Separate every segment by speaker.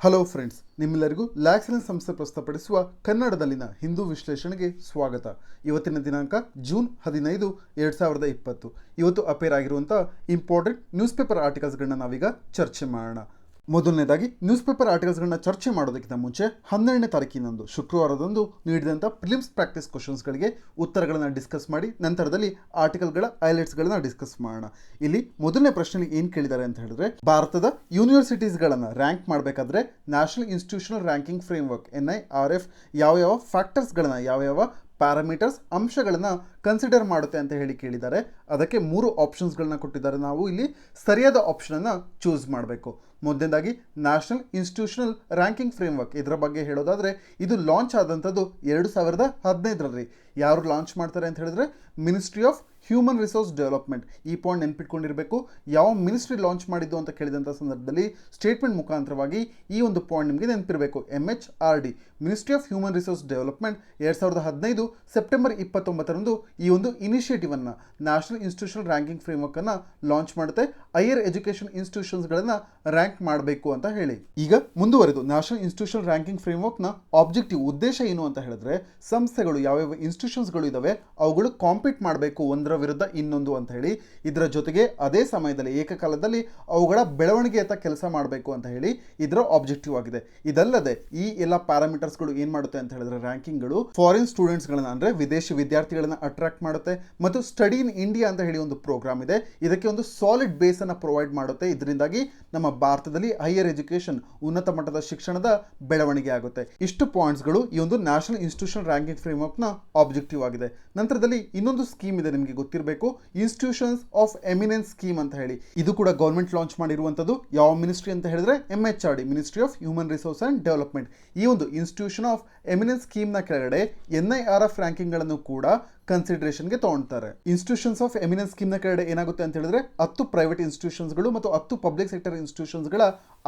Speaker 1: Hello friends, ನಿಮ್ಮೆಲ್ಲರಿಗೂ ಲ್ಯಾಕ್ಸಲೆನ್ಸ್ ಸಂಸ್ಥೆ ಪ್ರಸ್ತುತಪಡಿಸುವ ಕನ್ನಡದಲ್ಲಿನ ಹಿಂದೂ ವಿಶ್ಲೇಷಣೆಗೆ ಸ್ವಾಗತ. ಇವತ್ತಿನ ದಿನಾಂಕ ಜೂನ್ 15, 2020. ಇವತ್ತು ಅಪೇರ್ ಆಗಿರುವಂಥ ಇಂಪಾರ್ಟೆಂಟ್ ನ್ಯೂಸ್ ಪೇಪರ್ ಆರ್ಟಿಕಲ್ಸ್ಗಳನ್ನ ನಾವೀಗ ಚರ್ಚೆ ಮಾಡೋಣ. ಮೊದಲನೇದಾಗಿ ನ್ಯೂಸ್ ಪೇಪರ್ ಆರ್ಟಿಕಲ್ಸ್ಗಳನ್ನ ಚರ್ಚೆ ಮಾಡೋದಕ್ಕಿಂತ ಮುಂಚೆ 12ನೇ ತಾರೀಕಿನಂದು ಶುಕ್ರವಾರದಂದು ನೀಡಿದಂಥ ಪ್ರಿಲಿಮ್ಸ್ ಪ್ರಾಕ್ಟೀಸ್ ಕ್ವಶನ್ಸ್ಗಳಿಗೆ ಉತ್ತರಗಳನ್ನು ಡಿಸ್ಕಸ್ ಮಾಡಿ ನಂತರದಲ್ಲಿ ಆರ್ಟಿಕಲ್ಗಳ ಹೈಲೈಟ್ಸ್ಗಳನ್ನ ಡಿಸ್ಕಸ್ ಮಾಡೋಣ. ಇಲ್ಲಿ ಮೊದಲನೇ ಪ್ರಶ್ನೆಯಲ್ಲಿ ಏನು ಕೇಳಿದ್ದಾರೆ ಅಂತ ಹೇಳಿದ್ರೆ, ಭಾರತದ ಯೂನಿವರ್ಸಿಟೀಸ್ಗಳನ್ನು ರ್ಯಾಂಕ್ ಮಾಡಬೇಕಾದ್ರೆ national institutional ranking framework NIRF ಯಾವ ಫ್ಯಾಕ್ಟರ್ಸ್ಗಳನ್ನು ಯಾವ ಪ್ಯಾರಾಮೀಟರ್ಸ್ ಅಂಶಗಳನ್ನು ಕನ್ಸಿಡರ್ ಮಾಡುತ್ತೆ ಅಂತ ಹೇಳಿ ಕೇಳಿದ್ದಾರೆ. ಅದಕ್ಕೆ 3 ಆಪ್ಷನ್ಸ್ಗಳನ್ನ ಕೊಟ್ಟಿದ್ದಾರೆ. ನಾವು ಇಲ್ಲಿ ಸರಿಯಾದ ಆಪ್ಷನನ್ನು ಚೂಸ್ ಮಾಡಬೇಕು. ಮೊದಲನೇದಾಗಿ ನ್ಯಾಷನಲ್ ಇನ್ಸ್ಟಿಟ್ಯೂಷನಲ್ ರ್ಯಾಂಕಿಂಗ್ ಫ್ರೇಮ್ವರ್ಕ್, ಇದರ ಬಗ್ಗೆ ಹೇಳೋದಾದರೆ ಇದು ಲಾಂಚ್ ಆದಂಥದ್ದು 2015ರಲ್ಲಿ. ಯಾರು ಲಾಂಚ್ ಮಾಡ್ತಾರೆ ಅಂತ ಹೇಳಿದ್ರೆ ministry of human resource development. ಈ ಪಾಯಿಂಟ್ ನೆನ್ಪಿಟ್ಕೊಂಡಿರಬೇಕು. ಯಾವ ಮಿನಿಸ್ಟ್ರಿ ಲಾಂಚ್ ಮಾಡಿದ್ದು ಅಂತ ಕೇಳಿದಂಥ ಸಂದರ್ಭದಲ್ಲಿ ಸ್ಟೇಟ್ಮೆಂಟ್ ಮುಖಾಂತರವಾಗಿ ಈ ಒಂದು ಪಾಯಿಂಟ್ ನಿಮಗೆ ನೆನಪಿರಬೇಕು. MHRD, ministry of human resource development 2015 September 29ರಂದು ಈ ಒಂದು ಇನಿಷಿಯೇಟಿವನ್ನು ನ್ಯಾಷನಲ್ ಇನ್ಸ್ಟಿಟ್ಯೂಷನಲ್ ರ್ಯಾಂಕಿಂಗ್ ಫ್ರೇಮ್ವರ್ಕನ್ನು ಲಾಂಚ್ ಮಾಡುತ್ತೆ. ಹೈಯರ್ ಎಜುಕೇಷನ್ ಇನ್ಸ್ಟಿಟ್ಯೂಷನ್ಸ್ಗಳನ್ನು ರ್ಯಾಂಕ್ ಮಾಡಬೇಕು ಅಂತ ಹೇಳಿ. ಈಗ ಮುಂದುವರೆದು ನ್ಯಾಷನಲ್ ಇನ್ಸ್ಟಿಟ್ಯೂಷನಲ್ ರ್ಯಾಂಕಿಂಗ್ ಫ್ರೇಮ್ವರ್ಕ್ನ ಆಬ್ಜೆಕ್ಟಿವ್ ಉದ್ದೇಶ ಏನು ಅಂತ ಹೇಳಿದ್ರೆ, ಸಂಸ್ಥೆಗಳು ಯಾವ್ಯಾವ ಇನ್ಸ್ಟಿಟ್ಯೂಷನ್ಸ್ಗಳು ಇದಾವೆ ಅವುಗಳು ಕಾಂಪೀಟ್ ಮಾಡಬೇಕು ಒಂದರ ವಿರುದ್ಧ ಇನ್ನೊಂದು ಅಂತ ಹೇಳಿ. ಇದರ ಜೊತೆಗೆ ಅದೇ ಸಮಯದಲ್ಲಿ ಏಕಕಾಲದಲ್ಲಿ ಅವುಗಳ ಬೆಳವಣಿಗೆಯತ್ತ ಕೆಲಸ ಮಾಡಬೇಕು ಅಂತ ಹೇಳಿ ಇದರ ಆಬ್ಜೆಕ್ಟಿವ್ ಆಗಿದೆ. ಇದಲ್ಲದೆ ಈ ಎಲ್ಲ ಪ್ಯಾರಾಮೀಟರ್ಸ್ಗಳು ಏನು ಮಾಡುತ್ತೆ ಅಂತ ಹೇಳಿದ್ರೆ, ರ್ಯಾಂಕಿಂಗ್ಗಳು ಫಾರಿನ್ ಸ್ಟೂಡೆಂಟ್ಸ್ಗಳನ್ನ ಅಂದರೆ ವಿದೇಶಿ ವಿದ್ಯಾರ್ಥಿಗಳನ್ನ ಅಟ್ರಾಕ್ಟ್ ಮಾಡುತ್ತೆ. ಮತ್ತು ಸ್ಟಡಿ ಇನ್ ಇಂಡಿಯಾ ಅಂತ ಹೇಳಿ ಒಂದು ಪ್ರೋಗ್ರಾಮ್ ಇದೆ. ಇದಕ್ಕೆ ಒಂದು ಸಾಲಿಡ್ ಬೇಸ್ ಅನ್ನು ಪ್ರೊವೈಡ್ ಮಾಡುತ್ತೆ. ಇದರಿಂದಾಗಿ ನಮ್ಮ ಭಾರತದಲ್ಲಿ ಹೈಯರ್ ಎಜುಕೇಷನ್, ಉನ್ನತ ಮಟ್ಟದ ಶಿಕ್ಷಣದ ಬೆಳವಣಿಗೆ ಆಗುತ್ತೆ. ಇಷ್ಟು ಪಾಯಿಂಟ್ಸ್ಗಳು ಈ ಒಂದು ನ್ಯಾಷನಲ್ ಇನ್ಸ್ಟಿಟ್ಯೂಷನ್ ರ್ಯಾಂಕಿಂಗ್ ಫ್ರೇಮ್ವರ್ಕ್ನ ಆಬ್ಜೆಕ್ಟಿವ್ ಆಗಿದೆ. ನಂತರದಲ್ಲಿ ಇನ್ನೊಂದು ಸ್ಕೀಮ್ ಇದೆ, ನಿಮಗೆ ಗೊತ್ತಿರಬೇಕು, ಇನ್ಸ್ಟಿಟ್ಯೂಷನ್ಸ್ ಆಫ್ ಎಮಿನೆನ್ಸ್ ಸ್ಕೀಮ್ ಅಂತ ಹೇಳಿ. ಇದು ಕೂಡ ಗೌರ್ಮೆಂಟ್ ಲಾಂಚ್ ಮಾಡಿರುವಂಥದ್ದು. ಯಾವ ಮಿನಿಸ್ಟ್ರಿ ಅಂತ ಹೇಳಿದ್ರೆ MHRD, ministry of human resource and development. ಈ ಒಂದು ಇನ್ಸ್ಟಿಟ್ಯೂಷನ್ ಆಫ್ ಎಮಿನೆನ್ಸ್ ಸ್ಕೀಮ್ನ ಕೆಳಗಡೆ NIRF ರ್ಯಾಂಕಿಂಗ್ಗಳನ್ನು ಕೂಡ ಕನ್ಸಿಡರೇಷನ್ಗೆ ತಗೊಳ್ತಾರೆ. ಇನ್ಸ್ಟಿಟ್ಯೂಷನ್ಸ್ ಆಫ್ ಎಮಿನೆನ್ಸ್ ಸ್ಕೀಮ್ನ ಕೆಳಗಡೆ ಏನಾಗುತ್ತೆ ಅಂತ ಹೇಳಿದ್ರೆ 10 ಪ್ರೈವೇಟ್ ಇನ್ಸ್ಟಿಟ್ಯೂಷನ್ಸ್ಗಳು ಮತ್ತು 10 ಪಬ್ಲಿಕ್ ಸೆಕ್ಟರ್ ಇನ್ಸ್ಟಿಟ್ಯೂಷನ್ಸ್ಗಳ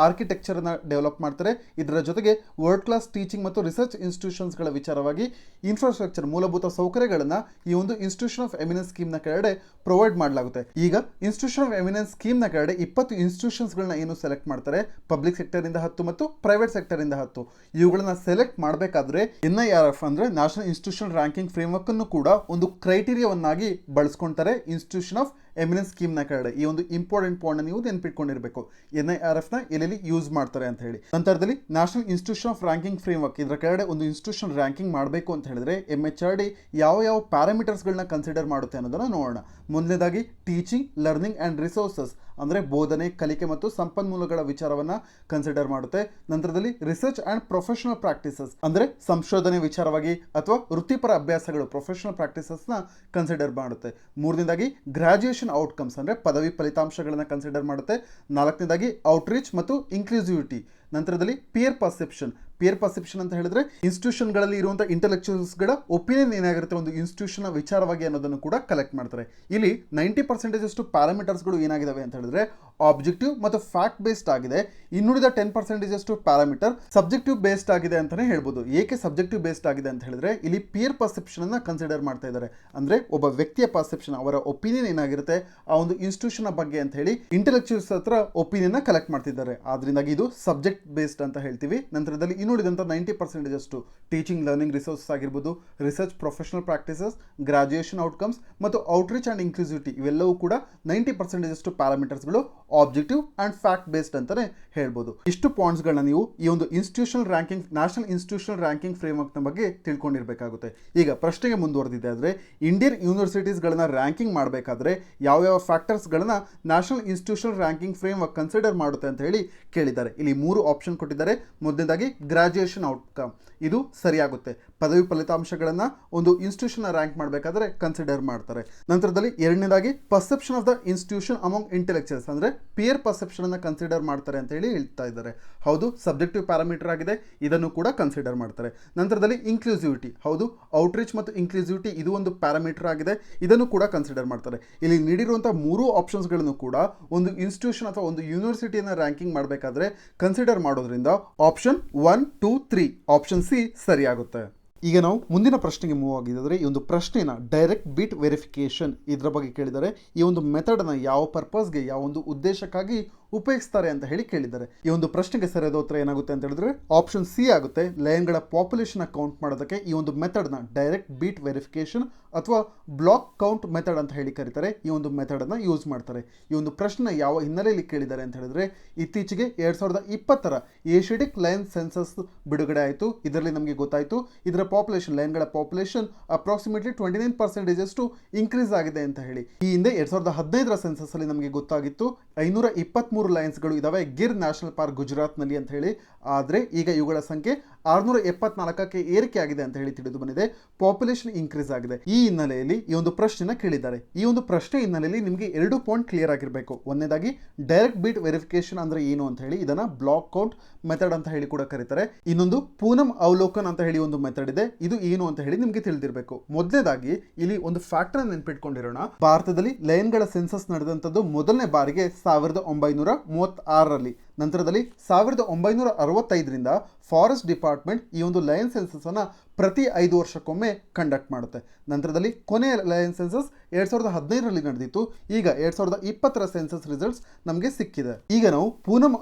Speaker 1: ಆರ್ಕಿಟೆಕ್ಚರ್ನ ಡೆವಲಪ್ ಮಾಡ್ತಾರೆ. ಇದರ ಜೊತೆಗೆ ವರ್ಲ್ಡ್ ಕ್ಲಾಸ್ ಟೀಚಿಂಗ್ ಮತ್ತು ರಿಸರ್ಚ್ ಇನ್ಸ್ಟಿಟ್ಯೂಷನ್ಸ್ಗಳ ವಿಚಾರವಾಗಿ ಇನ್ಫ್ರಾಸ್ಟ್ರಕ್ಚರ್, ಮೂಲಭೂತ ಸೌಕರ್ಯಗಳನ್ನು ಈ ಒಂದು ಇನ್ಸ್ಟಿಟ್ಯೂಷನ್ ಆಫ್ ಎಮಿನೆನ್ಸ್ ಸ್ಕೀಮ್ನ ಕೆಳಗಡೆ ಪ್ರೊವೈಡ್ ಮಾಡಲಾಗುತ್ತೆ. ಈಗ ಇನ್ಸ್ಟಿಟ್ಯೂಷನ್ ಆಫ್ ಎಮಿನೆನ್ಸ್ ಸ್ಕೀಮ್ನ ಕೆಳಗಡೆ 20 ಇನ್ಸ್ಟಿಟ್ಯೂಷನ್ಸ್ಗಳನ್ನ ಏನು ಸೆಲೆಕ್ಟ್ ಮಾಡ್ತಾರೆ, ಪಬ್ಲಿಕ್ ಸೆಕ್ಟರಿಂದ 10 ಮತ್ತು ಪ್ರೈವೇಟ್ ಸೆಕ್ಟರಿಂದ 10. ಇವುಗಳನ್ನ ಸೆಲೆಕ್ಟ್ ಮಾಡಬೇಕಾದ್ರೆ NIRF ಅಂದರೆ ನ್ಯಾಷನಲ್ ಇನ್ಸ್ಟಿಟ್ಯೂಷನಲ್ ರ್ಯಾಂಕಿಂಗ್ ಫ್ರೇಮ್ವರ್ಕ್ ಅನ್ನು ಕೂಡ ಒಂದು ಕ್ರೈಟೀರಿಯಾವನ್ನಾಗಿ ಬಳಸ್ಕೊಂತಾರೆ ಇನ್ಸ್ಟಿಟ್ಯೂಷನ್ ಆಫ್ ಎಮಿನೆನ್ಸ್ ಸ್ಕೀಮ್ನ ಕೆಳಗಡೆ. ಈ ಒಂದು ಇಂಪಾರ್ಟೆಂಟ್ ಪಾಯಿಂಟ್ ನೀವು ನೆನಪಿಟ್ಕೊಂಡಿರಬೇಕು, NIRFನ ಎಲ್ಲೆಲ್ಲಿ ಯೂಸ್ ಮಾಡ್ತಾರೆ ಅಂತ ಹೇಳಿ. ನಂತರದಲ್ಲಿ national institution of ranking framework, ಇದರ ಕೆಳಗಡೆ ಒಂದು ಇನ್ಸ್ಟಿಟ್ಯೂಷನ್ ರ್ಯಾಂಕಿಂಗ್ ಮಾಡಬೇಕು ಅಂತ ಹೇಳಿದ್ರೆ MHRD ಯಾವ ಪ್ಯಾರಾಮೀಟರ್ಸ್ಗಳನ್ನ ಕನ್ಸಿಡರ್ ಮಾಡುತ್ತೆ ಅನ್ನೋದನ್ನ ನೋಡೋಣ. ಮೊದಲನೇದಾಗಿ ಟೀಚಿಂಗ್, ಲರ್ನಿಂಗ್ ಆ್ಯಂಡ್ ರಿಸೋರ್ಸಸ್ ಅಂದರೆ ಬೋಧನೆ, ಕಲಿಕೆ ಮತ್ತು ಸಂಪನ್ಮೂಲಗಳ ವಿಚಾರವನ್ನು ಕನ್ಸಿಡರ್ ಮಾಡುತ್ತೆ. ನಂತರದಲ್ಲಿ ರಿಸರ್ಚ್ ಆ್ಯಂಡ್ ಪ್ರೊಫೆಷನಲ್ ಪ್ರಾಕ್ಟೀಸಸ್ ಅಂದರೆ ಸಂಶೋಧನೆ ವಿಚಾರವಾಗಿ ಅಥವಾ ವೃತ್ತಿಪರ ಅಭ್ಯಾಸಗಳು, ಪ್ರೊಫೆಷನಲ್ ಪ್ರಾಕ್ಟೀಸಸ್ನ ಕನ್ಸಿಡರ್ ಮಾಡುತ್ತೆ. ಮೂರನೇದಾಗಿ ಗ್ರಾಜ್ಯುಯೇಷನ್ ಔಟ್ಕಮ್ಸ್ ಅಂದರೆ ಪದವಿ ಫಲಿತಾಂಶಗಳನ್ನು ಕನ್ಸಿಡರ್ ಮಾಡುತ್ತೆ. ನಾಲ್ಕನೇದಾಗಿ ಔಟ್ರೀಚ್ ಮತ್ತು ಇನ್ಕ್ಲೂಸಿವಿಟಿ. ನಂತರದಲ್ಲಿ ಪಿಯರ್ ಪರ್ಸೆಪ್ಷನ್ ಅಂತ ಹೇಳಿದ್ರೆ ಇನ್ಸ್ಟಿಟ್ಯೂಷನ್ಗಳಲ್ಲಿ ಇರುವಂಥ ಇಂಟೆಲೆಕ್ಚುಯಲ್ಸ್ಗಳ ಒಪಿನಿಯನ್ ಏನಾಗಿರುತ್ತೆ ಒಂದು ಇನ್ಸ್ಟಿಟ್ಯೂಷನ್ ವಿಚಾರವಾಗಿ ಅನ್ನೋದನ್ನು ಕೂಡ ಕಲೆಕ್ಟ್ ಮಾಡ್ತಾರೆ. ಇಲ್ಲಿ 90% ಅಷ್ಟು ಪ್ಯಾರಾಮೀಟರ್ಸ್ಗಳು ಏನಾಗಿದ್ದಾವೆ ಅಂತ ಹೇಳಿದ್ರೆ ಆಬ್ಜೆಕ್ಟಿವ್ ಮತ್ತು ಫ್ಯಾಕ್ಟ್ ಬೇಸ್ಡ್ ಆಗಿದೆ. ಇನ್ನುಳಿದ 10% ಅಷ್ಟು ಪ್ಯಾರಾಮೀಟರ್ ಸಬ್ಜೆಕ್ಟಿವ್ ಬೇಸ್ಡ್ ಆಗಿದೆ ಅಂತಲೇ ಹೇಳ್ಬೋದು. ಏಕೆ ಸಬ್ಜೆಕ್ಟಿವ್ ಬೇಸ್ಡ್ ಆಗಿದೆ ಅಂತ ಹೇಳಿದ್ರೆ ಇಲ್ಲಿ ಪಿಯರ್ ಪರ್ಸೆಪ್ಷನ್ ಅನ್ನ ಕನ್ಸಿಡರ್ ಮಾಡ್ತಾ ಇದ್ದಾರೆ. ಅಂದರೆ ಒಬ್ಬ ವ್ಯಕ್ತಿಯ ಪರ್ಸೆಪ್ಷನ್, ಅವರ ಒಪಿನಿಯನ್ ಏನಾಗಿರುತ್ತೆ ಆ ಒಂದು ಇನ್ಸ್ಟಿಟ್ಯೂಷನ್ ಬಗ್ಗೆ ಅಂತ ಹೇಳಿ ಇಂಟೆಲೆಕ್ಚುಯಲ್ಸ್ ಹತ್ರ ಒಪಿನಿಯನ್ ಕಲೆಕ್ಟ್ ಮಾಡ್ತಿದ್ದಾರೆ. ಆದ್ರಿಂದಾಗಿ ಇದು ಸಬ್ಜೆಕ್ಟ್ ಬೇಸ್ಡ್ ಅಂತ ಹೇಳ್ತೀವಿ. ನಂತರದಲ್ಲಿ ಇನ್ನುಳಿದಂಥ 90% ಅಷ್ಟು ಟೀಚಿಂಗ್, ಲರ್ನಿಂಗ್, ರಿಸೋರ್ಸಸ್ ಆಗಿರ್ಬೋದು, research, professional practices, graduation outcomes ಮತ್ತು ಔಟ್ರೀಚ್ ಆ್ಯಂಡ್ ಇನ್ಕ್ಲೂಸಿವಿಟಿ ಇವೆಲ್ಲವೂ ಕೂಡ 90% ಅಷ್ಟು ಪ್ಯಾರಾಮೀಟರ್ಸ್ಗಳು ಆಬ್ಜೆಕ್ಟಿವ್ ಆ್ಯಂಡ್ ಫ್ಯಾಕ್ಟ್ ಬೇಸ್ಡ್ ಅಂತಲೇ ಹೇಳ್ಬೋದು. ಇಷ್ಟು ಪಾಯಿಂಟ್ಸ್ಗಳನ್ನ ನೀವು ಈ ಒಂದು institutional ranking, national institutional ranking ಫ್ರೇಮ್ವರ್ಕ್ನ ಬಗ್ಗೆ ತಿಳ್ಕೊಂಡಿರಬೇಕಾಗುತ್ತೆ. ಈಗ ಪ್ರಶ್ನೆಗೆ ಮುಂದುವರೆದಿದೆ ಆದರೆ ಇಂಡಿಯನ್ ಯೂನಿವರ್ಸಿಟೀಸ್ಗಳನ್ನ ರ್ಯಾಂಕಿಂಗ್ ಮಾಡಬೇಕಾದ್ರೆ ಯಾವ ಫ್ಯಾಕ್ಟರ್ಸ್ಗಳನ್ನ national institutional ranking framework consider ಮಾಡುತ್ತೆ ಅಂತ ಹೇಳಿ ಕೇಳಿದ್ದಾರೆ. ಇಲ್ಲಿ 3 ಆಪ್ಷನ್ ಕೊಟ್ಟಿದ್ದಾರೆ. ಮೊದಲನೇದಾಗಿ ಗ್ರಾಜ್ಯುಯೇಷನ್ ಔಟ್ಕಮ್, ಇದು ಸರಿಯಾಗುತ್ತೆ. ಪದವಿ ಫಲಿತಾಂಶಗಳನ್ನು ಒಂದು ಇನ್ಸ್ಟಿಟ್ಯೂಷನ್ ರ್ಯಾಂಕ್ ಮಾಡಬೇಕಾದ್ರೆ ಕನ್ಸಿಡರ್ ಮಾಡ್ತಾರೆ. ನಂತರದಲ್ಲಿ ಎರಡನೇದಾಗಿ perception of the institution among intellectuals ಅಂದರೆ ಪಿಯರ್ ಪರ್ಸೆಪ್ಷನ್ ಅನ್ನು ಕನ್ಸಿಡರ್ ಮಾಡ್ತಾರೆ ಅಂತ ಹೇಳಿ ಹೇಳ್ತಾ ಇದ್ದಾರೆ. ಹೌದು, ಸಬ್ಜೆಕ್ಟಿವ್ ಪ್ಯಾರಾಮೀಟರ್ ಆಗಿದೆ, ಇದನ್ನು ಕೂಡ ಕನ್ಸಿಡರ್ ಮಾಡ್ತಾರೆ. ನಂತರದಲ್ಲಿ ಇನ್ಕ್ಲೂಸಿವಿಟಿ, ಹೌದು, ಔಟ್ರೀಚ್ ಮತ್ತು ಇನ್ಕ್ಲೂಸಿವಿಟಿ ಇದು ಒಂದು ಪ್ಯಾರಾಮೀಟರ್ ಆಗಿದೆ, ಇದನ್ನು ಕೂಡ ಕನ್ಸಿಡರ್ ಮಾಡ್ತಾರೆ. ಇಲ್ಲಿ ನೀಡಿರುವಂಥ 3 ಆಪ್ಷನ್ಸ್ಗಳನ್ನು ಕೂಡ ಒಂದು ಇನ್ಸ್ಟಿಟ್ಯೂಷನ್ ಅಥವಾ ಒಂದು ಯೂನಿವರ್ಸಿಟಿಯನ್ನು ರ್ಯಾಂಕಿಂಗ್ ಮಾಡಬೇಕಾದ್ರೆ ಕನ್ಸಿಡರ್ ಮಾಡೋದ್ರಿಂದ ಆಪ್ಷನ್ 1, 2, 3 ಆಪ್ಷನ್ ಸಿ ಸರಿಯಾಗುತ್ತೆ. ಈಗ ನಾವು ಮುಂದಿನ ಪ್ರಶ್ನೆಗೆ ಮೂವ್ ಆಗಿದ್ರೆ, ಈ ಒಂದು ಪ್ರಶ್ನೆನ ಡೈರೆಕ್ಟ್ ಬಿಟ್ ವೆರಿಫಿಕೇಶನ್ ಇದರ ಬಗ್ಗೆ ಕೇಳಿದರೆ ಈ ಒಂದು ಮೆಥಡನ್ನು ಯಾವ ಪರ್ಪಸ್ಗೆ, ಯಾವ ಒಂದು ಉದ್ದೇಶಕ್ಕಾಗಿ ಉಪಯೋಗಿಸ್ತಾರೆ ಅಂತ ಹೇಳಿ ಕೇಳಿದ್ದಾರೆ. ಈ ಒಂದು ಪ್ರಶ್ನೆಗೆ ಸರಿಯಾದ ಉತ್ತರ ಏನಾಗುತ್ತೆ ಅಂತ ಹೇಳಿದ್ರೆ ಆಪ್ಷನ್ ಸಿ ಆಗುತ್ತೆ. ಲಯನ್ಗಳ ಪಾಪ್ಯುಲೇಷನ್ ಕೌಂಟ್ ಮಾಡೋದಕ್ಕೆ ಈ ಒಂದು ಮೆಥಡ್ನ ಡೈರೆಕ್ಟ್ ಬೀಟ್ ವೆರಿಫಿಕೇಶನ್ ಅಥವಾ ಬ್ಲಾಕ್ ಕೌಂಟ್ ಮೆಥಡ್ ಅಂತ ಹೇಳಿ ಕರೀತಾರೆ. ಈ ಒಂದು ಮೆಥಡನ್ನು ಯೂಸ್ ಮಾಡ್ತಾರೆ. ಈ ಒಂದು ಪ್ರಶ್ನೆ ಯಾವ ಹಿನ್ನೆಲೆಯಲ್ಲಿ ಕೇಳಿದ್ದಾರೆ ಅಂತ ಹೇಳಿದ್ರೆ ಇತ್ತೀಚೆಗೆ 2020ರ ಏಷ್ಯಾಟಿಕ್ ಲಯನ್ ಸೆನ್ಸಸ್ ಬಿಡುಗಡೆ ಆಯಿತು. ಇದರಲ್ಲಿ ನಮಗೆ ಗೊತ್ತಾಯಿತು ಇದರ ಪಾಪ್ಯುಲೇಷನ್ ಲಯನ್ಗಳ ಪಾಪ್ಯುಲೇಷನ್ ಅಪ್ರಾಕ್ಸಿಮೇಟ್ಲಿ 29% ಅಷ್ಟು ಇನ್ಕ್ರೀಸ್ ಆಗಿದೆ ಅಂತ ಹೇಳಿ. ಈ ಹಿಂದೆ 2015ರ ಸೆನ್ಸಸ್ ಅಲ್ಲಿ ನಮಗೆ ಗೊತ್ತಾಗಿತ್ತು 523 ಲಯನ್ಸ್ಗಳು ಇದಾವೆ ಗಿರ್ ನ್ಯಾಷನಲ್ ಪಾರ್ಕ್ ಗುಜರಾತ್ನಲ್ಲಿ ಅಂತ ಹೇಳಿ. ಆದರೆ ಈಗ ಇವುಗಳ ಸಂಖ್ಯೆ 674ಕ್ಕೆ ಏರಿಕೆ ಆಗಿದೆ ಅಂತ ಹೇಳಿ ತಿಳಿದು ಬಂದಿದೆ. ಪಾಪ್ಯುಲೇಷನ್ ಇನ್ಕ್ರೀಸ್ ಆಗಿದೆ. ಈ ಹಿನ್ನೆಲೆಯಲ್ಲಿ ಈ ಒಂದು ಪ್ರಶ್ನೆನ ಕೇಳಿದ್ದಾರೆ. ಈ ಒಂದು ಪ್ರಶ್ನೆ ಹಿನ್ನೆಲೆಯಲ್ಲಿ ನಿಮಗೆ 2 ಪಾಯಿಂಟ್ ಕ್ಲಿಯರ್ ಆಗಿರಬೇಕು. ಒಂದನೇದಾಗಿ ಡೈರೆಕ್ಟ್ ಬೀಟ್ ವೆರಿಫಿಕೇಶನ್ ಅಂದ್ರೆ ಏನು ಅಂತ ಹೇಳಿ, ಇದನ್ನ ಬ್ಲಾಕ್ ಕೌಂಟ್ ಮೆಥಡ್ ಅಂತ ಹೇಳಿ ಕೂಡ ಕರೀತಾರೆ. ಇನ್ನೊಂದು ಪೂನಂ ಅವಲೋಕನ್ ಅಂತ ಹೇಳಿ ಒಂದು ಮೆಥಡ್ ಇದೆ. ಇದು ಏನು ಅಂತ ಹೇಳಿ ನಿಮಗೆ ತಿಳಿದಿರಬೇಕು. ಮೊದಲನೇದಾಗಿ ಇಲ್ಲಿ ಒಂದು ಫ್ಯಾಕ್ಟರ್ ನೆನ್ಪಿಟ್ಕೊಂಡಿರೋಣ. ಭಾರತದಲ್ಲಿ ಲಯನ್ಗಳ ಸೆನ್ಸಸ್ ನಡೆದಂತದ್ದು ಮೊದಲನೇ ಬಾರಿಗೆ 1936ರಲ್ಲಿ. ನಂತರದಲ್ಲಿ 1965ರಿಂದ ಫಾರೆಸ್ಟ್ ಡಿಪಾರ್ಟ್ಮೆಂಟ್ ಈ ಒಂದು ಲಯನ್ ಸೆನ್ಸಸ್ ಅನ್ನ ಪ್ರತಿ 5 ವರ್ಷಕ್ಕೊಮ್ಮೆ ಕಂಡಕ್ಟ್ ಮಾಡುತ್ತೆ. ನಂತರದಲ್ಲಿ ಕೊನೆಯ ಲಯನ್ ಸೆನ್ಸಸ್ 2015ರಲ್ಲಿ ನಡೆದಿತ್ತು. ಈಗ 2020ರ ಸೆನ್ಸಸ್ ರಿಸಲ್ಟ್ಸ್ ನಮಗೆ ಸಿಕ್ಕಿದೆ. ಈಗ ನಾವು ಪೂನಂ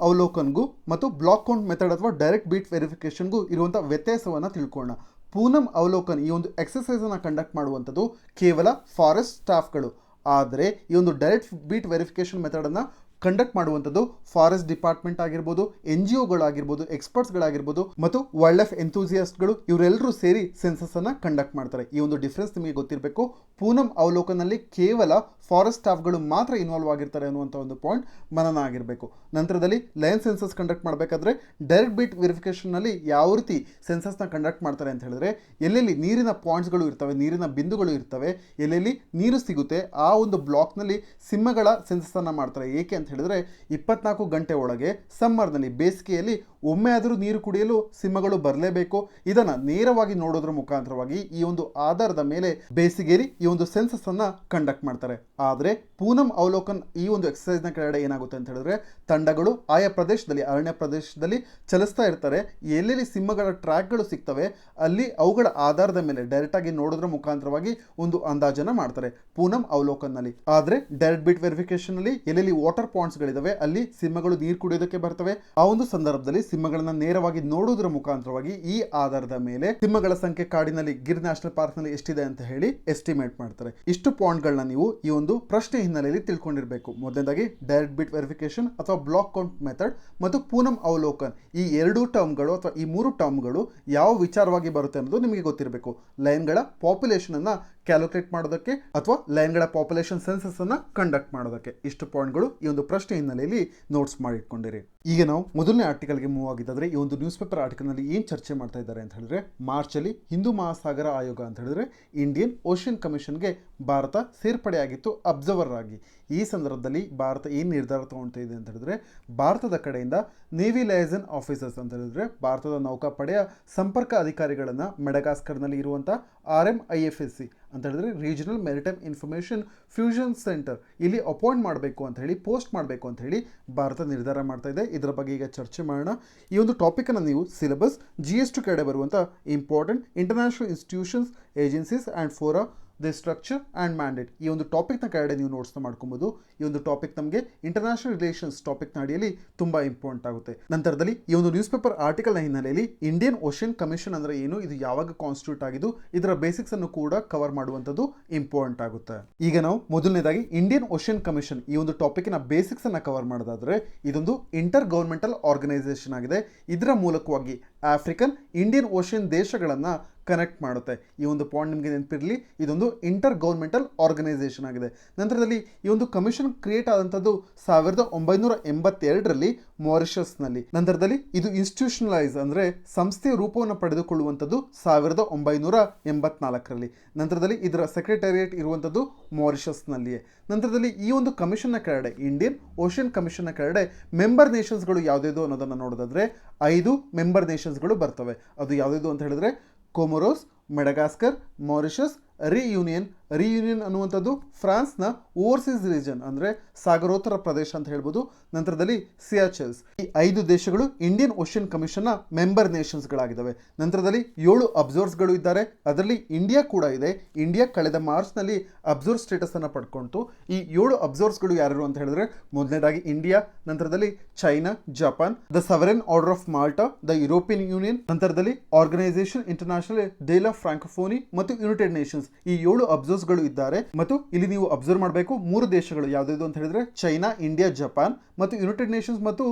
Speaker 1: ಅವಲೋಕನ್ಗೂ ಮತ್ತು ಬ್ಲಾಕ್ ಕೌಂಟ್ ಮೆಥಡ್ ಅಥವಾ ಡೈರೆಕ್ಟ್ ಬೀಟ್ ವೆರಿಫಿಕೇಶನ್ಗೂ ಇರುವಂತಹ ವ್ಯತ್ಯಾಸವನ್ನು ತಿಳ್ಕೊಳ್ಳೋಣ. ಪೂನಂ ಅವಲೋಕನ್ ಈ ಒಂದು ಎಕ್ಸರ್ಸೈಸ್ ಅನ್ನು ಕಂಡಕ್ಟ್ ಮಾಡುವಂಥದ್ದು ಕೇವಲ ಫಾರೆಸ್ಟ್ ಸ್ಟಾಫ್ಗಳು. ಆದರೆ ಈ ಒಂದು ಡೈರೆಕ್ಟ್ ಬೀಟ್ ವೆರಿಫಿಕೇಶನ್ ಮೆಥಡ್ ಅನ್ನ ಕಂಡಕ್ಟ್ ಮಾಡುವಂಥದ್ದು ಫಾರೆಸ್ಟ್ ಡಿಪಾರ್ಟ್ಮೆಂಟ್ ಆಗಿರ್ಬೋದು, NGOಗಳಾಗಿರ್ಬೋದು, ಎಕ್ಸ್ಪರ್ಟ್ಸ್ಗಳಾಗಿರ್ಬೋದು ಮತ್ತು ವೈಲ್ಡ್ ಲೈಫ್ ಎಂಥೂಸಿಯಾಸ್ಟ್ಗಳು ಇವರೆಲ್ಲರೂ ಸೇರಿ ಸೆನ್ಸಸ್ ಅನ್ನ ಕಂಡಕ್ಟ್ ಮಾಡ್ತಾರೆ. ಈ ಒಂದು ಡಿಫ್ರೆನ್ಸ್ ನಿಮಗೆ ಗೊತ್ತಿರಬೇಕು. ಪೂನಂ ಅವಲೋಕನಲ್ಲಿ ಕೇವಲ ಫಾರೆಸ್ಟ್ ಸ್ಟಾಫ್ಗಳು ಮಾತ್ರ ಇನ್ವಾಲ್ವ್ ಆಗಿರ್ತಾರೆ ಅನ್ನುವಂಥ ಒಂದು ಪಾಯಿಂಟ್ ಮನನ ಆಗಿರಬೇಕು. ನಂತರದಲ್ಲಿ ಲಯನ್ ಸೆನ್ಸಸ್ ಕಂಡಕ್ಟ್ ಮಾಡಬೇಕಾದ್ರೆ ಡೈರೆಕ್ಟ್ ಬೀಟ್ ವೆರಿಫಿಕೇಶನ್ನಲ್ಲಿ ಯಾವ ರೀತಿ ಸೆನ್ಸಸ್ನ ಕಂಡಕ್ಟ್ ಮಾಡ್ತಾರೆ ಅಂತ ಹೇಳಿದ್ರೆ ಎಲ್ಲೆಲ್ಲಿ ನೀರಿನ ಪಾಯಿಂಟ್ಸ್ಗಳು ಇರ್ತವೆ, ನೀರಿನ ಬಿಂದುಗಳು ಇರ್ತವೆ, ಎಲ್ಲೆಲ್ಲಿ ನೀರು ಸಿಗುತ್ತೆ ಆ ಒಂದು ಬ್ಲಾಕ್ನಲ್ಲಿ ಸಿಂಹಗಳ ಸೆನ್ಸಸ್ ಅನ್ನ ಮಾಡ್ತಾರೆ. ಏಕೆ ಅಂತ ಹೇಳಿದ್ರೆ 24 ಗಂಟೆ ಒಳಗೆ ಸಮ್ಮರ್ನಲ್ಲಿ ಬೇಸಿಗೆಯಲ್ಲಿ ಒಮ್ಮೆ ಆದರೂ ನೀರು ಕುಡಿಯಲು ಸಿಂಹಗಳು ಬರಲೇಬೇಕು. ಇದನ್ನ ನೇರವಾಗಿ ನೋಡೋದ್ರ ಮುಖಾಂತರವಾಗಿ ಈ ಒಂದು ಆಧಾರದ ಮೇಲೆ ಬೇಸಿಗೆಯಲ್ಲಿ ಈ ಒಂದು ಸೆನ್ಸಸ್ ಅನ್ನ ಕಂಡಕ್ಟ್ ಮಾಡ್ತಾರೆ. ಆದರೆ ಪೂನಂ ಅವಲೋಕನ್ ಈ ಒಂದು ಎಕ್ಸರ್ಸೈಸ್ ನ ಕೆಳಗಡೆ ಏನಾಗುತ್ತೆ ಅಂತ ಹೇಳಿದ್ರೆ ತಂಡಗಳು ಆಯಾ ಪ್ರದೇಶದಲ್ಲಿ ಅರಣ್ಯ ಪ್ರದೇಶದಲ್ಲಿ ಚಲಿಸ್ತಾ ಇರ್ತಾರೆ. ಎಲ್ಲೆಲ್ಲಿ ಸಿಂಹಗಳ ಟ್ರ್ಯಾಕ್ಗಳು ಸಿಗ್ತವೆ ಅಲ್ಲಿ ಅವುಗಳ ಆಧಾರದ ಮೇಲೆ ಡೈರೆಕ್ಟ್ ಆಗಿ ನೋಡೋದ್ರ ಮುಖಾಂತರವಾಗಿ ಒಂದು ಅಂದಾಜನ ಮಾಡ್ತಾರೆ ಪೂನಂ ಅವಲೋಕನ್ ನಲ್ಲಿ. ಆದ್ರೆ ಡೈರೆಕ್ಟ್ ಬೀಟ್ ವೆರಿಫಿಕೇಶನ್ ನಲ್ಲಿ ಎಲ್ಲೆಲ್ಲಿ ವಾಟರ್ ಪಾಯಿಂಟ್ಸ್ ಗಳಿದಾವೆ ಅಲ್ಲಿ ಸಿಂಹಗಳು ನೀರು ಕುಡಿಯೋದಕ್ಕೆ ಬರ್ತವೆ. ಆ ಒಂದು ಸಂದರ್ಭದಲ್ಲಿ ಸಿಂಹಗಳನ್ನ ನೇರವಾಗಿ ನೋಡೋದ್ರ ಮುಖಾಂತರವಾಗಿ ಈ ಆಧಾರದ ಮೇಲೆ ಸಿಂಹಗಳ ಸಂಖ್ಯೆ ಕಾಡಿನಲ್ಲಿ ಗಿರ್ ನ್ಯಾಷನಲ್ ಪಾರ್ಕ್ ನಲ್ಲಿ ಎಷ್ಟಿದೆ ಅಂತ ಹೇಳಿ ಎಸ್ಟಿಮೇಟ್ ಮಾಡ್ತಾರೆ. ಇಷ್ಟು ಪಾಯಿಂಟ್ ಗಳನ್ನ ನೀವು ಈ ಒಂದು ಪ್ರಶ್ನೆ ಹಿನ್ನೆಲೆಯಲ್ಲಿ ತಿಳ್ಕೊಂಡಿರಬೇಕು. ಮೊದಲನೇದಾಗಿ ಡೈರೆಕ್ಟ್ ಬೀಟ್ ವೆರಿಫಿಕೇಶನ್ ಅಥವಾ ಬ್ಲಾಕ್ ಕೌಂಟ್ ಮೆಥಡ್ ಮತ್ತು ಪೂನಂ ಅವಲೋಕನ್ ಈ 2 ಟರ್ಮ್ಗಳು ಅಥವಾ ಈ 3 ಟರ್ಮ್ಗಳು ಯಾವ ವಿಚಾರವಾಗಿ ಬರುತ್ತೆ ಅನ್ನೋದು ನಿಮಗೆ ಗೊತ್ತಿರಬೇಕು. ಲಯನ್ಗಳ ಪಾಪ್ಯುಲೇಷನ್ ಅನ್ನ ಕ್ಯಾಲ್ಕುಲೇಟ್ ಮಾಡೋದಕ್ಕೆ ಅಥವಾ ಲಯನ್ಗಳ ಪಾಪ್ಯುಲೇಷನ್ ಸೆನ್ಸಸ್ ಅನ್ನ ಕಂಡಕ್ಟ್ ಮಾಡೋದಕ್ಕೆ. ಇಷ್ಟು ಪಾಯಿಂಟ್ಗಳು ಈ ಒಂದು ಪ್ರಶ್ನೆ ಹಿನ್ನೆಲೆಯಲ್ಲಿ ನೋಟ್ಸ್ ಮಾಡಿಟ್ಕೊಂಡಿರಿ. ಈಗ ನಾವು ಮೊದಲನೇ ಆರ್ಟಿಕಲ್ಗೆ ಮೂವ್ ಆಗಿದ್ದಾದ್ರೆ ಈ ಒಂದು ನ್ಯೂಸ್ ಪೇಪರ್ ಆರ್ಟಿಕಲ್ ನಲ್ಲಿ ಏನ್ ಚರ್ಚೆ ಮಾಡ್ತಾ ಇದ್ದಾರೆ ಅಂತ ಹೇಳಿದ್ರೆ ಮಾರ್ಚ್ ಅಲ್ಲಿ ಹಿಂದೂ ಮಹಾಸಾಗರ ಆಯೋಗ ಅಂತ ಹೇಳಿದ್ರೆ ಇಂಡಿಯನ್ ಓಷನ್ ಕಮಿಷನ್ಗೆ ಭಾರತ ಸೇರ್ಪಡೆಯಾಗಿತ್ತು ಅಬ್ಸರ್ವರ್ ಆಗಿ. ಈ ಸಂದರ್ಭದಲ್ಲಿ ಭಾರತ ಏನು ನಿರ್ಧಾರ ತಗೊಳ್ತಾ ಇದೆ ಅಂತ ಹೇಳಿದ್ರೆ ಭಾರತದ ಕಡೆಯಿಂದ ನೇವಿ ಲಯಸನ್ ಆಫೀಸರ್ಸ್ ಅಂತ ಹೇಳಿದ್ರೆ ಭಾರತದ ನೌಕಾಪಡೆಯ ಸಂಪರ್ಕ ಅಧಿಕಾರಿಗಳನ್ನ ಮೆಡಗಾಸ್ಕರ್ನಲ್ಲಿ ಇರುವಂತಹ RMIFSC ಅಂತ ಹೇಳಿದ್ರೆ regional maritime information fusion centre ಇಲ್ಲಿ ಅಪಾಯಿಂಟ್ ಮಾಡಬೇಕು ಅಂತ ಹೇಳಿ ಪೋಸ್ಟ್ ಮಾಡಬೇಕು ಅಂತ ಹೇಳಿ ಭಾರತ ನಿರ್ಧಾರ ಮಾಡ್ತಾ ಇದೆ. ಇದರ ಬಗ್ಗೆ ಈಗ ಚರ್ಚೆ ಮಾಡೋಣ. ಈ ಒಂದು ಟಾಪಿಕ್ ಅನ್ನು ನೀವು ಸಿಲೆಬಸ್ GS2 ಕೆಳಗಡೆ ಬರುವಂಥ important international institutions agencies and fora the structure and mandate ಈ ಒಂದು ಟಾಪಿಕ್ನ ಕೆಳಗಡೆ ನೀವು ನೋಟ್ಸ್ನ ಮಾಡ್ಕೊಬೋದು. ಈ ಒಂದು ಟಾಪಿಕ್ ನಮಗೆ ಇಂಟರ್ನ್ಯಾಷನಲ್ ರಿಲೇಷನ್ಸ್ ಟಾಪಿಕ್ನ ಅಡಿಯಲ್ಲಿ ತುಂಬ ಇಂಪಾರ್ಟೆಂಟ್ ಆಗುತ್ತೆ. ನಂತರದಲ್ಲಿ ಈ ಒಂದು ನ್ಯೂಸ್ ಪೇಪರ್ ಆರ್ಟಿಕಲ್ನ ಹಿನ್ನೆಲೆಯಲ್ಲಿ ಇಂಡಿಯನ್ ಓಷನ್ ಕಮಿಷನ್ ಅಂದರೆ ಏನು, ಇದು ಯಾವಾಗ ಕಾನ್ಸ್ಟಿಟ್ಯೂಟ್ ಆಗಿದ್ದು, ಇದರ ಬೇಸಿಕ್ಸ್ ಅನ್ನು ಕೂಡ ಕವರ್ ಮಾಡುವಂಥದ್ದು ಇಂಪಾರ್ಟೆಂಟ್ ಆಗುತ್ತೆ. ಈಗ ನಾವು ಮೊದಲನೇದಾಗಿ ಇಂಡಿಯನ್ ಓಷನ್ ಕಮಿಷನ್ ಈ ಒಂದು ಟಾಪಿಕ್ನ ಬೇಸಿಕ್ಸ್ ಅನ್ನ ಕವರ್ ಮಾಡೋದಾದ್ರೆ ಇದೊಂದು ಇಂಟರ್ ಗವರ್ಮೆಂಟಲ್ ಆರ್ಗನೈಸೇಷನ್ ಆಗಿದೆ. ಇದರ ಮೂಲಕವಾಗಿ ಆಫ್ರಿಕನ್ ಇಂಡಿಯನ್ ಓಷನ್ ದೇಶಗಳನ್ನ ಕನೆಕ್ಟ್ ಮಾಡುತ್ತೆ. ಈ ಒಂದು ಪಾಯಿಂಟ್ ನಿಮಗೆ ನೆನಪಿರಲಿ, ಇದೊಂದು ಇಂಟರ್ ಗವರ್ಮೆಂಟಲ್ ಆರ್ಗನೈಸೇಷನ್ ಆಗಿದೆ. ನಂತರದಲ್ಲಿ ಈ ಒಂದು ಕಮಿಷನ್ ಕ್ರಿಯೇಟ್ ಆದಂಥದ್ದು 1982ರಲ್ಲಿ ಮಾರಿಷಸ್ನಲ್ಲಿ. ನಂತರದಲ್ಲಿ ಇದು ಇನ್ಸ್ಟಿಟ್ಯೂಷನಲೈಸ್ ಅಂದರೆ ಸಂಸ್ಥೆಯ ರೂಪವನ್ನು ಪಡೆದುಕೊಳ್ಳುವಂಥದ್ದು 1984ರಲ್ಲಿ. ನಂತರದಲ್ಲಿ ಇದರ ಸೆಕ್ರೆಟರಿಯೇಟ್ ಇರುವಂಥದ್ದು ಮಾರಿಷಸ್ನಲ್ಲಿಯೇ. ನಂತರದಲ್ಲಿ ಈ ಒಂದು ಕಮಿಷನ್ನ ಕೆಳಗಡೆ ಇಂಡಿಯನ್ ಓಷನ್ ಕಮಿಷನ್ನ ಕೆಳಗಡೆ ಮೆಂಬರ್ ನೇಷನ್ಸ್ಗಳು ಯಾವುದ್ಯಾವುದು ಅನ್ನೋದನ್ನು ನೋಡೋದಾದ್ರೆ 5 ಮೆಂಬರ್ ನೇಷನ್ಸ್ಗಳು ಬರ್ತವೆ. ಅದು ಯಾವುದ್ಯಾವುದು ಅಂತ ಹೇಳಿದ್ರೆ ಕೊಮೊರೋಸ್, ಮೆಡಗಾಸ್ಕರ್, ಮಾರಿಷಸ್, ರಿಯೂನಿಯನ್, ರಿಯೂನಿಯನ್ ಅನ್ನುವಂಥದ್ದು ಫ್ರಾನ್ಸ್ನ ಓವರ್ಸೀಸ್ ರೀಜನ್ ಅಂದರೆ ಸಾಗರೋತ್ತರ ಪ್ರದೇಶ ಅಂತ ಹೇಳ್ಬೋದು. ನಂತರದಲ್ಲಿ ಸಿಯಾಚೆಲ್ಸ್. ಈ 5 ದೇಶಗಳು ಇಂಡಿಯನ್ ಓಷನ್ ಕಮಿಷನ್ನ ಮೆಂಬರ್ ನೇಷನ್ಸ್ಗಳಾಗಿದ್ದಾವೆ. ನಂತರದಲ್ಲಿ 7 ಅಬ್ಸರ್ವರ್ಸ್ಗಳು ಇದ್ದಾರೆ. ಅದರಲ್ಲಿ ಇಂಡಿಯಾ ಕೂಡ ಇದೆ. ಇಂಡಿಯಾ ಕಳೆದ ಮಾರ್ಚ್ನಲ್ಲಿ ಅಬ್ಸರ್ವ್ ಸ್ಟೇಟಸ್ ಅನ್ನು ಪಡ್ಕೊಂತು. ಈ 7 ಅಬ್ಸರ್ವರ್ಸ್ಗಳು ಯಾರು ಅಂತ ಹೇಳಿದ್ರೆ ಮೊದಲನೇದಾಗಿ ಇಂಡಿಯಾ, ನಂತರದಲ್ಲಿ China, Japan, the sovereign order of Malta, the European Union, ನಂತರದಲ್ಲಿ organisation international day of Francophonie ಮತ್ತು ಯುನೈಟೆಡ್ ನೇಷನ್ಸ್. ಈ 7 ಅಬ್ಸರ್ವರ್ಸ್ಗಳು ಇದ್ದಾರೆ. ಮತ್ತು ಇಲ್ಲಿ ನೀವು ಅಬ್ಸರ್ವ್ ಮಾಡಬೇಕು 3 ದೇಶಗಳು ಯಾವ್ದು ಅಂತ ಹೇಳಿದ್ರೆ ಚೈನಾ, ಇಂಡಿಯಾ, ಜಪಾನ್ ಮತ್ತು ಯುನೈಟೆಡ್ ನೇಷನ್ಸ್ ಮತ್ತು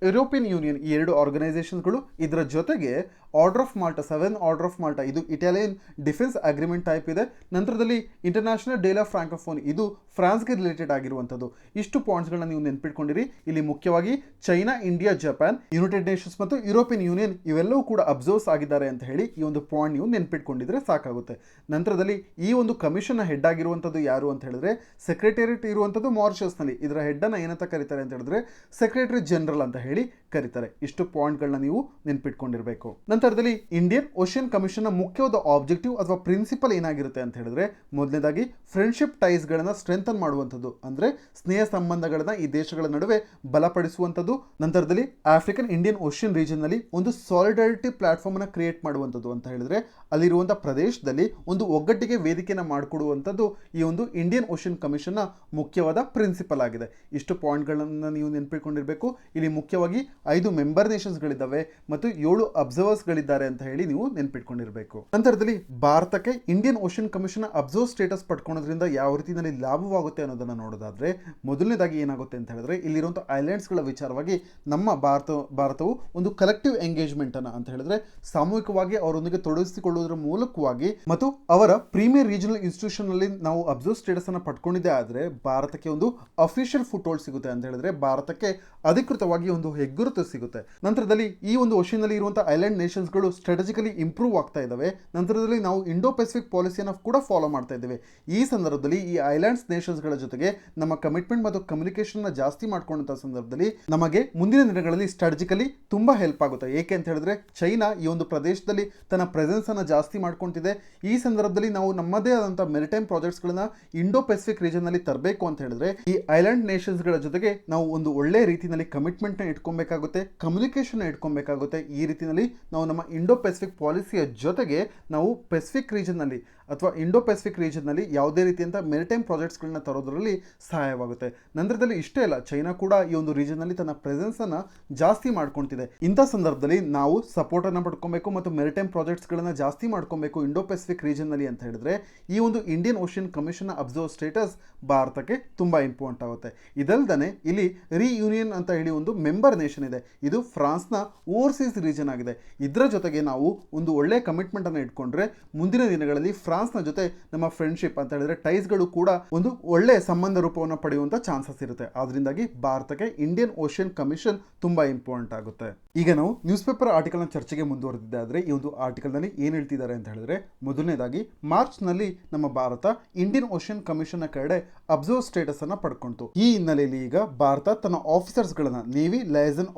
Speaker 1: ಯುರೋಪಿಯನ್ ಯೂನಿಯನ್, ಈ 2 ಆರ್ಗನೈಸೇಷನ್ಸ್ಗಳು. ಇದರ ಜೊತೆಗೆ order of Malta, 7 order of Malta, ಇದು ಇಟಾಲಿಯನ್ ಡಿಫೆನ್ಸ್ ಅಗ್ರಿಮೆಂಟ್ ಟೈಪ್ ಇದೆ. ನಂತರದಲ್ಲಿ ಇಂಟರ್ನ್ಯಾಷನಲ್ ಡೇ ಆಫ್ ಫ್ರಾಂಕೋಫೋನಿ, ಇದು ಫ್ರಾನ್ಸ್ಗೆ ರಿಲೇಟೆಡ್ ಆಗಿರುವಂಥದ್ದು. ಇಷ್ಟು ಪಾಯಿಂಟ್ಸ್ಗಳನ್ನ ನೀವು ನೆನ್ಪಿಟ್ಕೊಂಡಿರಿ. ಇಲ್ಲಿ ಮುಖ್ಯವಾಗಿ China, India, Japan, United Nations ಮತ್ತು ಯುರೋಪಿಯನ್ ಯೂನಿಯನ್ ಇವೆಲ್ಲವೂ ಕೂಡ ಅಬ್ಸರ್ವ್ಸ್ ಆಗಿದ್ದಾರೆ ಅಂತ ಹೇಳಿ ಈ ಒಂದು ಪಾಯಿಂಟ್ ನೀವು ನೆನ್ಪಿಟ್ಕೊಂಡಿದ್ರೆ ಸಾಕಾಗುತ್ತೆ. ನಂತರದಲ್ಲಿ ಈ ಒಂದು ಕಮಿಷನ್ ಹೆಡ್ ಆಗಿರುವಂಥದ್ದು ಯಾರು ಅಂತ ಹೇಳಿದ್ರೆ ಸೆಕ್ರೆಟೇರಿಯೇಟ್ ಇರುವಂಥದ್ದು ಮಾರಿಷಸ್ನಲ್ಲಿ. ಇದರ ಹೆಡ್ ಅನ್ನ ಏನಂತ ಕರೀತಾರೆ ಅಂತ ಹೇಳಿದ್ರೆ ಸೆಕ್ರೆಟರಿ ಜನರಲ್ ಅಂತ ಹೇಳಿ ಕರೀತಾರೆ. ಇಷ್ಟು ಪಾಯಿಂಟ್ಗಳನ್ನ ನೀವು ನೆನ್ಪಿಟ್ಕೊಂಡಿರ್ಬೇಕು. ನಂತರದಲ್ಲಿ ಇಂಡಿಯನ್ ಓಷನ್ ಕಮಿಷನ್ ಮುಖ್ಯವಾದ ಆಬ್ಜೆಕ್ಟಿವ್ ಅಥವಾ ಪ್ರಿನ್ಸಿಪಲ್ ಏನಾಗಿರುತ್ತೆ ಅಂತ ಹೇಳಿದ್ರೆ ಮೊದಲನೇದಾಗಿ ಫ್ರೆಂಡ್ಶಿಪ್ ಟೈಸ್ಗಳನ್ನ ಸ್ಟ್ರೆಂಥನ್ ಮಾಡುವಂಥದ್ದು, ಅಂದ್ರೆ ಸ್ನೇಹ ಸಂಬಂಧಗಳನ್ನ ಈ ದೇಶಗಳ ನಡುವೆ ಬಲಪಡಿಸುವಂಥದ್ದು. ನಂತರದಲ್ಲಿ ಆಫ್ರಿಕನ್ ಇಂಡಿಯನ್ ಓಷನ್ ರೀಜನ್ ನಲ್ಲಿ ಒಂದು ಸಾಲಿಡಾರಿಟಿ ಪ್ಲಾಟ್ಫಾರ್ಮ್ ಅನ್ನ ಕ್ರಿಯೇಟ್ ಮಾಡುವಂಥದ್ದು ಅಂತ ಹೇಳಿದ್ರೆ ಅಲ್ಲಿರುವಂತಹ ಪ್ರದೇಶದಲ್ಲಿ ಒಂದು ಒಗ್ಗಟ್ಟಿಗೆ ವೇದಿಕೆಯನ್ನು ಮಾಡಿಕೊಡುವಂಥದ್ದು ಈ ಒಂದು ಇಂಡಿಯನ್ ಓಷನ್ ಕಮಿಷನ್ನ ಮುಖ್ಯವಾದ ಪ್ರಿನ್ಸಿಪಲ್ ಆಗಿದೆ. ಇಷ್ಟು ಪಾಯಿಂಟ್ಗಳನ್ನು ನೀವು ನೆನಪಿಟ್ಕೊಂಡಿರಬೇಕು. ಇಲ್ಲಿ ಮುಖ್ಯವಾಗಿ 5 ಮೆಂಬರ್ ನೇಷನ್ಸ್ಗಳಿದ್ದಾವೆ ಮತ್ತು 7 ಅಬ್ಸರ್ವರ್ಸ್ಗಳಿದ್ದಾರೆ ಅಂತ ಹೇಳಿ ನೀವು ನೆನಪಿಟ್ಕೊಂಡಿರಬೇಕು. ನಂತರದಲ್ಲಿ ಭಾರತಕ್ಕೆ Indian Ocean commission observe status ಪಡ್ಕೊಳ್ಳೋದ್ರಿಂದ ಯಾವ ರೀತಿಯಲ್ಲಿ ಲಾಭವಾಗುತ್ತೆ ಅನ್ನೋದನ್ನ ನೋಡೋದಾದ್ರೆ ಮೊದಲನೇದಾಗಿ ಏನಾಗುತ್ತೆ ಅಂತ ಹೇಳಿದ್ರೆ ಇಲ್ಲಿರುವಂತಹ ಐಲ್ಯಾಂಡ್ಸ್ಗಳ ವಿಚಾರವಾಗಿ ನಮ್ಮ ಭಾರತವು ಒಂದು ಕಲೆಕ್ಟಿವ್ ಎಂಗೇಜ್ಮೆಂಟ್ ಅನ್ನ ಅಂತ ಹೇಳಿದ್ರೆ ಸಾಮೂಹಿಕವಾಗಿ ಅವರೊಂದಿಗೆ ತೊಡಗಿಸಿಕೊಳ್ಳುವುದರ ಮೂಲಕವಾಗಿ ಮತ್ತು ಅವರ ಪ್ರೀಮಿಯರ್ ರೀಜನಲ್ ಇನ್ಸ್ಟಿಟ್ಯೂಷನ್ ನಲ್ಲಿ ನಾವು ಅಬ್ಸರ್ವ್ ಸ್ಟೇಟಸ್ ಅನ್ನ ಪಡ್ಕೊಂಡಿದ್ದೆ ಆದ್ರೆ ಭಾರತಕ್ಕೆ ಒಂದು ಅಫಿಷಿಯಲ್ ಫುಟ್ ಹೋಲ್ಡ್ ಸಿಗುತ್ತೆ ಅಂತ ಹೇಳಿದ್ರೆ ಭಾರತಕ್ಕೆ ಅಧಿಕೃತವಾಗಿ ಒಂದು ಹೆಗ್ಗುರುತು ಸಿಗುತ್ತೆ. ನಂತರದಲ್ಲಿ ಈ ಒಂದು ಓಷನ್ ನಲ್ಲಿ ಇರುವಂತಹ ಐಲ್ಯಾಂಡ್ ನೇಷನ್ಸ್ಗಳು ಸ್ಟ್ರಾಟಜಿಕಲಿ ಇಂಪ್ರೂವ್ ಆಗ್ತಾ ಇದಾವೆ. ನಂತರದಲ್ಲಿ ನಾವು ಇಂಡೋ ಪೆಸಿಫಿಕ್ ಪಾಲಿಸಿಯನ್ನು ಕೂಡ ಫಾಲೋ ಮಾಡ್ತಾ ಇದ್ದೇವೆ. ಈ ಸಂದರ್ಭದಲ್ಲಿ ಈ ಐಲ್ಯಾಂಡ್ಸ್ ನೇಷನ್ಸ್ಗಳ ಜೊತೆಗೆ ನಮ್ಮ ಕಮಿಟ್ಮೆಂಟ್ ಮತ್ತು ಕಮ್ಯುನಿಕೇಶನ್ ನ ಜಾಸ್ತಿ ಮಾಡ್ಕೊಂಡಂತ ಸಂದರ್ಭದಲ್ಲಿ ನಮಗೆ ಮುಂದಿನ ದಿನಗಳಲ್ಲಿ ಸ್ಟ್ರಾಟಜಿಕಲಿ ತುಂಬಾ ಹೆಲ್ಪ್ ಆಗುತ್ತೆ. ಏಕೆ ಅಂತ ಹೇಳಿದ್ರೆ ಚೈನಾ ಈ ಒಂದು ಪ್ರದೇಶದಲ್ಲಿ ತನ್ನ ಪ್ರೆಸೆನ್ಸ್ ಅನ್ನ ಜಾಸ್ತಿ ಮಾಡ್ಕೊಂತಿದೆ. ಈ ಸಂದರ್ಭದಲ್ಲಿ ನಾವು ನಮ್ಮದೇ ಆದಂತಹ ಮೆರಿಟೈಮ್ ಪ್ರಾಜೆಕ್ಟ್ಸ್ ಗಳನ್ನ ಇಂಡೋ ಪೆಸಿಫಿಕ್ ರೀಜನ್ ನಲ್ಲಿ ತರಬೇಕು ಅಂತ ಹೇಳಿದ್ರೆ ಈ ಐಲ್ಯಾಂಡ್ ನೇಷನ್ಸ್ ಗಳ ಜೊತೆಗೆ ನಾವು ಒಂದು ಒಳ್ಳೆ ರೀತಿಯಲ್ಲಿ ಕಮಿಟ್ಮೆಂಟ್ ನ ಇಟ್ಕೊಬೇಕಾಗುತ್ತೆ, ಕಮ್ಯುನಿಕೇಶನ್ ಇಟ್ಕೊಬೇಕಾಗುತ್ತೆ. ಈ ರೀತಿಯಲ್ಲಿ ನಾವು ನಮ್ಮ ಇಂಡೋ ಪೆಸಿಫಿಕ್ ಪಾಲಿಸಿಯ ಜೊತೆಗೆ ನಾವು ಪೆಸಿಫಿಕ್ ರೀಜನ್ ನಲ್ಲಿ ಅಥವಾ ಇಂಡೋ ಪೆಸಿಫಿಕ್ ರೀಜನ್ ನಲ್ಲಿ ಯಾವುದೇ ರೀತಿಯಂತ ಮೆರಿಟೈಮ್ ಪ್ರಾಜೆಕ್ಟ್ಸ್ಗಳನ್ನ ತರೋದ್ರಲ್ಲಿ ಸಹಾಯವಾಗುತ್ತೆ. ನಂತರದಲ್ಲಿ ಇಷ್ಟೇ ಅಲ್ಲ, ಚೈನಾ ಕೂಡ ಈ ಒಂದು ರೀಜನ್ ನಲ್ಲಿ ತನ್ನ ಪ್ರೆಸೆನ್ಸ್ ಅನ್ನ ಜಾಸ್ತಿ ಮಾಡ್ಕೊಂತಿದೆ. ಇಂಥ ಸಂದರ್ಭದಲ್ಲಿ ನಾವು ಸಪೋರ್ಟ್ ಅನ್ನ ಪಡ್ಕೊಬೇಕು ಮತ್ತು ಮೆರಿಟೈಮ್ ಪ್ರಾಜೆಕ್ಟ್ಸ್ ಗಳನ್ನ ಜಾಸ್ತಿ ಮಾಡ್ಕೊಬೇಕು ಇಂಡೋ ಪೆಸಿಫಿಕ್ ರೀಜನ್ ನಲ್ಲಿ ಅಂತ ಹೇಳಿದ್ರೆ ಈ ಒಂದು Indian Ocean commission observe status ಭಾರತಕ್ಕೆ ತುಂಬಾ ಇಂಪಾರ್ಟೆಂಟ್ ಆಗುತ್ತೆ. ಇದಲ್ದನೆ ಇಲ್ಲಿ ರಿಯೂನಿಯನ್ ಅಂತ ಹೇಳಿ ಒಂದು ಮೆಂಬರ್ ನೇಷನ್ ಇದೆ. ಇದು ಫ್ರಾನ್ಸ್ನ ಓವರ್ಸೀಸ್ ರೀಜನ್ ಆಗಿದೆ. ಇದರ ಜೊತೆಗೆ ನಾವು ಒಂದು ಒಳ್ಳೆ ಕಮಿಟ್ಮೆಂಟ್ ಅನ್ನು ಇಟ್ಕೊಂಡ್ರೆ ಮುಂದಿನ ದಿನಗಳಲ್ಲಿ ಫ್ರಾನ್ಸ್ನ ಜೊತೆ ನಮ್ಮ ಫ್ರೆಂಡ್ಶಿಪ್ ಅಂತ ಹೇಳಿದ್ರೆ ಟೈಸ್ಗಳು ಕೂಡ ಒಂದು ಒಳ್ಳೆ ಸಂಬಂಧ ರೂಪವನ್ನು ಪಡೆಯುವಂತ ಚಾನ್ಸಸ್ ಇರುತ್ತೆ. ಆದ್ರಿಂದಾಗಿ ಭಾರತಕ್ಕೆ ಇಂಡಿಯನ್ ಓಷನ್ ಕಮಿಷನ್ ತುಂಬಾ ಇಂಪಾರ್ಟೆಂಟ್ ಆಗುತ್ತೆ. ಈಗ ನಾವು ನ್ಯೂಸ್ ಪೇಪರ್ ಆರ್ಟಿಕಲ್ ನ ಚರ್ಚೆಗೆ ಮುಂದುವರೆದಿದ್ದೆ ಆದ್ರೆ ಈ ಒಂದು ಆರ್ಟಿಕಲ್ ನಲ್ಲಿ ಏನ್ ಹೇಳ್ತಿದ್ದಾರೆ ಅಂತ ಹೇಳಿದ್ರೆ ಮೊದಲನೇದಾಗಿ ಮಾರ್ಚ್ ನಲ್ಲಿ ನಮ್ಮ ಭಾರತ ಇಂಡಿಯನ್ ಓಷನ್ ಕಮಿಷನ್ ನ ಕಡೆ ಅಬ್ಸರ್ವ್ ಸ್ಟೇಟಸ್ ಅನ್ನ ಪಡ್ಕೊಂತು. ಈ ಹಿನ್ನೆಲೆಯಲ್ಲಿ ಈಗ ಭಾರತ ತನ್ನ ಆಫೀಸರ್ಸ್ ಗಳನ್ನ ನೇವಿ ಲೈಸನ್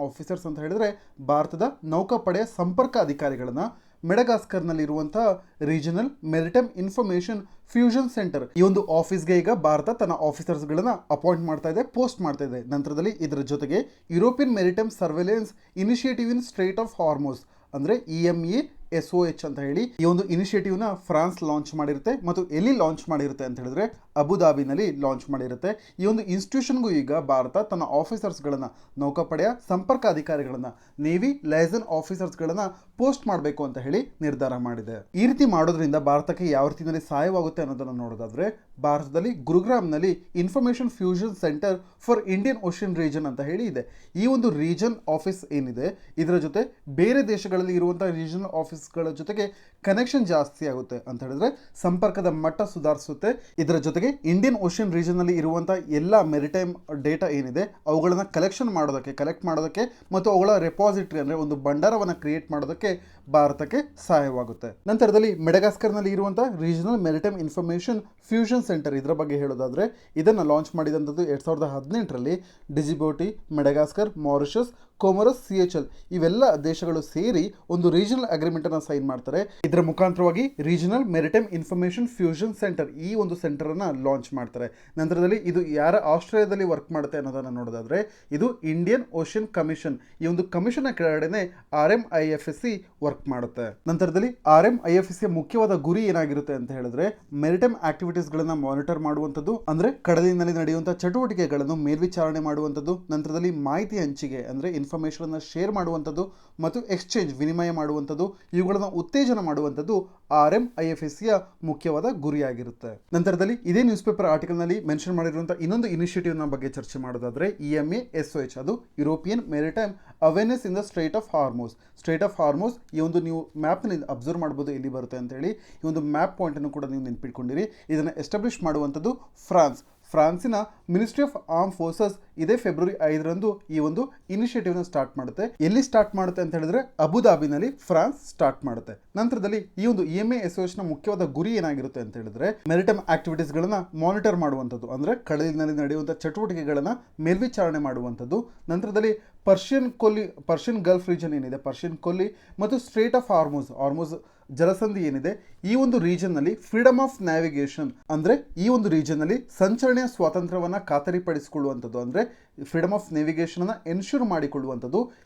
Speaker 1: ಆಫೀಸರ್ಸ್ ಅಂತ ಹೇಳಿದ್ರೆ ಭಾರತದ ನೌಕಾಪಡೆಯ ಸಂಪರ್ಕ ಅಧಿಕಾರಿಗಳನ್ನ ಮೆಡಗಾಸ್ಕರ್ನಲ್ಲಿರುವಂತಹ regional maritime information fusion centre ಈ ಒಂದು ಆಫೀಸ್ಗೆ ಈಗ ಭಾರತ ತನ್ನ ಆಫೀಸರ್ಸ್ಗಳನ್ನ ಅಪಾಯಿಂಟ್ ಮಾಡ್ತಾ ಇದೆ, ಪೋಸ್ಟ್ ಮಾಡ್ತಾ ಇದೆ. ನಂತರದಲ್ಲಿ ಇದರ ಜೊತೆಗೆ European maritime surveillance initiative in straight of Hormuz ಅಂದ್ರೆ EMESOH ಅಂತ ಹೇಳಿ ಈ ಒಂದು ಇನಿಷಿಯೇಟಿವ್ ನ ಫ್ರಾನ್ಸ್ ಲಾಂಚ್ ಮಾಡಿರುತ್ತೆ ಮತ್ತು ಎಲ್ಲಿ ಲಾಂಚ್ ಮಾಡಿರುತ್ತೆ ಅಂತ ಹೇಳಿದ್ರೆ ಅಬುದಾಬಿನಲ್ಲಿ ಲಾಂಚ್ ಮಾಡಿರುತ್ತೆ. ಈ ಒಂದು ಇನ್ಸ್ಟಿಟ್ಯೂಷನ್ಗೂ ಈಗ ಭಾರತ ತನ್ನ ಆಫೀಸರ್ಸ್ಗಳನ್ನ ನೌಕಾಪಡೆಯ ಸಂಪರ್ಕ ಅಧಿಕಾರಿಗಳನ್ನ ನೇವಿ ಲೈಸನ್ ಆಫೀಸರ್ಸ್ಗಳನ್ನ ಪೋಸ್ಟ್ ಮಾಡಬೇಕು ಅಂತ ಹೇಳಿ ನಿರ್ಧಾರ ಮಾಡಿದೆ. ಈ ರೀತಿ ಮಾಡೋದ್ರಿಂದ ಭಾರತಕ್ಕೆ ಯಾವ ರೀತಿಯಲ್ಲಿ ಸಹಾಯವಾಗುತ್ತೆ ಅನ್ನೋದನ್ನ ನೋಡೋದಾದ್ರೆ ಭಾರತದಲ್ಲಿ ಗುರುಗ್ರಾಮ್ನಲ್ಲಿ information fusion centre for Indian Ocean region ಅಂತ ಹೇಳಿ ಇದೆ. ಈ ಒಂದು ರೀಜನ್ ಆಫೀಸ್ ಏನಿದೆ ಇದರ ಜೊತೆ ಬೇರೆ ದೇಶಗಳಲ್ಲಿ ಇರುವಂತಹ ರೀಜನಲ್ ಆಫೀಸ್ಗಳ ಜೊತೆಗೆ ಕನೆಕ್ಷನ್ ಜಾಸ್ತಿ ಆಗುತ್ತೆ ಅಂತ ಹೇಳಿದ್ರೆ ಸಂಪರ್ಕದ ಮಟ್ಟ ಸುಧಾರಿಸುತ್ತೆ. ಇದರ ಜೊತೆಗೆ ಇಂಡಿಯನ್ ಓಷನ್ ರೀಜನ್ ನಲ್ಲಿ ಇರುವಂತಹ ಎಲ್ಲ ಮೆರಿಟೈಮ್ ಡೇಟಾ ಏನಿದೆ ಅವುಗಳನ್ನ ಕಲೆಕ್ಟ್ ಮಾಡೋದಕ್ಕೆ ಮತ್ತು ಅವುಗಳ ರೆಪಾಸಿಟರಿ ಅಂದ್ರೆ ಒಂದು ಭಂಡಾರವನ್ನ ಕ್ರಿಯೇಟ್ ಮಾಡೋದಕ್ಕೆ ಭಾರತಕ್ಕೆ ಸಹಾಯವಾಗುತ್ತೆ. ನಂತರದಲ್ಲಿ ಮೆಡಗಾಸ್ಕರ್ ನಲ್ಲಿ ಇರುವಂತಹ regional maritime information fusion centre ಇದರ ಬಗ್ಗೆ ಹೇಳೋದಾದ್ರೆ ಇದನ್ನ ಲಾಂಚ್ ಮಾಡಿದಂಥದ್ದು 2018ರಲ್ಲಿ ಡಿಜಿಬೌಟಿ, ಮೆಡಗಾಸ್ಕರ್, ಮಾರಿಷಸ್, ಕೊಮೊರಸ್, ಸಿಎಚ್ಎಲ್ ಇವೆಲ್ಲ ದೇಶಗಳು ಸೇರಿ ಒಂದು ರೀಜನಲ್ ಅಗ್ರಿಮೆಂಟ್ ಅನ್ನು ಸೈನ್ ಮಾಡ್ತಾರೆ. ಇದರ ಮುಖಾಂತರವಾಗಿ regional maritime information fusion centre ಈ ಒಂದು ಸೆಂಟರ್ ಅನ್ನ ಲಾಂಚ್ ಮಾಡ್ತಾರೆ. ನಂತರದಲ್ಲಿ ಇದು ಯಾರ ಆಸ್ಟ್ರೇಲಿಯಾದಲ್ಲಿ ವರ್ಕ್ ಮಾಡುತ್ತೆ ಅನ್ನೋದನ್ನ ನೋಡೋದಾದ್ರೆ ಇದು ಇಂಡಿಯನ್ ಓಷನ್ ಕಮಿಷನ್. ಈ ಒಂದು ಕಮಿಷನ್ ಕೆಳಗಡೆನೆ RMIFSC ವರ್ಕ್ ಮಾಡುತ್ತೆ. ನಂತರದಲ್ಲಿ RMIFSC ಮುಖ್ಯವಾದ ಗುರಿ ಏನಾಗಿರುತ್ತೆ ಅಂತ ಹೇಳಿದ್ರೆ ಮೆರಿಟೈಮ್ ಆಕ್ಟಿವಿಟೀಸ್ ಗಳನ್ನ ಮಾನಿಟರ್ ಮಾಡುವಂತದ್ದು, ಅಂದ್ರೆ ಕಡಲಿನಲ್ಲಿ ನಡೆಯುವಂತಹ ಚಟುವಟಿಕೆಗಳನ್ನು ಮೇಲ್ವಿಚಾರಣೆ ಮಾಡುವಂತದ್ದು, ನಂತರದಲ್ಲಿ ಮಾಹಿತಿ ಹಂಚಿಕೆ ಅಂದ್ರೆ ಇನ್ಫಾರ್ಮೇಶನ್ ಅನ್ನ ಶೇರ್ ಮಾಡುವಂತದ್ದು ಮತ್ತು ಎಕ್ಸ್ಚೇಂಜ್ ವಿನಿಮಯ ಮಾಡುವಂತದ್ದು, ಇವುಗಳನ್ನು ಉತ್ತೇಜನ ಮಾಡುವಂತದ್ದು RMIFSC ಮುಖ್ಯವಾದ ಗುರಿಯಾಗಿರುತ್ತೆ. ನಂತರದಲ್ಲಿ ಇದೇ ನ್ಯೂಸ್ ಪೇಪರ್ ಆರ್ಟಿಕಲ್ ನಲ್ಲಿ ಮೆನ್ಷನ್ ಮಾಡಿರುವಂತಹ ಇನ್ನೊಂದು ಇನಿಷಿಯೇಟಿವ್ ನ ಬಗ್ಗೆ ಚರ್ಚೆ ಮಾಡೋದಾದ್ರೆ EMASOH, ಅದು European maritime awareness in the straight of Hormuz. Straight of Hormuz ಈ ಒಂದು ನೀವು ಮ್ಯಾಪ್ ನಲ್ಲಿ ಅಬ್ಸರ್ವ್ ಮಾಡಬಹುದು ಎಲ್ಲಿ ಬರುತ್ತೆ ಅಂತ ಹೇಳಿ. ಈ ಒಂದು ಮ್ಯಾಪ್ ಪಾಯಿಂಟ್ ಅನ್ನು ಕೂಡ ನೀವು ನೆನಪಿಟ್ಕೊಂಡಿರಿ. ಇದನ್ನು ಎಸ್ಟಾಬ್ಲಿಷ್ ಮಾಡುವಂತದ್ದು ಫ್ರಾನ್ಸಿನ ಮಿನಿಸ್ಟ್ರಿ ಆಫ್ ಆರ್ಮ್ ಫೋರ್ಸಸ್ ಇದೇ ಫೆಬ್ರವರಿ 5ರಂದು ಈ ಒಂದು ಇನಿಷಿಯೇಟಿವ್ ನ ಸ್ಟಾರ್ಟ್ ಮಾಡುತ್ತೆ. ಎಲ್ಲಿ ಸ್ಟಾರ್ಟ್ ಮಾಡುತ್ತೆ ಅಂತ ಹೇಳಿದ್ರೆ ಅಬುಧಾಬಿನಲ್ಲಿ ಫ್ರಾನ್ಸ್ ಸ್ಟಾರ್ಟ್ ಮಾಡುತ್ತೆ. ನಂತರದಲ್ಲಿ ಈ ಒಂದು EMASOH ನ ಮುಖ್ಯವಾದ ಗುರಿ ಏನಾಗಿರುತ್ತೆ ಅಂತ ಹೇಳಿದ್ರೆ ಮೆರಿಟೈಮ್ ಆಕ್ಟಿವಿಟೀಸ್ ಗಳನ್ನ ಮಾನಿಟರ್ ಮಾಡುವಂಥದ್ದು, ಅಂದ್ರೆ ಕಡಲಿನಲ್ಲಿ ನಡೆಯುವಂತಹ ಚಟುವಟಿಕೆಗಳನ್ನ ಮೇಲ್ವಿಚಾರಣೆ ಮಾಡುವಂಥದ್ದು. ನಂತರದಲ್ಲಿ ಪರ್ಷಿಯನ್ ಗಲ್ಫ್ ರೀಜನ್ ಏನಿದೆ, ಪರ್ಷಿಯನ್ ಕೊಲ್ಲಿ ಮತ್ತು ಸ್ಟ್ರೇಟ್ ಆಫ್ ಹಾರ್ಮೋಸ್ ಜಲಸಂಧಿ ಏನಿದೆ, ಈ ಒಂದು ರೀಜನ್ ನಲ್ಲಿ ಫ್ರೀಡಮ್ ಆಫ್ ನ್ಯಾವಿಗೇಷನ್ ಅಂದ್ರೆ ಈ ಒಂದು ರೀಜನ್ ನಲ್ಲಿ ಸಂಚರಣೆಯ ಸ್ವಾತಂತ್ರ್ಯವನ್ನ ಖಾತರಿಪಡಿಸಿಕೊಳ್ಳುವಂಥದ್ದು, ಅಂದ್ರೆ ಫ್ರೀಡಮ್ ಆಫ್ ನೇವಿಗೇಷನ್ ಅನ್ನ ಎನ್ಶೂರ್ ಮಾಡಿಕೊಳ್ಳುವಂಥದ್ದು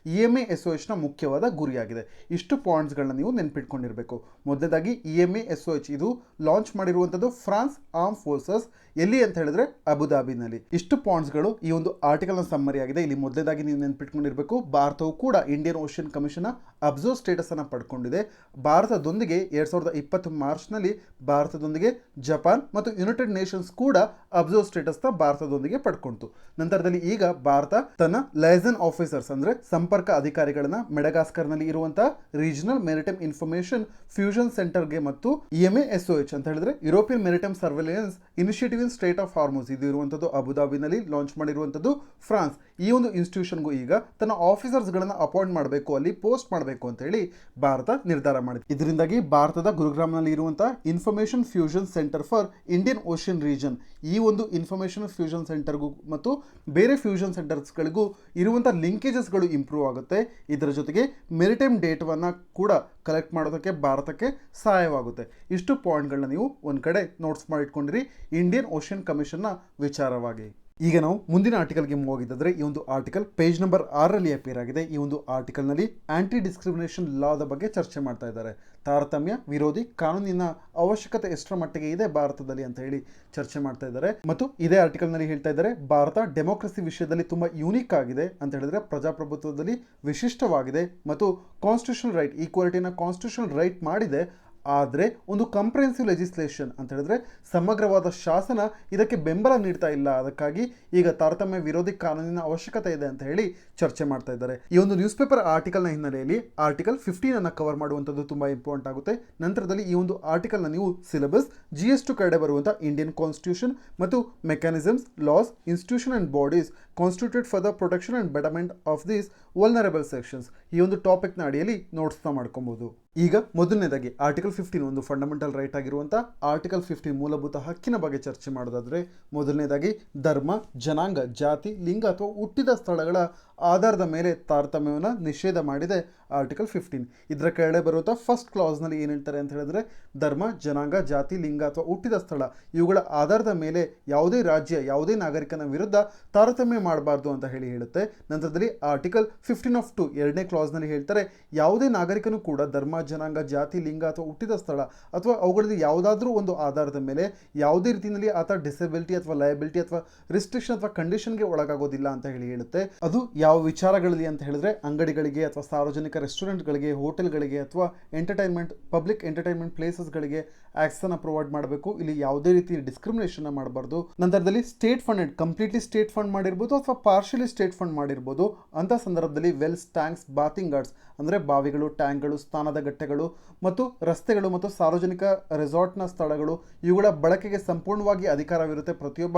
Speaker 1: EMASOH ನ ಮುಖ್ಯವಾದ ಗುರಿಯಾಗಿದೆ. ಇಷ್ಟು ಪಾಯಿಂಟ್ಸ್ ಗಳನ್ನ ನೀವು ನೆನಪಿಟ್ಕೊಂಡಿರಬೇಕು. ಮೊದಲನೇದಾಗಿ EMASOH ಇದು ಲಾಂಚ್ ಮಾಡಿರುವಂಥದ್ದು ಫ್ರಾನ್ಸ್ ಆರ್ಮ್ ಫೋರ್ಸಸ್, ಎಲ್ಲಿ ಅಂತ ಹೇಳಿದ್ರೆ ಅಬುಧಾಬಿನಲ್ಲಿ. ಇಷ್ಟು ಪಾಯಿಂಟ್ಸ್ ಗಳು ಈ ಒಂದು ಆರ್ಟಿಕಲ್ ನ ಸಮ್ಮರಿ ಆಗಿದೆ. ಇಲ್ಲಿ ಮೊದಲನೇದಾಗಿ ನೀವು ನೆನಪಿಟ್ಕೊಂಡಿರಬೇಕು, ಭಾರತವು ಕೂಡ Indian Ocean commission observe status ಅನ್ನ ಪಡ್ಕೊಂಡಿದೆ. ಭಾರತದೊಂದಿಗೆ 2020 ಮಾರ್ಚ್ನಲ್ಲಿ ಭಾರತದೊಂದಿಗೆ ಜಪಾನ್ ಮತ್ತು ಯುನೈಟೆಡ್ ನೇಷನ್ಸ್ ಕೂಡ ಅಬ್ಸರ್ವ್ ಸ್ಟೇಟಸ್ ನ ಭಾರತದೊಂದಿಗೆ ಪಡ್ಕೊಂಡಿತು. ನಂತರದಲ್ಲಿ ಈಗ ಭಾರತ ತನ್ನ ಲೈಸನ್ ಆಫೀಸರ್ಸ್ ಅಂದ್ರೆ ಸಂಪರ್ಕ ಅಧಿಕಾರಿಗಳನ್ನ ಮೆಡಗಾಸ್ಕರ್ ನಲ್ಲಿ ಇರುವಂತಹ ರೀಜನಲ್ ಮೆರಿಟೈಮ್ ಇನ್ಫಾರ್ಮೇಶನ್ ಫ್ಯೂಷನ್ ಸೆಂಟರ್ಗೆ ಮತ್ತು EMASOH ಅಂತ ಹೇಳಿದ್ರೆ European maritime surveillance initiative in state of Hormuz ಇದು ಇರುವಂತದ್ದು ಅಬುಧಾಬಿನಲ್ಲಿ ಲಾಂಚ್ ಮಾಡಿರುವಂತದ್ದು ಫ್ರಾನ್ಸ್. ಈ ಒಂದು ಇನ್ಸ್ಟಿಟ್ಯೂಷನ್ಗೂ ಈಗ ತನ್ನ ಆಫೀಸರ್ಸ್ ಗಳನ್ನ ಅಪಾಯಿಂಟ್ ಮಾಡಬೇಕು, ಅಲ್ಲಿ ಪೋಸ್ಟ್ ಮಾಡಬೇಕು ಅಂತ ಹೇಳಿ ಭಾರತ ನಿರ್ಧಾರ ಮಾಡಿದೆ. ಇದರಿಂದಾಗಿ ಭಾರತದ ಗುರುಗ್ರಾಮ್ನಲ್ಲಿ ಇರುವಂತಹ information fusion centre for Indian Ocean region ಈ ಒಂದು ಇನ್ಫಾರ್ಮೇಶನ್ ಫ್ಯೂಷನ್ ಸೆಂಟರ್ಗೂ ಮತ್ತು ಬೇರೆ ಫ್ಯೂಷನ್ ಸೆಂಟರ್ಸ್ಗಳಿಗೂ ಇರುವಂತಹ ಲಿಂಕೇಜಸ್ಗಳು ಇಂಪ್ರೂವ್ ಆಗುತ್ತೆ. ಇದರ ಜೊತೆಗೆ ಮೆರಿಟೈಮ್ ಡೇಟಾವನ್ನು ಕೂಡ ಕಲೆಕ್ಟ್ ಮಾಡೋದಕ್ಕೆ ಭಾರತಕ್ಕೆ ಸಹಾಯವಾಗುತ್ತೆ. ಇಷ್ಟು ಪಾಯಿಂಟ್ಗಳನ್ನ ನೀವು ಒಂದು ಕಡೆ ನೋಟ್ಸ್ ಮಾಡಿಟ್ಕೊಂಡಿರಿ ಇಂಡಿಯನ್ ಓಷನ್ ಕಮಿಷನ್ನ ವಿಚಾರವಾಗಿ. ಈಗ ನಾವು ಮುಂದಿನ ಆರ್ಟಿಕಲ್ಗೆ ಮೂವ್ ಆಗಿದ್ದರೆ ಈ ಒಂದು ಆರ್ಟಿಕಲ್ ಪೇಜ್ ನಂಬರ್ 6ರಲ್ಲಿ ಅಪಿಯರ್ ಆಗಿದೆ. ಈ ಒಂದು ಆರ್ಟಿಕಲ್ನಲ್ಲಿ ಆಂಟಿ ಡಿಸ್ಕ್ರಿಮಿನೇಷನ್ ಲಾದ ಬಗ್ಗೆ ಚರ್ಚೆ ಮಾಡ್ತಾ ಇದ್ದಾರೆ. ತಾರತಮ್ಯ ವಿರೋಧಿ ಕಾನೂನಿನ ಅವಶ್ಯಕತೆ ಎಷ್ಟರ ಮಟ್ಟಿಗೆ ಇದೆ ಭಾರತದಲ್ಲಿ ಅಂತ ಹೇಳಿ ಚರ್ಚೆ ಮಾಡ್ತಾ ಇದ್ದಾರೆ. ಮತ್ತು ಇದೇ ಆರ್ಟಿಕಲ್ನಲ್ಲಿ ಹೇಳ್ತಾ ಇದ್ದಾರೆ ಭಾರತ ಡೆಮೋಕ್ರಸಿ ವಿಷಯದಲ್ಲಿ ತುಂಬಾ ಯೂನಿಕ್ ಆಗಿದೆ ಅಂತ ಹೇಳಿದ್ರೆ ಪ್ರಜಾಪ್ರಭುತ್ವದಲ್ಲಿ ವಿಶಿಷ್ಟವಾಗಿದೆ ಮತ್ತು ಕಾನ್ಸ್ಟಿಟ್ಯೂಷನಲ್ ರೈಟ್ ಈಕ್ವಾಲಿಟಿನ ಕಾನ್ಸ್ಟಿಟ್ಯೂಷನಲ್ ರೈಟ್ ಮಾಡಿದೆ. ಆದರೆ ಒಂದು ಕಂಪ್ರೆಹೆನ್ಸಿವ್ ಲೆಜಿಸ್ಲೇಷನ್ ಅಂತ ಹೇಳಿದ್ರೆ ಸಮಗ್ರವಾದ ಶಾಸನ ಇದಕ್ಕೆ ಬೆಂಬಲ ನೀಡ್ತಾ ಇಲ್ಲ. ಅದಕ್ಕಾಗಿ ಈಗ ತಾರತಮ್ಯ ವಿರೋಧಿ ಕಾನೂನಿನ ಅವಶ್ಯಕತೆ ಇದೆ ಅಂತ ಹೇಳಿ ಚರ್ಚೆ ಮಾಡ್ತಾ ಇದ್ದಾರೆ. ಈ ಒಂದು ನ್ಯೂಸ್ ಪೇಪರ್ ಆರ್ಟಿಕಲ್ನ ಹಿನ್ನೆಲೆಯಲ್ಲಿ ಆರ್ಟಿಕಲ್ 15 ಅನ್ನು ಕವರ್ ಮಾಡುವಂಥದ್ದು ತುಂಬಾ ಇಂಪಾರ್ಟೆಂಟ್ ಆಗುತ್ತೆ. ನಂತರದಲ್ಲಿ ಈ ಒಂದು ಆರ್ಟಿಕಲ್ನ ನೀವು ಸಿಲೆಬಸ್ GS2 ಕಡೆ ಬರುವಂಥ ಇಂಡಿಯನ್ ಕಾನ್ಸ್ಟಿಟ್ಯೂಷನ್ ಮತ್ತು mechanisms loss institution and bodies constituted for the protection and betterment of these vulnerable sections ಈ ಒಂದು ಟಾಪಿಕ್ನ ಅಡಿಯಲ್ಲಿ ನೋಟ್ಸ್ನ ಮಾಡ್ಕೊಬಹುದು. ಈಗ ಮೊದಲನೇದಾಗಿ ಆರ್ಟಿಕಲ್ 15 ಒಂದು ಫಂಡಮೆಂಟಲ್ ರೈಟ್ ಆಗಿರುವಂಥ ಆರ್ಟಿಕಲ್ 15 ಮೂಲಭೂತ ಹಕ್ಕಿನ ಬಗ್ಗೆ ಚರ್ಚೆ ಮಾಡೋದಾದ್ರೆ ಮೊದಲನೇದಾಗಿ ಧರ್ಮ, ಜನಾಂಗ, ಜಾತಿ, ಲಿಂಗ ಅಥವಾ ಹುಟ್ಟಿದ ಸ್ಥಳಗಳ ಆಧಾರದ ಮೇಲೆ ತಾರತಮ್ಯವನ್ನು ನಿಷೇಧ ಮಾಡಿದೆ ಆರ್ಟಿಕಲ್ 15. ಇದರ ಕೆಳಗಡೆ ಬರುವಂಥ ಫಸ್ಟ್ ಕ್ಲಾಸ್ನಲ್ಲಿ ಏನು ಹೇಳ್ತಾರೆ ಅಂತ ಹೇಳಿದ್ರೆ ಧರ್ಮ, ಜನಾಂಗ, ಜಾತಿ, ಲಿಂಗ ಅಥವಾ ಹುಟ್ಟಿದ ಸ್ಥಳ ಇವುಗಳ ಆಧಾರದ ಮೇಲೆ ಯಾವುದೇ ರಾಜ್ಯ ಯಾವುದೇ ನಾಗರಿಕನ ವಿರುದ್ಧ ತಾರತಮ್ಯ ಮಾಡಬಾರ್ದು ಅಂತ ಹೇಳುತ್ತೆ. ನಂತರದಲ್ಲಿ ಆರ್ಟಿಕಲ್ 15(2) ಎರಡನೇ ಕ್ಲಾಸ್ನಲ್ಲಿ ಹೇಳ್ತಾರೆ ಯಾವುದೇ ನಾಗರಿಕನು ಕೂಡ ಧರ್ಮ, ಜನಾಂಗ, ಜಾತಿ, ಲಿಂಗ ಅಥವಾ ಹುಟ್ಟಿದ ಸ್ಥಳ ಅಥವಾ ಅವುಗಳಲ್ಲಿ ಯಾವುದಾದ್ರೂ ಒಂದು ಆಧಾರದ ಮೇಲೆ ಯಾವುದೇ ರೀತಿಯಲ್ಲಿ ಆತ ಡಿಸೆಬಿಲಿಟಿ ಅಥವಾ ಲಯಬಿಲಿಟಿ ಅಥವಾ ರಿಸ್ಟ್ರಿಕ್ಷನ್ ಅಥವಾ ಕಂಡೀಷನ್ಗೆ ಒಳಗಾಗೋದಿಲ್ಲ ಅಂತ ಹೇಳುತ್ತೆ. ಅದು ಯಾವ ವಿಚಾರಗಳಲ್ಲಿ ಅಂತ ಹೇಳಿದ್ರೆ ಅಂಗಡಿಗಳಿಗೆ ಅಥವಾ ಸಾರ್ವಜನಿಕ ರೆಸ್ಟೋರೆಂಟ್ಗಳಿಗೆ, ಹೋಟೆಲ್ಗಳಿಗೆ ಅಥವಾ ಪಬ್ಲಿಕ್ ಎಂಟರ್ಟೈನ್ಮೆಂಟ್ ಪ್ಲೇಸಸ್ಗಳಿಗೆ ಆಕ್ಸೆಸ್ ಅನ್ನು ಪ್ರೊವೈಡ್ ಮಾಡಬೇಕು. ಇಲ್ಲಿ ಯಾವುದೇ ರೀತಿ ಡಿಸ್ಕ್ರಿಮಿನೇಷನ್ ಮಾಡಬಾರ್ದು. ನಂತರದಲ್ಲಿ state funded completely state fund ಮಾಡಿರ್ಬೋದು ಅಥವಾ ಪಾರ್ಷಿಯಲಿ ಸ್ಟೇಟ್ ಫಂಡ್ ಮಾಡಿರ್ಬೋದು. ಅಂತ ಸಂದರ್ಭದಲ್ಲಿ ವೆಲ್ಸ್, ಟ್ಯಾಂಕ್ಸ್, ಬಾತಿಂಗ್ ಗಾರ್ಡ್ಸ್ ಅಂದರೆ ಬಾವಿಗಳು, ಟ್ಯಾಂಕ್ಗಳು, ಸ್ನಾನದ ಗಟ್ಟೆಗಳು ಮತ್ತು ರಸ್ತೆಗಳು ಮತ್ತು ಸಾರ್ವಜನಿಕ ರೆಸಾರ್ಟ್ನ ಸ್ಥಳಗಳು ಇವುಗಳ ಬಳಕೆಗೆ ಸಂಪೂರ್ಣವಾಗಿ ಅಧಿಕಾರವಿರುತ್ತೆ ಪ್ರತಿಯೊಬ್ಬ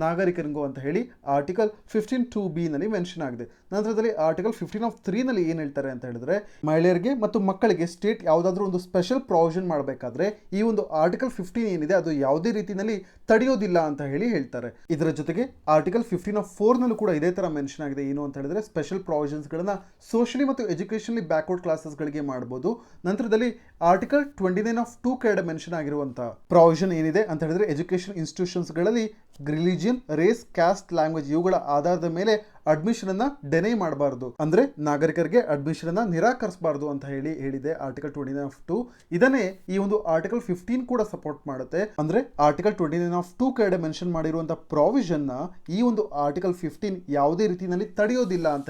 Speaker 1: ನಾಗರಿಕನಿಗೂ ಅಂತ ಹೇಳಿ ಆರ್ಟಿಕಲ್ 15(2)B ನಲ್ಲಿ ಮೆನ್ಷನ್ ಆಗಿದೆ. ನಂತರದಲ್ಲಿ ಆರ್ಟಿಕಲ್ 15(3) ನಲ್ಲಿ ಏನು ಹೇಳ್ತಾರೆ ಅಂತ ಹೇಳಿದ್ರೆ, ಮಹಿಳೆಯರಿಗೆ ಮತ್ತು ಮಕ್ಕಳಿಗೆ ಸ್ಟೇಟ್ ಯಾವುದಾದ್ರೂ ಒಂದು ಸ್ಪೆಷಲ್ ಪ್ರಾವಿಷನ್ ಮಾಡಬೇಕಾದ್ರೆ ಈ ಒಂದು ಆರ್ಟಿಕಲ್ 15 ಏನಿದೆ ಅದು ಯಾವುದೇ ರೀತಿಯಲ್ಲಿ ತಡೆಯೋದಿಲ್ಲ ಅಂತ ಹೇಳ್ತಾರೆ. ಇದರ ಜೊತೆಗೆ ಆರ್ಟಿಕಲ್ 15(4) ನಲ್ಲೂ ಕೂಡ ಇದೇ ತರ ಮೆನ್ಷನ್ ಆಗಿದೆ. ಏನು ಅಂತ ಹೇಳಿದ್ರೆ, ಸ್ಪೆಷಲ್ ಪ್ರಾವಿಷನ್ಸ್ ಗಳನ್ನ ಸೋಷಿಯಲಿ ಮತ್ತು ಎಜುಕೇಶನಲಿ ಬ್ಯಾಕ್ವರ್ಡ್ ಕ್ಲಾಸಸ್ ಗಳಿಗೆ ಮಾಡಬಹುದು. ನಂತರದಲ್ಲಿ ಆರ್ಟಿಕಲ್ 29(2) ಕೆಳಗಡೆ ಮೆನ್ಷನ್ ಆಗಿರುವಂತಹ ಪ್ರಾವಿಷನ್ ಏನಿದೆ ಅಂತ ಹೇಳಿದ್ರೆ, ಎಜುಕೇಶನ್ ಇನ್ಸ್ಟಿಟ್ಯೂಷನ್ಸ್ ಗಳಲ್ಲಿ ರಿಲಿಜಿಯನ್, ರೇಸ್, ಕ್ಯಾಸ್ಟ್, ಲ್ಯಾಂಗ್ವೇಜ್ ಇವುಗಳ ಆಧಾರದ ಮೇಲೆ ಅಡ್ಮಿಷನ್ ಅನ್ನ ಡೆನೈ ಮಾಡಬಾರದು, ಅಂದ್ರೆ ನಾಗರಿಕರಿಗೆ ಅಡ್ಮಿಷನ್ ಅನ್ನ ನಿರಾಕರಿಸಬಾರದು ಅಂತ ಹೇಳಿದೆ ಆರ್ಟಿಕಲ್ 29(2). ಇದನ್ನೇ ಈ ಒಂದು ಆರ್ಟಿಕಲ್ 15 ಕೂಡ ಸಪೋರ್ಟ್ ಮಾಡುತ್ತೆ. ಅಂದ್ರೆ ಆರ್ಟಿಕಲ್ 29(2) ಕೆಳಗಡೆ ಮೆನ್ಷನ್ ಮಾಡಿರುವಂತಹ ಪ್ರಾವಿಷನ್ ನ ಈ ಒಂದು ಆರ್ಟಿಕಲ್ 15 ಯಾವುದೇ ರೀತಿಯಲ್ಲಿ ತಡೆಯೋದಿಲ್ಲ ಅಂತ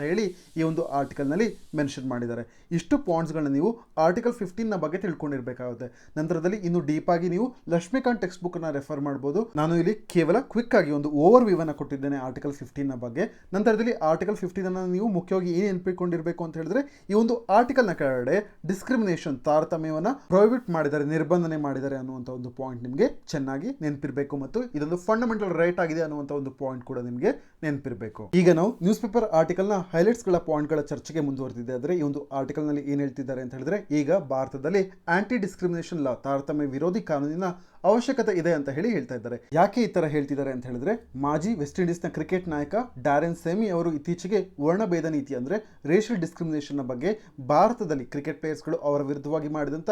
Speaker 1: ಈ ಒಂದು ಆರ್ಟಿಕಲ್ ನಲ್ಲಿ ಮೆನ್ಷನ್ ಮಾಡಿದ್ದಾರೆ. ಇಷ್ಟು ಪಾಯಿಂಟ್ಸ್ ಗಳನ್ನ ನೀವು ಆರ್ಟಿಕಲ್ 15 ನ ಬಗ್ಗೆ ತಿಳ್ಕೊಂಡಿರ್ಬೇಕಾಗುತ್ತೆ. ನಂತರದಲ್ಲಿ ಇನ್ನು ಡೀಪ್ ಆಗಿ ನೀವು ಲಕ್ಷ್ಮೀಕಾಂತ್ ಟೆಕ್ಸ್ಟ್ ಬುಕ್ ಅನ್ನ ರೆಫರ್ ಮಾಡಬಹುದು. ನಾನು ಇಲ್ಲಿ ಕೇವಲ ಕ್ವಿಕ್ ಆಗಿ ಒಂದು ಓವರ್ ವ್ಯೂ ಅನ್ನು ಕೊಟ್ಟಿದ್ದೇನೆ ಆರ್ಟಿಕಲ್ 15 ನ ಬಗ್ಗೆ. ನಂತರದಲ್ಲಿ ಆರ್ಟಿಕಲ್ 15 ಅನ್ನು ನೀವು ಮುಖ್ಯವಾಗಿ ಏನು ನೆನಪಿಕೊಂಡಿರಬೇಕು ಅಂತ ಹೇಳಿದ್ರೆ, ಈ ಒಂದು ಆರ್ಟಿಕಲ್ ನ ಕೆಳಗಡೆ ಡಿಸ್ಕ್ರಿಮಿನೇಷನ್, ತಾರತಮ್ಯವನ್ನ ಪ್ರೊಹಿಬಿಟ್ ಮಾಡಿದ್ದಾರೆ, ನಿರ್ಬಂಧನೆ ಮಾಡಿದ್ದಾರೆ ಅನ್ನುವಂಥ ಒಂದು ಪಾಯಿಂಟ್ ನಿಮಗೆ ಚೆನ್ನಾಗಿ ನೆನಪಿರಬೇಕು. ಮತ್ತು ಇದೊಂದು ಫಂಡಮೆಂಟಲ್ ರೈಟ್ ಆಗಿದೆ ಅನ್ನುವಂಥ ಒಂದು ಪಾಯಿಂಟ್ ಕೂಡ ನಿಮಗೆ ನೆನಪಿರಬೇಕು. ಈಗ ನಾವು ನ್ಯೂಸ್ ಪೇಪರ್ ಆರ್ಟಿಕಲ್ ನ ಹೈಲೈಟ್ಸ್ ಗಳ ಪಾಯಿಂಟ್ ಗಳ ಚರ್ಚೆಗೆ ಮುಂದುವರೆದಿದೆ. ಆದರೆ ಈ ಒಂದು ಆರ್ಟಿಕಲ್ ನಲ್ಲಿ ಏನ್ ಹೇಳ್ತಿದ್ದಾರೆ ಅಂತ ಹೇಳಿದ್ರೆ, ಈಗ ಭಾರತದಲ್ಲಿ ಆಂಟಿ ಡಿಸ್ಕ್ರಿಮಿನೇಷನ್ ಲಾ, ತಾರತಮ್ಯ ವಿರೋಧಿ ಕಾನೂನಿನ ಅವಶ್ಯಕತೆ ಇದೆ ಅಂತ ಹೇಳ್ತಾ ಇದ್ದಾರೆ. ಯಾಕೆ ಈ ತರ ಹೇಳ್ತಿದ್ದಾರೆ ಅಂತ ಹೇಳಿದ್ರೆ, ಮಾಜಿ ವೆಸ್ಟ್ ಇಂಡೀಸ್ ನ ಕ್ರಿಕೆಟ್ ನಾಯಕ ಡ್ಯಾರೆನ್ ಸೆಮಿ ಅವರು ಇತ್ತೀಚೆಗೆ ವರ್ಣಭೇದ ನೀತಿ ಅಂದ್ರೆ ರೇಷಿಯಲ್ ಡಿಸ್ಕ್ರಿಮಿನೇಷನ್ ನ ಬಗ್ಗೆ, ಭಾರತದಲ್ಲಿ ಕ್ರಿಕೆಟ್ ಪ್ಲೇಯರ್ಸ್ ಗಳು ಅವರ ವಿರುದ್ಧವಾಗಿ ಮಾಡಿದಂತ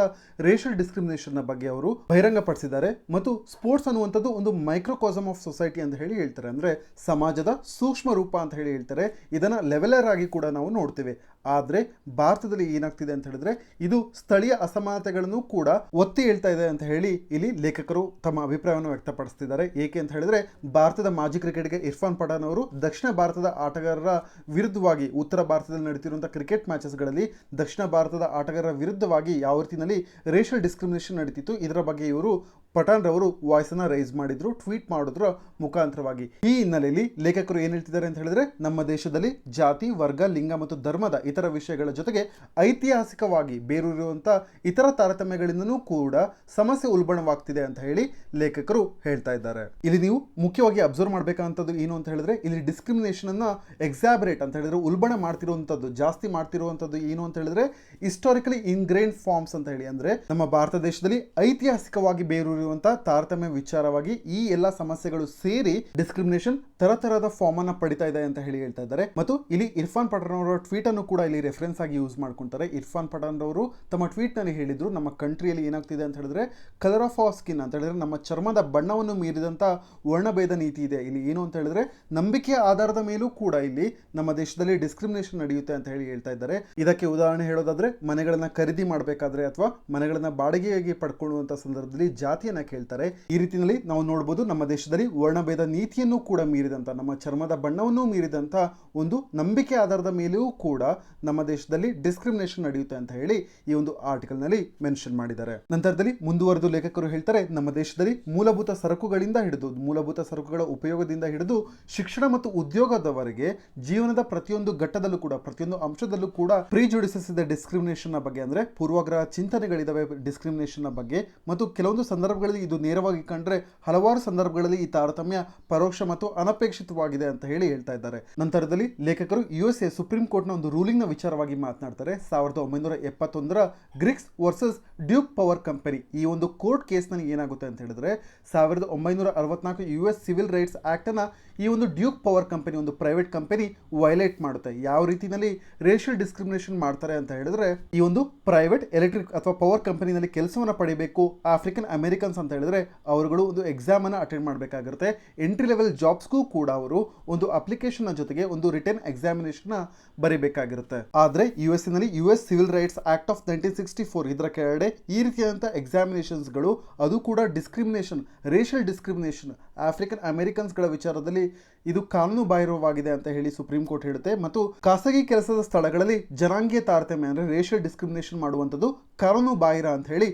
Speaker 1: ರೇಷಿಯಲ್ ಡಿಸ್ಕ್ರಿಮಿನೇಷನ್ ನ ಬಗ್ಗೆ ಅವರು ಬಹಿರಂಗಪಡಿಸಿದ್ದಾರೆ. ಮತ್ತು ಸ್ಪೋರ್ಟ್ಸ್ ಅನ್ನುವಂಥದ್ದು ಒಂದು ಮೈಕ್ರೋಕಾಸಮ್ ಆಫ್ ಸೊಸೈಟಿ ಅಂತ ಹೇಳ್ತಾರೆ, ಅಂದ್ರೆ ಸಮಾಜದ ಸೂಕ್ಷ್ಮ ರೂಪ ಅಂತ ಹೇಳ್ತಾರೆ. ಇದನ್ನ ಲೆವೆಲರ್ ಆಗಿ ಕೂಡ ನಾವು ನೋಡ್ತೇವೆ. ಆದ್ರೆ ಭಾರತದಲ್ಲಿ ಏನಾಗ್ತಿದೆ ಅಂತ ಹೇಳಿದ್ರೆ, ಇದು ಸ್ಥಳೀಯ ಅಸಮಾನತೆಗಳನ್ನು ಕೂಡ ಒತ್ತಿ ಹೇಳ್ತಾ ಇದೆ ಅಂತ ಇಲ್ಲಿ ಲೇಖಕರು ತಮ್ಮ ಅಭಿಪ್ರಾಯವನ್ನು ವ್ಯಕ್ತಪಡಿಸ್ತಿದ್ದಾರೆ. ಏಕೆ ಅಂತ ಹೇಳಿದ್ರೆ, ಭಾರತದ ಮಾಜಿ ಕ್ರಿಕೆಟ್ಗೆ ಇರ್ಫಾನ್ ಪಠಾಣ್ ಅವರು ದಕ್ಷಿಣ ಭಾರತದ ಆಟಗಾರರ ವಿರುದ್ಧವಾಗಿ, ಉತ್ತರ ಭಾರತದಲ್ಲಿ ನಡೀತಿರುವಂತಹ ಕ್ರಿಕೆಟ್ ಮ್ಯಾಚಸ್ ಗಳಲ್ಲಿ ದಕ್ಷಿಣ ಭಾರತದ ಆಟಗಾರರ ವಿರುದ್ಧವಾಗಿ ಯಾವ ರೀತಿಯಲ್ಲಿ ರೇಷಿಯಲ್ ಡಿಸ್ಕ್ರಿಮಿನೇಷನ್ ನಡೀತಿತ್ತು, ಇದರ ಬಗ್ಗೆ ಇವರು ಪಠಾಣ್ ರವರು ವಾಯ್ಸ್ ಅನ್ನ ರೈಸ್ ಮಾಡಿದ್ರು, ಟ್ವೀಟ್ ಮಾಡೋದ್ರ ಮುಖಾಂತರವಾಗಿ. ಈ ಹಿನ್ನೆಲೆಯಲ್ಲಿ ಲೇಖಕರು ಏನ್ ಹೇಳ್ತಿದ್ದಾರೆ ಅಂತ ಹೇಳಿದ್ರೆ, ನಮ್ಮ ದೇಶದಲ್ಲಿ ಜಾತಿ, ವರ್ಗ, ಲಿಂಗ ಮತ್ತು ಧರ್ಮದ ಇತರ ವಿಷಯಗಳ ಜೊತೆಗೆ ಐತಿಹಾಸಿಕವಾಗಿ ಬೇರೂರಿರುವಂತಹ ಇತರ ತಾರತಮ್ಯಗಳಿಂದನೂ ಕೂಡ ಸಮಸ್ಯೆ ಉಲ್ಬಣವಾಗ್ತಿದೆ ಅಂತ ಲೇಖಕರು ಹೇಳ್ತಾ ಇದ್ದಾರೆ. ಇಲ್ಲಿ ನೀವು ಮುಖ್ಯವಾಗಿ ಅಬ್ಸರ್ವ್ ಮಾಡಬೇಕಾದಂಥದ್ದು ಏನು ಅಂತ ಹೇಳಿದ್ರೆ, ಇಲ್ಲಿ ಡಿಸ್ಕ್ರಿಮಿನೇಷನ್ ಅನ್ನ ಎಕ್ಸಾಬರೇಟ್ ಅಂತ ಹೇಳಿದ್ರೆ ಉಲ್ಬಣ ಮಾಡ್ತಿರುವಂತದ್ದು, ಜಾಸ್ತಿ ಮಾಡ್ತಿರುವಂತದ್ದು ಏನು ಅಂತ ಹೇಳಿದ್ರೆ, ಹಿಸ್ಟಾರಿಕಲಿ ಇನ್ಗ್ರೇನ್ ಫಾರ್ಮ್ಸ್ ಅಂತ ಅಂದ್ರೆ ನಮ್ಮ ಭಾರತ ದೇಶದಲ್ಲಿ ಐತಿಹಾಸಿಕವಾಗಿ ಬೇರೂರಿರುವಂತಹ ತಾರತಮ್ಯ ವಿಚಾರವಾಗಿ ಈ ಎಲ್ಲಾ ಸಮಸ್ಯೆಗಳು ಸೇರಿ ಡಿಸ್ಕ್ರಿಮಿನೇಷನ್ ತರತರದ ಫಾರ್ಮ್ ಅನ್ನ ಪಡಿತಾ ಇದೆ ಅಂತ ಹೇಳ್ತಾ ಇದ್ದಾರೆ. ಮತ್ತು ಇಲ್ಲಿ ಇರ್ಫಾನ್ ಪಠಾಣ್ ಅವರ ಟ್ವೀಟ್ ಅನ್ನು ಕೂಡ ಇಲ್ಲಿ ರೆಫರೆನ್ಸ್ ಆಗಿ ಯೂಸ್ ಮಾಡ್ಕೊಂತಾರೆ. ಇರ್ಫಾನ್ ಪಠಾಣ್ ಅವರು ತಮ್ಮ ಟ್ವೀಟ್ ನಲ್ಲಿ ಹೇಳಿದ್ರು, ನಮ್ಮ ಕಂಟ್ರಿಯಲ್ಲಿ ಏನಾಗ್ತಿದೆ ಅಂತ ಹೇಳಿದ್ರೆ, ಕಲರ್ ಆಫ್ ಅವರ್ ಸ್ಕಿನ್ ಅಂತ ಹೇಳಿದ್ರೆ ನಮ್ಮ ಚರ್ಮದ ಬಣ್ಣವನ್ನು ಮೀರಿದಂತ ವರ್ಣಭೇದ ನೀತಿ ಇದೆ. ಇಲ್ಲಿ ಏನು ಅಂತ ಹೇಳಿದ್ರೆ, ನಂಬಿಕೆಯ ಆಧಾರದ ಮೇಲೂ ಕೂಡ ಇಲ್ಲಿ ನಮ್ಮ ದೇಶದಲ್ಲಿ ಡಿಸ್ಕ್ರಿಮಿನೇಷನ್ ನಡೆಯುತ್ತೆ ಅಂತ ಹೇಳ್ತಾ ಇದ್ದಾರೆ. ಇದಕ್ಕೆ ಉದಾಹರಣೆ ಹೇಳೋದಾದ್ರೆ, ಮನೆಗಳನ್ನ ಖರೀದಿ ಮಾಡಬೇಕಾದ್ರೆ ಅಥವಾ ಮನೆಗಳನ್ನ ಬಾಡಿಗೆಯಾಗಿ ಪಡ್ಕೊಳ್ಳುವಂತ ಸಂದರ್ಭದಲ್ಲಿ ಜಾತಿಯನ್ನ ಕೇಳ್ತಾರೆ. ಈ ರೀತಿಯಲ್ಲಿ ನಾವು ನೋಡಬಹುದು, ನಮ್ಮ ದೇಶದಲ್ಲಿ ವರ್ಣಭೇದ ನೀತಿಯನ್ನು ಕೂಡ ಮೀರಿದಂತ, ನಮ್ಮ ಚರ್ಮದ ಬಣ್ಣವನ್ನು ಮೀರಿದಂತ ಒಂದು ನಂಬಿಕೆ ಆಧಾರದ ಮೇಲೆಯೂ ಕೂಡ ನಮ್ಮ ದೇಶದಲ್ಲಿ ಡಿಸ್ಕ್ರಿಮಿನೇಷನ್ ನಡೆಯುತ್ತೆ ಅಂತ ಈ ಒಂದು ಆರ್ಟಿಕಲ್ ನಲ್ಲಿ ಮೆನ್ಷನ್ ಮಾಡಿದ್ದಾರೆ. ನಂತರದಲ್ಲಿ ಮುಂದುವರೆದು ಲೇಖಕರು ಹೇಳ್ತಾರೆ, ನಮ್ಮ ದೇಶದಲ್ಲಿ ಮೂಲಭೂತ ಸರಕುಗಳಿಂದ ಹಿಡಿದು, ಮೂಲಭೂತ ಸರಕುಗಳ ಉಪಯೋಗದಿಂದ ಹಿಡಿದು ಶಿಕ್ಷಣ ಮತ್ತು ಉದ್ಯೋಗದವರೆಗೆ ಜೀವನದ ಪ್ರತಿಯೊಂದು ಘಟ್ಟದಲ್ಲೂ ಕೂಡ, ಪ್ರತಿಯೊಂದು ಅಂಶದಲ್ಲೂ ಕೂಡ ಪ್ರಿಜುಡಿಸಸ್ ಇದೆ ಡಿಸ್ಕ್ರಿಮಿನೇಷನ್ ನ ಬಗ್ಗೆ, ಅಂದ್ರೆ ಪೂರ್ವಗ್ರಹ ಚಿಂತನೆಗಳಿದಾವೆ ಡಿಸ್ಕ್ರಿಮಿನೇಷನ್ ನ ಬಗ್ಗೆ. ಮತ್ತು ಕೆಲವೊಂದು ಸಂದರ್ಭಗಳಲ್ಲಿ ಇದು ನೇರವಾಗಿ ಕಂಡ್ರೆ, ಹಲವಾರು ಸಂದರ್ಭಗಳಲ್ಲಿ ಈ ತಾರತಮ್ಯ ಪರೋಕ್ಷ ಮತ್ತು ಅನಪೇಕ್ಷಿತವಾಗಿದೆ ಅಂತ ಹೇಳ್ತಾ ಇದ್ದಾರೆ. ನಂತರದಲ್ಲಿ ಲೇಖಕರು USA ಸುಪ್ರೀಂ ಕೋರ್ಟ್ ನ ಒಂದು ರೂಲಿಂಗ್ ನ ವಿಚಾರವಾಗಿ ಮಾತನಾಡ್ತಾರೆ. 1971 Griggs versus Duke Power company ಈ ಒಂದು ಕೋರ್ಟ್ ಕೇಸ್ ನಲ್ಲಿ ಏನಾಗುತ್ತೆ ಅಂತ ಹೇಳಿದ್ರೆ, 1964 US ಸಿವಿಲ್ ರೈಟ್ಸ್ ಆಕ್ಟ್ ಅನ್ನ ಈ ಒಂದು ಡ್ಯೂಕ್ ಪವರ್ ಕಂಪನಿ, ಒಂದು ಪ್ರೈವೇಟ್ ಕಂಪನಿ ವೈಲೇಟ್ ಮಾಡುತ್ತೆ. ಯಾವ ರೀತಿಯಲ್ಲಿ ರೇಷಿಯಲ್ ಡಿಸ್ಕ್ರಿಮಿನೇಷನ್ ಮಾಡ್ತಾರೆ ಅಂತ ಹೇಳಿದ್ರೆ, ಈ ಒಂದು ಪ್ರೈವೇಟ್ ಎಲೆಕ್ಟ್ರಿಕ್ ಅಥವಾ ಪವರ್ ಕಂಪನಿನಲ್ಲಿ ಕೆಲಸವನ್ನ ಪಡಿಬೇಕು ಆಫ್ರಿಕನ್ ಅಮೆರಿಕನ್ಸ್ ಅಂತ ಹೇಳಿದ್ರೆ, ಅವರುಗಳು ಒಂದು ಎಕ್ಸಾಮ್ ಅನ್ನ ಅಟೆಂಡ್ ಮಾಡಬೇಕಾಗಿರುತ್ತೆ. ಎಂಟ್ರಿ ಲೆವೆಲ್ ಜಾಬ್ಸ್ಗೂ ಕೂಡ ಅವರು ಒಂದು ಅಪ್ಲಿಕೇಶನ್ ಜೊತೆಗೆ ಒಂದು ರಿಟರ್ನ್ ಎಕ್ಸಾಮಿನೇಷನ್ ಬರೀಬೇಕಾಗಿರುತ್ತೆ. ಆದ್ರೆ US ನಲ್ಲಿ US civil rights act of 1964 ಇದರ ಕೆಳಗಡೆ ಈ ರೀತಿಯಾದಂತಹ ಎಕ್ಸಾಮಿನೇಷನ್ಸ್ ಗಳು, ಅದು ಕೂಡ discrimination, racial discrimination African Americans ಗಳ ವಿಚಾರದಲ್ಲಿ ಇದು ಕಾನೂನು ಬಾಹಿರವಾಗಿದೆ ಅಂತ ಸುಪ್ರೀಂ ಕೋರ್ಟ್ ಹೇಳುತ್ತೆ. ಮತ್ತು ಖಾಸಗಿ ಕೆಲಸದ ಸ್ಥಳಗಳಲ್ಲಿ ಜನಾಂಗೀಯ ತಾರತಮ್ಯ ಅಂದ್ರೆ ರೇಷಿಯಲ್ ಡಿಸ್ಕ್ರಿಮಿನೇಷನ್ ಮಾಡುವಂತದ್ದು ಕಾನೂನು ಬಾಹಿರ ಅಂತ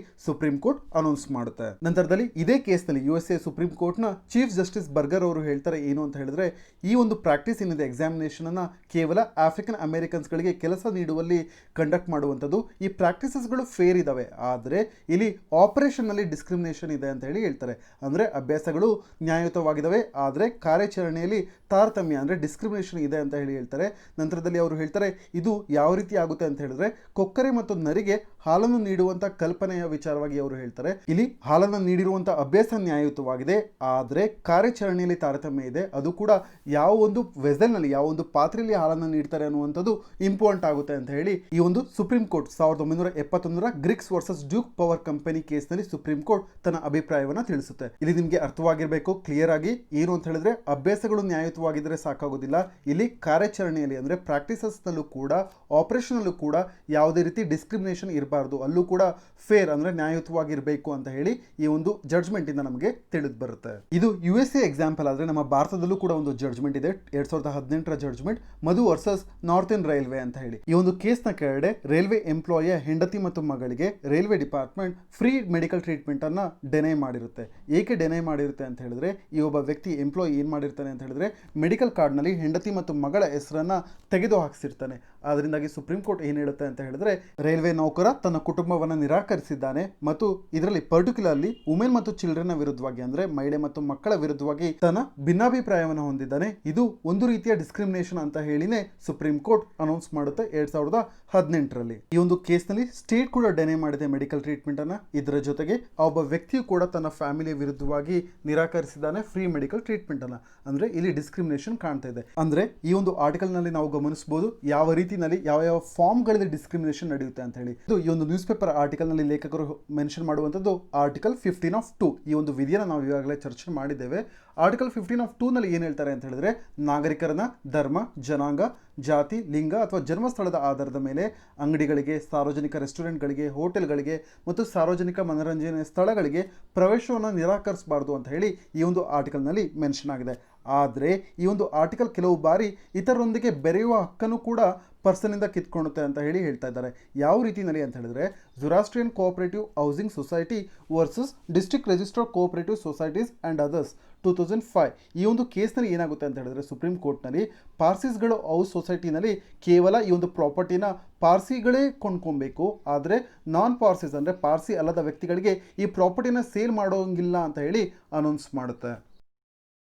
Speaker 1: ಸುಪ್ರೀಂ ಕೋರ್ಟ್ ಅನೌನ್ಸ್ ಮಾಡುತ್ತೆ. ನಂತರದಲ್ಲಿ ಇದೇ ಕೇಸ್ ನಲ್ಲಿ USA ಸುಪ್ರೀಂ ಕೋರ್ಟ್ ನ ಚೀಫ್ ಜಸ್ಟಿಸ್ ಬರ್ಗರ್ ಅವರು ಹೇಳ್ತಾರೆ ಏನು ಅಂತ ಹೇಳಿದ್ರೆ, ಈ ಒಂದು ಪ್ರಾಕ್ಟೀಸ್ ಏನಿದೆ ಎಕ್ಸಾಮಿನೇಷನ್ ಅನ್ನ ಕೇವಲ ಆಫ್ರಿಕನ್ ಅಮೆರಿಕನ್ಸ್ ಗಳಿಗೆ ಅಭ್ಯರ್ಥಿಗಳಿಗೆ ಕೆಲಸ ನೀಡುವಲ್ಲಿ ಕಂಡಕ್ಟ್ ಮಾಡುವಂಥದ್ದು. ಈ ಪ್ರಾಕ್ಟೀಸಸ್ಗಳು ಫೇರ್ ಇದ್ದಾವೆ, ಆದರೆ ಇಲ್ಲಿ ಆಪರೇಷನ್ನಲ್ಲಿ ಡಿಸ್ಕ್ರಿಮಿನೇಷನ್ ಇದೆ ಅಂತ ಹೇಳಿ ಹೇಳ್ತಾರೆ. ಅಂದರೆ ಅಭ್ಯಾಸಗಳು ನ್ಯಾಯಯುತವಾಗಿದ್ದಾವೆ, ಆದರೆ ಕಾರ್ಯಾಚರಣೆಯಲ್ಲಿ ತಾರತಮ್ಯ ಅಂದರೆ ಡಿಸ್ಕ್ರಿಮಿನೇಷನ್ ಇದೆ ಅಂತ ಹೇಳಿ ಹೇಳ್ತಾರೆ. ನಂತರದಲ್ಲಿ ಅವರು ಹೇಳ್ತಾರೆ ಇದು ಯಾವ ರೀತಿ ಆಗುತ್ತೆ ಅಂತ ಹೇಳಿದ್ರೆ, ಕೊಕ್ಕರೆ ಮತ್ತು ನರಿಗೆ ಹಾಲನ್ನು ನೀಡುವಂಥ ಕಲ್ಪನೆಯ ವಿಚಾರವಾಗಿ ಅವರು ಹೇಳ್ತಾರೆ. ಇಲ್ಲಿ ಹಾಲನ್ನು ನೀಡಿರುವಂಥ ಅಭ್ಯಾಸ ನ್ಯಾಯಯುತವಾಗಿದೆ, ಆದರೆ ಕಾರ್ಯಾಚರಣೆಯಲ್ಲಿ ತಾರತಮ್ಯ ಇದೆ. ಅದು ಕೂಡ ಯಾವ ಒಂದು ವೆಸಲ್ನಲ್ಲಿ, ಯಾವ ಒಂದು ಪಾತ್ರೆಯಲ್ಲಿ ಹಾಲನ್ನು ನೀಡ್ತಾರೆ ಅನ್ನುವಂಥದ್ದು ಇಂಪಾರ್ಟೆಂಟ್ ಆಗುತ್ತೆ ಅಂತ ಹೇಳಿ ಈ ಒಂದು Supreme Court 1971 Griggs versus Duke Power Company ಕೇಸ್ನಲ್ಲಿ ಸುಪ್ರೀಂ ಕೋರ್ಟ್ ತನ್ನ ಅಭಿಪ್ರಾಯವನ್ನು ತಿಳಿಸುತ್ತೆ. ಇಲ್ಲಿ ನಿಮಗೆ ಅರ್ಥವಾಗಿರಬೇಕು ಕ್ಲಿಯರ್ ಆಗಿ ಏನು ಅಂತ ಹೇಳಿದ್ರೆ, ಅಭ್ಯಾಸಗಳು ನ್ಯಾಯಯುತವಾಗಿದ್ದರೆ ಸಾಕಾಗೋದಿಲ್ಲ. ಇಲ್ಲಿ ಕಾರ್ಯಾಚರಣೆಯಲ್ಲಿ ಅಂದರೆ ಪ್ರಾಕ್ಟೀಸಸ್ನಲ್ಲೂ ಕೂಡ ಆಪರೇಷನಲ್ಲೂ ಕೂಡ ಯಾವುದೇ ರೀತಿ ಡಿಸ್ಕ್ರಿಮಿನೇಷನ್ ಇರಬಾರ್ದು, ಅಲ್ಲೂ ಕೂಡ ಫೇರ್ ಅಂದರೆ ನ್ಯಾಯಯುತವಾಗಿರಬೇಕು ಅಂತ ಹೇಳಿ ಈ ಒಂದು ಜಡ್ಜ್ಮೆಂಟ್ ಇಂದ ನಮಗೆ ತಿಳಿದು ಬರುತ್ತೆ. ಇದು USA ಎಕ್ಸಾಂಪಲ್ ಆದರೆ ನಮ್ಮ ಭಾರತದಲ್ಲೂ ಕೂಡ ಒಂದು ಜಡ್ಜ್ಮೆಂಟ್ ಇದೆ, 2018ರ ಜಡ್ಜ್ಮೆಂಟ್, ಮಧು ವರ್ಸಸ್ ನಾರ್ಥನ್ ರೈಲ್ವೆ ಅಂತ ಹೇಳಿ. ಈ ಒಂದು ಕೇಸ್ನ ಕೆಳಗಡೆ ರೈಲ್ವೆ ಎಂಪ್ಲಾಯಿಯ ಹೆಂಡತಿ ಮತ್ತು ಮಗಳಿಗೆ railway department free medical treatment ಅನ್ನ ಡೆನೈ ಮಾಡಿರುತ್ತೆ. ಏಕೆ ಡೆನೈ ಮಾಡಿರುತ್ತೆ ಅಂತ ಹೇಳಿದ್ರೆ, ಈ ಒಬ್ಬ ವ್ಯಕ್ತಿ ಎಂಪ್ಲಾಯಿ ಏನ್ ಮಾಡಿರ್ತಾನೆ ಅಂತ ಹೇಳಿದ್ರೆ, ಮೆಡಿಕಲ್ ಕಾರ್ಡ್ನಲ್ಲಿ ಹೆಂಡತಿ ಮತ್ತು ಮಗಳ ಹೆಸರನ್ನ ತೆಗೆದು ಹಾಕಿಸಿರ್ತಾನೆ. ಅದರಿಂದಾಗಿ ಸುಪ್ರೀಂ ಕೋರ್ಟ್ ಏನು ಹೇಳುತ್ತೆ ಅಂತ ಹೇಳಿದ್ರೆ, ರೈಲ್ವೆ ನೌಕರ ತನ್ನ ಕುಟುಂಬವನ್ನು ನಿರಾಕರಿಸಿದ್ದಾನೆ ಮತ್ತು ಇದರಲ್ಲಿ ಪರ್ಟಿಕ್ಯುಲರ್ಲಿ ವುಮೆನ್ ಮತ್ತು ಚಿಲ್ಡ್ರನ್ ವಿರುದ್ಧವಾಗಿ ಅಂದರೆ ಮಹಿಳೆ ಮತ್ತು ಮಕ್ಕಳ ವಿರುದ್ಧವಾಗಿ ತನ್ನ ಭಿನ್ನಾಭಿಪ್ರಾಯವನ್ನು ಹೊಂದಿದ್ದಾನೆ. ಇದು ಒಂದು ರೀತಿಯ ಡಿಸ್ಕ್ರಿಮಿನೇಷನ್ ಅಂತ ಹೇಳಿನೇ ಸುಪ್ರೀಂ ಕೋರ್ಟ್ ಅನೌನ್ಸ್ ಮಾಡುತ್ತೆ 2018ರಲ್ಲಿ. ಈ ಒಂದು ಕೇಸ್ನಲ್ಲಿ ಸ್ಟೇಟ್ ಕೂಡ ಡೆನೈ ಮಾಡಿದೆ ಮೆಡಿಕಲ್ ಟ್ರೀಟ್ಮೆಂಟ್ ಅನ್ನ. ಇದರ ಜೊತೆಗೆ ಒಬ್ಬ ವ್ಯಕ್ತಿಯು ಕೂಡ ತನ್ನ ಫ್ಯಾಮಿಲಿಯ ವಿರುದ್ಧವಾಗಿ ನಿರಾಕರಿಸಿದ್ದಾನೆ ಫ್ರೀ ಮೆಡಿಕಲ್ ಟ್ರೀಟ್ಮೆಂಟ್ ಅನ್ನ. ಅಂದ್ರೆ ಇಲ್ಲಿ ಡಿಸ್ಕ್ರಿಮಿನೇಷನ್ ಕಾಣ್ತಾ ಇದೆ. ಅಂದ್ರೆ ಈ ಒಂದು ಆರ್ಟಿಕಲ್ ನಲ್ಲಿ ನಾವು ಗಮನಿಸಬಹುದು ಯಾವ ರೀತಿಯಲ್ಲಿ ಯಾವ ಫಾರ್ಮ್ ಗಳಲ್ಲಿ ಡಿಸ್ಕ್ರಿಮಿನೇಷನ್ ನಡೆಯುತ್ತೆ ಅಂತ ಹೇಳಿ. ಈ ಒಂದು ನ್ಯೂಸ್ ಪೇಪರ್ ಆರ್ಟಿಕಲ್ ನಲ್ಲಿ ಲೇಖಕರು ಮೆನ್ಷನ್ ಮಾಡುವಂತದ್ದು ಆರ್ಟಿಕಲ್ 15(2). ಈ ಒಂದು ವಿಧಿಯನ್ನು ನಾವು ಈಗಾಗಲೇ ಚರ್ಚೆ ಮಾಡಿದ್ದೇವೆ. ಆರ್ಟಿಕಲ್ 15(2) ನಲ್ಲಿ ಏನು ಹೇಳ್ತಾರೆ ಅಂತ ಹೇಳಿದ್ರೆ, ನಾಗರಿಕರನ್ನ ಧರ್ಮ, ಜನಾಂಗ, ಜಾತಿ, ಲಿಂಗ ಅಥವಾ ಜನ್ಮಸ್ಥಳದ ಆಧಾರದ ಮೇಲೆ ಅಂಗಡಿಗಳಿಗೆ, ಸಾರ್ವಜನಿಕ ರೆಸ್ಟೋರೆಂಟ್ಗಳಿಗೆ, ಹೋಟೆಲ್ಗಳಿಗೆ ಮತ್ತು ಸಾರ್ವಜನಿಕ ಮನೋರಂಜನೆ ಸ್ಥಳಗಳಿಗೆ ಪ್ರವೇಶವನ್ನು ನಿರಾಕರಿಸಬಾರದು ಅಂತ ಹೇಳಿ ಈ ಒಂದು ಆರ್ಟಿಕಲ್ನಲ್ಲಿ ಮೆನ್ಷನ್ ಆಗಿದೆ. ಆದರೆ ಈ ಒಂದು ಆರ್ಟಿಕಲ್ ಕೆಲವು ಬಾರಿ ಇತರರೊಂದಿಗೆ ಬೆರೆಯುವ ಹಕ್ಕನ್ನು ಕೂಡ ಪರ್ಸನಿಂದ ಕಿತ್ಕೊಳ್ಳುತ್ತೆ ಅಂತ ಹೇಳಿ ಹೇಳ್ತಾ ಇದ್ದಾರೆ. ಯಾವ ರೀತಿಯಲ್ಲಿ ಅಂತ ಹೇಳಿದ್ರೆ, Zoroastrian cooperative housing society versus district registered cooperative societies and others 2005. ಈ ಒಂದು ಕೇಸ್ನಲ್ಲಿ ಏನಾಗುತ್ತೆ ಅಂತ ಹೇಳಿದ್ರೆ, ಸುಪ್ರೀಂ ಕೋರ್ಟ್ನಲ್ಲಿ ಪಾರ್ಸಿಸ್ಗಳು ಹೌಸ್ ಸೊಸೈಟಿನಲ್ಲಿ ಕೇವಲ ಈ ಒಂದು ಪ್ರಾಪರ್ಟಿನ ಪಾರ್ಸಿಗಳೇ ಕೊಂಡ್ಕೊಬೇಕು, ಆದರೆ ನಾನ್ ಪಾರ್ಸಿಸ್ ಅಂದರೆ ಪಾರ್ಸಿ ಅಲ್ಲದ ವ್ಯಕ್ತಿಗಳಿಗೆ ಈ ಪ್ರಾಪರ್ಟಿನ ಸೇಲ್ ಮಾಡೋಂಗಿಲ್ಲ ಅಂತ ಹೇಳಿ ಅನೌನ್ಸ್ ಮಾಡುತ್ತೆ.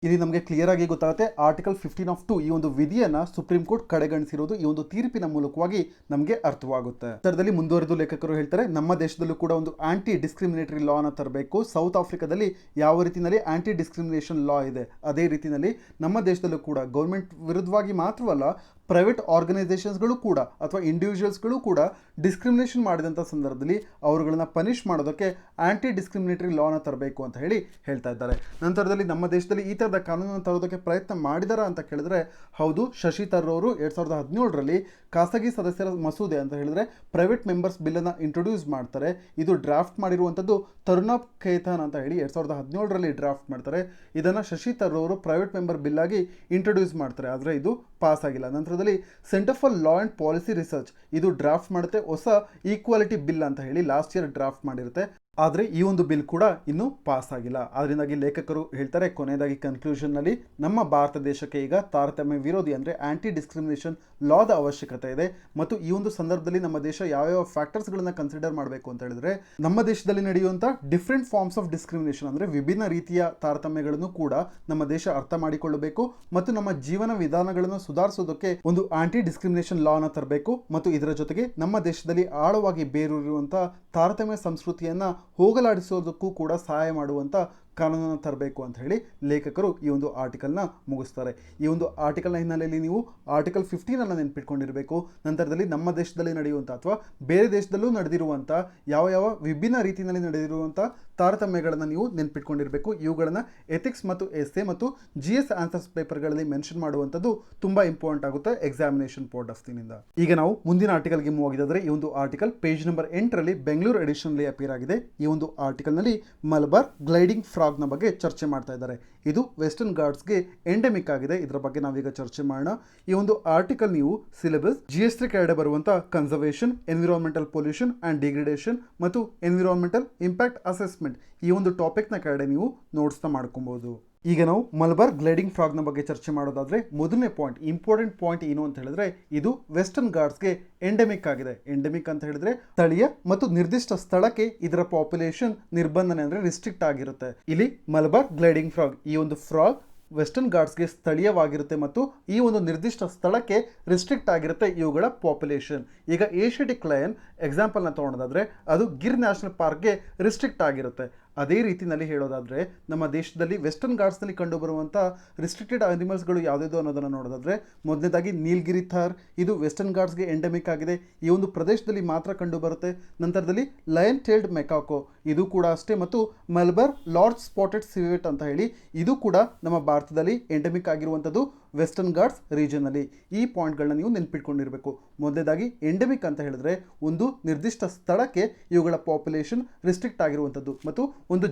Speaker 1: ಇಲ್ಲಿ ನಮಗೆ ಕ್ಲಿಯರ್ ಆಗಿ ಗೊತ್ತಾಗುತ್ತೆ ಆರ್ಟಿಕಲ್ 15(2) ಈ ಒಂದು ವಿಧಿಯನ್ನ ಸುಪ್ರೀಂ ಕೋರ್ಟ್ ಕಡೆಗಣಿಸಿರೋದು ಈ ಒಂದು ತೀರ್ಪಿನ ಮೂಲಕವಾಗಿ ನಮಗೆ ಅರ್ಥವಾಗುತ್ತೆ. ಇದರಲ್ಲಿ ಮುಂದುವರೆದು ಲೇಖಕರು ಹೇಳ್ತಾರೆ, ನಮ್ಮ ದೇಶದಲ್ಲೂ ಕೂಡ ಒಂದು ಆಂಟಿ ಡಿಸ್ಕ್ರಿಮಿನೇಟರಿ ಲಾನ ತರಬೇಕು. ಸೌತ್ ಆಫ್ರಿಕಾದಲ್ಲಿ ಯಾವ ರೀತಿಯಲ್ಲಿ ಆಂಟಿ ಡಿಸ್ಕ್ರಿಮಿನೇಷನ್ ಲಾ ಇದೆ, ಅದೇ ರೀತಿಯಲ್ಲಿ ನಮ್ಮ ದೇಶದಲ್ಲೂ ಕೂಡ ಗೌರ್ಮೆಂಟ್ ವಿರುದ್ಧವಾಗಿ ಮಾತ್ರವಲ್ಲ, ಪ್ರೈವೇಟ್ ಆರ್ಗನೈಸೇಷನ್ಸ್ಗಳು ಕೂಡ ಅಥವಾ ಇಂಡಿವಿಜುವಲ್ಸ್ಗಳು ಕೂಡ ಡಿಸ್ಕ್ರಿಮಿನೇಷನ್ ಮಾಡಿದಂಥ ಸಂದರ್ಭದಲ್ಲಿ ಅವರುಗಳನ್ನ ಪನಿಷ್ ಮಾಡೋದಕ್ಕೆ ಆಂಟಿ ಡಿಸ್ಕ್ರಿಮಿನೇಟರಿ ಲಾನ ತರಬೇಕು ಅಂತ ಹೇಳಿ ಹೇಳ್ತಾ ಇದ್ದಾರೆ. ನಂತರದಲ್ಲಿ ನಮ್ಮ ದೇಶದಲ್ಲಿ ಈ ಥರದ ಕಾನೂನನ್ನು ತರೋದಕ್ಕೆ ಪ್ರಯತ್ನ ಮಾಡಿದಾರ ಅಂತ ಕೇಳಿದ್ರೆ, ಹೌದು, ಶಶಿ ತರೂರ್ ಅವರು 2017ರಲ್ಲಿ ಖಾಸಗಿ ಸದಸ್ಯರ ಮಸೂದೆ ಅಂತ ಹೇಳಿದ್ರೆ ಪ್ರೈವೇಟ್ ಮೆಂಬರ್ಸ್ ಬಿಲ್ಲನ್ನು ಇಂಟ್ರೊಡ್ಯೂಸ್ ಮಾಡ್ತಾರೆ. ಇದು ಡ್ರಾಫ್ಟ್ ಮಾಡಿರುವಂಥದ್ದು ತರುಣಾಬ್ ಖೇತಾನ್ ಅಂತ ಹೇಳಿ 2017ರಲ್ಲಿ ಡ್ರಾಫ್ಟ್ ಮಾಡ್ತಾರೆ. ಇದನ್ನು ಶಶಿ ತರೂರ್ ಅವರು ಪ್ರೈವೇಟ್ ಮೆಂಬರ್ ಬಿಲ್ ಆಗಿ ಇಂಟ್ರೊಡ್ಯೂಸ್ ಮಾಡ್ತಾರೆ, ಆದರೆ ಇದು ಪಾಸ್ ಆಗಿಲ್ಲ. ನಂತರದಲ್ಲಿ centre for law and policy research ಇದು ಡ್ರಾಫ್ಟ್ ಮಾಡುತ್ತೆ ಹೊಸ ಈಕ್ವಾಲಿಟಿ ಬಿಲ್ ಅಂತ ಹೇಳಿ ಲಾಸ್ಟ್ ಇಯರ್ ಡ್ರಾಫ್ಟ್ ಮಾಡಿರುತ್ತೆ. ಆದರೆ ಈ ಒಂದು ಬಿಲ್ ಕೂಡ ಇನ್ನೂ ಪಾಸ್ ಆಗಿಲ್ಲ. ಅದರಿಂದಾಗಿ ಲೇಖಕರು ಹೇಳ್ತಾರೆ, ಕೊನೆಯದಾಗಿ ಕನ್ಕ್ಲೂಷನ್ನಲ್ಲಿ ನಮ್ಮ ಭಾರತ ದೇಶಕ್ಕೆ ಈಗ ತಾರತಮ್ಯ ವಿರೋಧಿ ಅಂದರೆ ಆಂಟಿ ಡಿಸ್ಕ್ರಿಮಿನೇಷನ್ ಲಾದ ಅವಶ್ಯಕತೆ ಇದೆ. ಮತ್ತು ಈ ಒಂದು ಸಂದರ್ಭದಲ್ಲಿ ನಮ್ಮ ದೇಶ ಯಾವ್ಯಾವ ಫ್ಯಾಕ್ಟರ್ಸ್ಗಳನ್ನು ಕನ್ಸಿಡರ್ ಮಾಡಬೇಕು ಅಂತ ಹೇಳಿದ್ರೆ, ನಮ್ಮ ದೇಶದಲ್ಲಿ ನಡೆಯುವಂಥ ಡಿಫ್ರೆಂಟ್ ಫಾರ್ಮ್ಸ್ ಆಫ್ ಡಿಸ್ಕ್ರಿಮಿನೇಷನ್ ಅಂದರೆ ವಿಭಿನ್ನ ರೀತಿಯ ತಾರತಮ್ಯಗಳನ್ನು ಕೂಡ ನಮ್ಮ ದೇಶ ಅರ್ಥ ಮಾಡಿಕೊಳ್ಳಬೇಕು ಮತ್ತು ನಮ್ಮ ಜೀವನ ವಿಧಾನಗಳನ್ನು ಸುಧಾರಿಸೋದಕ್ಕೆ ಒಂದು ಆಂಟಿ ಡಿಸ್ಕ್ರಿಮಿನೇಷನ್ ಲಾನ ತರಬೇಕು. ಮತ್ತು ಇದರ ಜೊತೆಗೆ ನಮ್ಮ ದೇಶದಲ್ಲಿ ಆಳವಾಗಿ ಬೇರೂರಿರುವಂಥ ತಾರತಮ್ಯ ಸಂಸ್ಕೃತಿಯನ್ನು ಹೋಗಲಾಡಿಸೋದಕ್ಕೂ ಕೂಡ ಸಹಾಯ ಮಾಡುವಂಥ ಕಾನೂನನ್ನು ತರಬೇಕು ಅಂತ ಹೇಳಿ ಲೇಖಕರು ಈ ಒಂದು ಆರ್ಟಿಕಲ್ನ ಮುಗಿಸ್ತಾರೆ. ಈ ಒಂದು ಆರ್ಟಿಕಲ್ನ ಹಿನ್ನೆಲೆಯಲ್ಲಿ ನೀವು ಆರ್ಟಿಕಲ್ 15 ನೆನ್ಪಿಟ್ಕೊಂಡಿರಬೇಕು. ನಂತರದಲ್ಲಿ ನಮ್ಮ ದೇಶದಲ್ಲಿ ನಡೆಯುವಂಥ ಅಥವಾ ಬೇರೆ ದೇಶದಲ್ಲೂ ನಡೆದಿರುವಂಥ ಯಾವ ವಿಭಿನ್ನ ರೀತಿಯಲ್ಲಿ ನಡೆದಿರುವಂಥ ತಾರತಮ್ಯಗಳನ್ನು ನೀವು ನೆನ್ಪಿಟ್ಕೊಂಡಿರಬೇಕು. ಇವುಗಳನ್ನು ಎಥಿಕ್ಸ್ ಮತ್ತು ಎಸ್ಎ ಮತ್ತು GS ಆನ್ಸರ್ಸ್ ಪೇಪರ್ಗಳಲ್ಲಿ ಮೆನ್ಷನ್ ಮಾಡುವಂಥದ್ದು ತುಂಬ ಇಂಪಾರ್ಟೆಂಟ್ ಆಗುತ್ತೆ ಎಕ್ಸಾಮಿನೇಷನ್ ಪಾಯಿಂಟ್ ಆಫ್ ವ್ಯೂನಿಂದ. ಈಗ ನಾವು ಮುಂದಿನ ಆರ್ಟಿಕಲ್ಗೆ ಮೂವ್ ಆಗಿದ್ದಾದರೆ, ಈ ಒಂದು ಆರ್ಟಿಕಲ್ ಪೇಜ್ ನಂಬರ್ 8ರಲ್ಲಿ ಬೆಂಗಳೂರು ಎಡಿಷನ್ಲಿ ಅಪಿಯರ್ ಆಗಿದೆ. ಈ ಒಂದು ಆರ್ಟಿಕಲ್ನಲ್ಲಿ ಮಲಬಾರ್ ಗ್ಲೈಡಿಂಗ್ ಫ್ರಾಗ್ನ ಬಗ್ಗೆ ಚರ್ಚೆ ಮಾಡ್ತಾ ಇದ್ದಾರೆ. ಇದು ವೆಸ್ಟರ್ನ್ ಘಾಟ್ಸ್ಗೆ ಎಂಡೆಮಿಕ್ ಆಗಿದೆ. ಇದರ ಬಗ್ಗೆ ನಾವೀಗ ಚರ್ಚೆ ಮಾಡೋಣ. ಈ ಒಂದು ಆರ್ಟಿಕಲ್ ನೀವು ಸಿಲೆಬಸ್ GS3 ಕೆಳಗಡೆ ಬರುವಂಥ conservation, environmental pollution and degradation ಮತ್ತು ಎನ್ವಿರಾನ್ಮೆಂಟಲ್ ಇಂಪ್ಯಾಕ್ಟ್ ಅಸೆಸ್ಮೆಂಟ್ ಈ ಒಂದು ಟಾಪಿಕ್ನ ಕೆಳಗಡೆ ನೀವು ನೋಟ್ಸ್ನ ಮಾಡ್ಕೊಬೋದು. ಈಗ ನಾವು ಮಲಬಾರ್ ಗ್ಲೈಡಿಂಗ್ ಫ್ರಾಗ್ನ ಬಗ್ಗೆ ಚರ್ಚೆ ಮಾಡೋದಾದ್ರೆ ಮೊದಲನೇ ಪಾಯಿಂಟ್, ಇಂಪಾರ್ಟೆಂಟ್ ಪಾಯಿಂಟ್ ಏನು ಅಂತ ಹೇಳಿದ್ರೆ ಇದು ವೆಸ್ಟರ್ನ್ ಘಾಟ್ಸ್ಗೆ ಎಂಡೆಮಿಕ್ ಆಗಿದೆ. ಎಂಡೆಮಿಕ್ ಅಂತ ಹೇಳಿದ್ರೆ ಸ್ಥಳೀಯ ಮತ್ತು ನಿರ್ದಿಷ್ಟ ಸ್ಥಳಕ್ಕೆ ಇದರ ಪಾಪ್ಯುಲೇಷನ್ ನಿರ್ಬಂಧನೆ ಅಂದ್ರೆ ರಿಸ್ಟ್ರಿಕ್ಟ್ ಆಗಿರುತ್ತೆ. ಇಲ್ಲಿ ಮಲಬಾರ್ ಗ್ಲೈಡಿಂಗ್ ಫ್ರಾಗ್, ಈ ಒಂದು ಫ್ರಾಗ್ ವೆಸ್ಟರ್ನ್ ಘಾಟ್ಸ್ಗೆ ಸ್ಥಳೀಯವಾಗಿರುತ್ತೆ ಮತ್ತು ಈ ಒಂದು ನಿರ್ದಿಷ್ಟ ಸ್ಥಳಕ್ಕೆ ರಿಸ್ಟ್ರಿಕ್ಟ್ ಆಗಿರುತ್ತೆ ಇವುಗಳ ಪಾಪ್ಯುಲೇಷನ್. ಈಗ ಏಷ್ಯಾಟಿಕ್ ಲಯನ್ ಎಕ್ಸಾಂಪಲ್ನ ತೊಗೊಳೋದಾದ್ರೆ ಅದು ಗಿರ್ ನ್ಯಾಷನಲ್ ಪಾರ್ಕ್ಗೆ ರಿಸ್ಟ್ರಿಕ್ಟ್ ಆಗಿರುತ್ತೆ. ಅದೇ ರೀತಿಯಲ್ಲಿ ಹೇಳೋದಾದರೆ ನಮ್ಮ ದೇಶದಲ್ಲಿ ವೆಸ್ಟರ್ನ್ ಘಾಟ್ಸ್ನಲ್ಲಿ ಕಂಡುಬರುವಂಥ ರಿಸ್ಟ್ರಿಕ್ಟೆಡ್ ಅನಿಮಲ್ಸ್ಗಳು ಯಾವುದಿದು ಅನ್ನೋದನ್ನು ನೋಡೋದಾದರೆ ಮೊದಲನೇದಾಗಿ ನೀಲಗಿರಿ ಥಾರ್, ಇದು ವೆಸ್ಟರ್ನ್ ಘಾಟ್ಸ್ಗೆ ಎಂಡೆಮಿಕ್ ಆಗಿದೆ, ಈ ಒಂದು ಪ್ರದೇಶದಲ್ಲಿ ಮಾತ್ರ ಕಂಡುಬರುತ್ತೆ. ನಂತರದಲ್ಲಿ ಲಯನ್ ಟೇಲ್ಡ್ ಮೆಕಾಕೋ, ಇದು ಕೂಡ ಅಷ್ಟೇ, ಮತ್ತು ಮಲಬಾರ್ ಲಾರ್ಜ್ ಸ್ಪಾಟೆಡ್ ಸಿವೆಟ್ ಅಂತ ಹೇಳಿ ಇದು ಕೂಡ ನಮ್ಮ ಭಾರತದಲ್ಲಿ ಎಂಡೆಮಿಕ್ ಆಗಿರುವಂಥದ್ದು ವೆಸ್ಟರ್ನ್ ಘಾಟ್ಸ್ ರೀಜನಲ್ಲಿ. ಈ ಪಾಯಿಂಟ್ಗಳನ್ನ ನೀವು ನೆನ್ಪಿಟ್ಕೊಂಡಿರಬೇಕು. ಮೊದಲನೇದಾಗಿ ಎಂಡೆಮಿಕ್ ಅಂತ ಹೇಳಿದ್ರೆ ಒಂದು ನಿರ್ದಿಷ್ಟ ಸ್ಥಳಕ್ಕೆ ಇವುಗಳ ಪಾಪ್ಯುಲೇಷನ್ ರಿಸ್ಟ್ರಿಕ್ಟ್ ಆಗಿರುವಂಥದ್ದು ಮತ್ತು ಒಂದು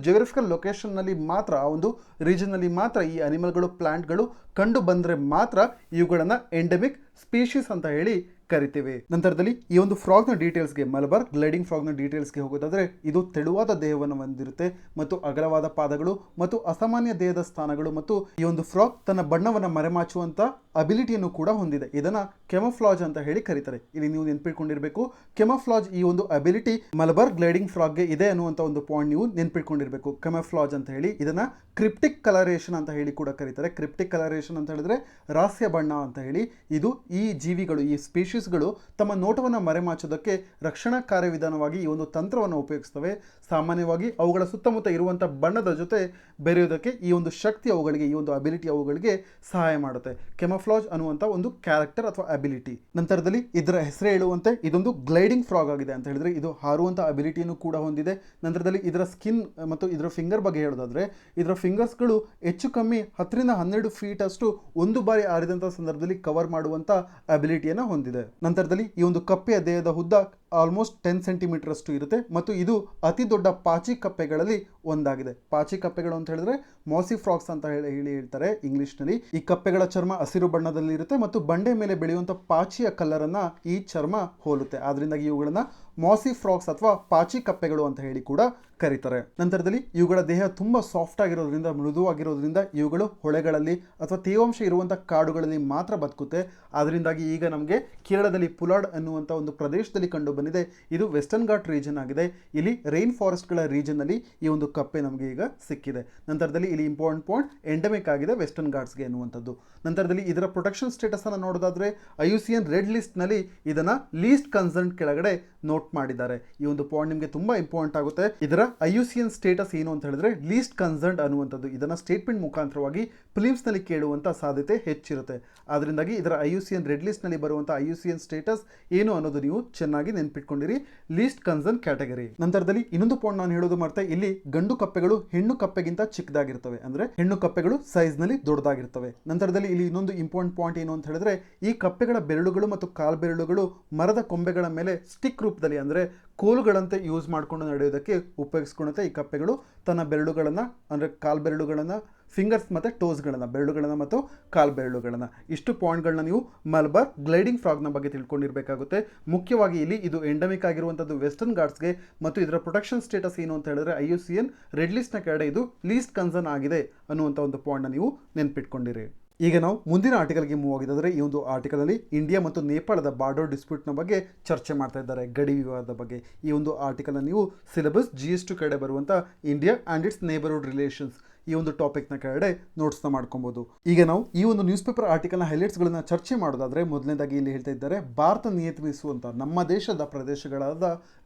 Speaker 1: ಜಿಯೋಗ್ರಫಿಕಲ್ ಲೊಕೇಶನ್ನಲ್ಲಿ ಮಾತ್ರ, ಆ ಒಂದು ರೀಜನ್ನಲ್ಲಿ ಮಾತ್ರ ಈ ಅನಿಮಲ್ಗಳು ಪ್ಲಾಂಟ್ಗಳು ಕಂಡು ಬಂದರೆ ಮಾತ್ರ ಇವುಗಳನ್ನು ಎಂಡೆಮಿಕ್ ಸ್ಪೀಶೀಸ್ ಅಂತ ಹೇಳಿ ಕರಿತೀವಿ. ನಂತರದಲ್ಲಿ ಈ ಒಂದು ಫ್ರಾಗ್ನ ಡೀಟೇಲ್ಸ್ಗೆ, ಮಲಬಾರ್ ಗ್ಲೈಡಿಂಗ್ ಫ್ರಾಗ್ನ ಡೀಟೇಲ್ಸ್ಗೆ ಹೋಗೋದಾದ್ರೆ ಇದು ತೆಳುವಾದ ದೇಹವನ್ನು ಹೊಂದಿರುತ್ತೆ ಮತ್ತು ಅಗಲವಾದ ಪಾದಗಳು ಮತ್ತು ಅಸಾಮಾನ್ಯ ದೇಹದ ಸ್ಥಾನಗಳು ಮತ್ತು ಈ ಒಂದು ಫ್ರಾಗ್ ತನ್ನ ಬಣ್ಣವನ್ನು ಮರೆಮಾಚುವಂತ ಅಬಿಲಿಟಿಯನ್ನು ಕೂಡ ಹೊಂದಿದೆ. ಇದನ್ನ ಕೆಮಫ್ಲಾಜ್ ಅಂತ ಹೇಳಿ ಕರೀತಾರೆ. ಇಲ್ಲಿ ನೀವು ನೆನ್ಪಿಟ್ಕೊಂಡಿರ್ಬೇಕು, ಕೆಮಫ್ಲಾಜ್ ಈ ಒಂದು ಅಬಿಲಿಟಿ ಮಲಬಾರ್ ಗ್ಲೈಡಿಂಗ್ ಫ್ರಾಗ್ಗೆ ಇದೆ ಅನ್ನುವಂಥ ಒಂದು ಪಾಯಿಂಟ್ ನೀವು ನೆನ್ಪಿಟ್ಕೊಂಡಿರ್ಬೇಕು. ಕೆಮಫ್ಲಾಜ್ ಅಂತ ಹೇಳಿ ಇದನ್ನ ಕ್ರಿಪ್ಟಿಕ್ ಕಲರೇಷನ್ ಅಂತ ಹೇಳಿ ಕೂಡ ಕರೀತಾರೆ. ಕ್ರಿಪ್ಟಿಕ್ ಕಲರೇಷನ್ ಅಂತ ಹೇಳಿದ್ರೆ ರಹಸ್ಯ ಬಣ್ಣ ಅಂತ ಹೇಳಿ. ಇದು ಈ ಜೀವಿಗಳು, ಈ ಸ್ಪೀಶೀಸ್ಗಳು ತಮ್ಮ ನೋಟವನ್ನು ಮರೆಮಾಚೋದಕ್ಕೆ ರಕ್ಷಣಾ ಕಾರ್ಯವಿಧಾನವಾಗಿ ಈ ಒಂದು ತಂತ್ರವನ್ನು ಉಪಯೋಗಿಸ್ತವೆ. ಸಾಮಾನ್ಯವಾಗಿ ಅವುಗಳ ಸುತ್ತಮುತ್ತ ಇರುವಂಥ ಬಣ್ಣದ ಜೊತೆ ಬೆರೆಯೋದಕ್ಕೆ ಈ ಒಂದು ಶಕ್ತಿ ಅವುಗಳಿಗೆ, ಈ ಒಂದು ಅಬಿಲಿಟಿ ಅವುಗಳಿಗೆ ಸಹಾಯ ಮಾಡುತ್ತೆ. ಕೆಮಫ್ಲಾಜ್ ಅನ್ನುವಂಥ ಒಂದು ಕ್ಯಾರೆಕ್ಟರ್ ಅಥವಾ ಅಬಿಲಿಟಿ. ನಂತರದಲ್ಲಿ ಇದರ ಹೆಸರೇ ಹೇಳುವಂತೆ ಇದೊಂದು ಗ್ಲೈಡಿಂಗ್ ಫ್ರಾಗ್ ಆಗಿದೆ ಅಂತ ಹೇಳಿದ್ರೆ ಇದು ಹಾರುವಂಥ ಅಬಿಲಿಟಿಯನ್ನು ಕೂಡ ಹೊಂದಿದೆ. ನಂತರದಲ್ಲಿ ಇದರ ಸ್ಕಿನ್ ಮತ್ತು ಇದರ ಫಿಂಗರ್ ಬಗ್ಗೆ ಹೇಳೋದಾದ್ರೆ ಇದರ ಫಿಂಗರ್ಸ್ಗಳು ಹೆಚ್ಚು ಕಮ್ಮಿ 10 ರಿಂದ 12 ಫೀಟ್ ಅಷ್ಟು ಒಂದು ಬಾರಿ ಆರಿದಂಥ ಸಂದರ್ಭದಲ್ಲಿ ಕವರ್ ಮಾಡುವಂಥ ಅಬಿಲಿಟಿಯನ್ನು ಹೊಂದಿದೆ. ನಂತರದಲ್ಲಿ ಈ ಒಂದು ಕಪ್ಪೆಯ ದೇಹದ ಉದ್ದ ಆಲ್ಮೋಸ್ಟ್ 10 ಸೆಂಟಿಮೀಟರ್ ಅಷ್ಟು ಇರುತ್ತೆ ಮತ್ತು ಇದು ಅತಿ ದೊಡ್ಡ ಪಾಚಿ ಕಪ್ಪೆಗಳಲ್ಲಿ ಒಂದಾಗಿದೆ. ಪಾಚಿ ಕಪ್ಪೆಗಳು ಅಂತ ಹೇಳಿದ್ರೆ ಮಾಸಿ ಫ್ರಾಗ್ಸ್ ಅಂತ ಹೇಳ್ತಾರೆ ಇಂಗ್ಲಿಷ್ನಲ್ಲಿ. ಈ ಕಪ್ಪೆಗಳ ಚರ್ಮ ಹಸಿರು ಬಣ್ಣದಲ್ಲಿ ಇರುತ್ತೆ ಮತ್ತು ಬಂಡೆ ಮೇಲೆ ಬೆಳೆಯುವಂಥ ಪಾಚಿಯ ಕಲ್ಲರನ್ನ ಈ ಚರ್ಮ ಹೋಲುತ್ತೆ. ಆದ್ರಿಂದಾಗಿ ಇವುಗಳನ್ನ ಮಾಸಿ ಫ್ರಾಗ್ಸ್ ಅಥವಾ ಪಾಚಿ ಕಪ್ಪೆಗಳು ಅಂತ ಹೇಳಿ ಕೂಡ ಕರೀತಾರೆ. ನಂತರದಲ್ಲಿ ಇವುಗಳ ದೇಹ ತುಂಬಾ ಸಾಫ್ಟ್ ಆಗಿರೋದ್ರಿಂದ, ಮೃದುವಾಗಿರೋದ್ರಿಂದ ಇವುಗಳು ಹೊಳೆಗಳಲ್ಲಿ ಅಥವಾ ತೇವಾಂಶ ಇರುವಂಥ ಕಾಡುಗಳಲ್ಲಿ ಮಾತ್ರ ಬದುಕುತ್ತೆ. ಆದ್ರಿಂದಾಗಿ ಈಗ ನಮಗೆ ಕೇರಳದಲ್ಲಿ ಪುಲಾಡ್ ಅನ್ನುವಂಥ ಒಂದು ಪ್ರದೇಶದಲ್ಲಿ ಕಂಡು ಬಂದಿದೆ. ಇದು ವೆಸ್ಟರ್ನ್ ಘಾಟ್ ರೀಜನ್ ಆಗಿದೆ. ಇಲ್ಲಿ ರೈನ್ ಫಾರೆಸ್ಟ್ಗಳ ರೀಜನ್ನಲ್ಲಿ ಈ ಒಂದು ಕಪ್ಪೆ ನಮಗೆ ಈಗ ಸಿಕ್ಕಿದೆ. ನಂತರದಲ್ಲಿ ಇಲ್ಲಿ ಇಂಪಾರ್ಟೆಂಟ್ ಪಾಯಿಂಟ್, ಎಂಡೆಮಿಕ್ ಆಗಿದೆ ವೆಸ್ಟರ್ನ್ ಘಾಟ್ಸ್ಗೆ ಅನ್ನುವಂಥದ್ದು. ನಂತರದಲ್ಲಿ ಇದರ ಪ್ರೊಟೆಕ್ಷನ್ ಸ್ಟೇಟಸ್ ಅನ್ನು ನೋಡೋದಾದ್ರೆ IUCN ರೆಡ್ ಲಿಸ್ಟ್ ನಲ್ಲಿ ಇದನ್ನ ಲೀಸ್ಟ್ ಕನ್ಸರ್ನ್ ಕೆಳಗಡೆ ನೋಟ್ ಮಾಡಿದ್ದಾರೆ. ಈ ಒಂದು ಪಾಯಿಂಟ್ ನಿಮಗೆ ತುಂಬಾ ಇಂಪಾರ್ಟೆಂಟ್ ಆಗುತ್ತೆ. ಇದರ IUCN ಸ್ಟೇಟಸ್ ಏನು ಅಂತ ಹೇಳಿದ್ರೆ ಲೀಸ್ಟ್ ಕನ್ಸರ್ನ್ ಅನ್ನುವಂಥದ್ದು. ಇದನ್ನ ಸ್ಟೇಟ್ಮೆಂಟ್ ಮುಖಾಂತರವಾಗಿ ಫಿಲಿಮ್ಸ್ ನಲ್ಲಿ ಕೇಳುವಂತ ಸಾಧ್ಯತೆ ಹೆಚ್ಚಿರುತ್ತೆ. ಆದ್ರಿಂದಾಗಿ ಇದರ IUCN ರೆಡ್ ಲಿಸ್ಟ್ ನಲ್ಲಿ ಬರುವಂತ IUCN ಸ್ಟೇಟಸ್ ಏನು ಅನ್ನೋದು ನೀವು ಚೆನ್ನಾಗಿ ನೆನ್ಪಿಟ್ಕೊಂಡಿರಿ. List concern category. ನಂತರದಲ್ಲಿ ಇನ್ನೊಂದು ಪಾಯಿಂಟ್ ನಾನು ಹೇಳೋದು ಮರ್ತೆ, ಇಲ್ಲಿ ಗಂಡು ಕಪ್ಪೆಗಳು ಹೆಣ್ಣು ಕಪ್ಪೆಗಿಂತ ಚಿಕ್ಕದಾಗಿರ್ತವೆ, ಅಂದ್ರೆ ಹೆಣ್ಣು ಕಪ್ಪೆಗಳು ಸೈಜ್ ನಲ್ಲಿ ದೊಡ್ಡದಾಗಿರ್ತವೆ. ನಂತರದಲ್ಲಿ ಇಲ್ಲಿ ಇನ್ನೊಂದು ಇಂಪಾರ್ಟೆಂಟ್ ಪಾಯಿಂಟ್ ಏನು ಅಂತ ಹೇಳಿದ್ರೆ ಈ ಕಪ್ಪೆಗಳ ಬೆರಳುಗಳು ಮತ್ತು ಕಾಲ್ ಬೆರಳುಗಳು ಮರದ ಕೊಂಬೆಗಳ ಮೇಲೆ ಸ್ಟಿಕ್ ರೂಪದಲ್ಲಿ, ಅಂದ್ರೆ ಕೋಲುಗಳಂತೆ ಯೂಸ್ ಮಾಡಿಕೊಂಡು ನಡೆಯೋದಕ್ಕೆ ಉಪಯೋಗಿಸ್ಕೊಳ್ಳುತ್ತೆ. ಈ ಕಪ್ಪೆಗಳು ತನ್ನ ಬೆರಳುಗಳನ್ನ, ಅಂದ್ರೆ ಕಾಲ್ ಬೆರಳುಗಳನ್ನ, ಫಿಂಗರ್ಸ್ ಮತ್ತು ಟೋಸ್ಗಳನ್ನು, ಬೆರಳುಗಳನ್ನು ಮತ್ತು ಕಾಲ್ ಬೆರಳುಗಳನ್ನು, ಇಷ್ಟು ಪಾಯಿಂಟ್ಗಳನ್ನ ನೀವು ಮಲಬಾರ್ ಗ್ಲೈಡಿಂಗ್ ಫ್ರಾಗ್ನ ಬಗ್ಗೆ ತಿಳ್ಕೊಂಡಿರಬೇಕಾಗುತ್ತೆ. ಮುಖ್ಯವಾಗಿ ಇಲ್ಲಿ ಇದು ಎಂಡೆಮಿಕ್ ಆಗಿರುವಂಥದ್ದು ವೆಸ್ಟರ್ನ್ ಘಾಟ್ಸ್ಗೆ ಮತ್ತು ಇದರ ಪ್ರೊಟೆಕ್ಷನ್ ಸ್ಟೇಟಸ್ ಏನು ಅಂತ ಹೇಳಿದ್ರೆ IUCN ರೆಡ್ ಲಿಸ್ಟ್ನ ಕೆಳಗಡೆ ಇದು ಲೀಸ್ಟ್ ಕನ್ಸರ್ನ್ ಆಗಿದೆ ಅನ್ನುವಂಥ ಒಂದು ಪಾಯಿಂಟ್ನ ನೀವು ನೆನ್ಪಿಟ್ಕೊಂಡಿರಿ. ಈಗ ನಾವು ಮುಂದಿನ ಆರ್ಟಿಕಲ್ಗೆ ಮೂವ್ ಆಗಿದ್ದಾದರೆ ಈ ಒಂದು ಆರ್ಟಿಕಲಲ್ಲಿ ಇಂಡಿಯಾ ಮತ್ತು ನೇಪಾಳದ ಬಾರ್ಡರ್ ಡಿಸ್ಪ್ಯೂಟ್ನ ಬಗ್ಗೆ ಚರ್ಚೆ ಮಾಡ್ತಾ ಇದ್ದಾರೆ, ಗಡಿ ವಿವಾದದ ಬಗ್ಗೆ. ಈ ಒಂದು ಆರ್ಟಿಕಲ್ನ ನೀವು ಸಿಲೆಬಸ್ GS2 ಕಡೆ ಬರುವಂಥ India and it's neighbourhood relations ಈ ಒಂದು ಟಾಪಿಕ್ನ ಕೆಳಗಡೆ ನೋಟ್ಸ್ನ ಮಾಡ್ಕೊಬೋದು. ಈಗ ನಾವು ಈ ಒಂದು ನ್ಯೂಸ್ ಪೇಪರ್ ಆರ್ಟಿಕಲ್ನ ಹೈಲೈಟ್ಸ್ಗಳನ್ನ ಚರ್ಚೆ ಮಾಡೋದಾದ್ರೆ ಮೊದಲನೇದಾಗಿ ಇಲ್ಲಿ ಹೇಳ್ತಾ ಇದ್ದಾರೆ, ಭಾರತ ನಿಯಂತ್ರಿಸುವಂಥ ನಮ್ಮ ದೇಶದ ಪ್ರದೇಶಗಳಾದ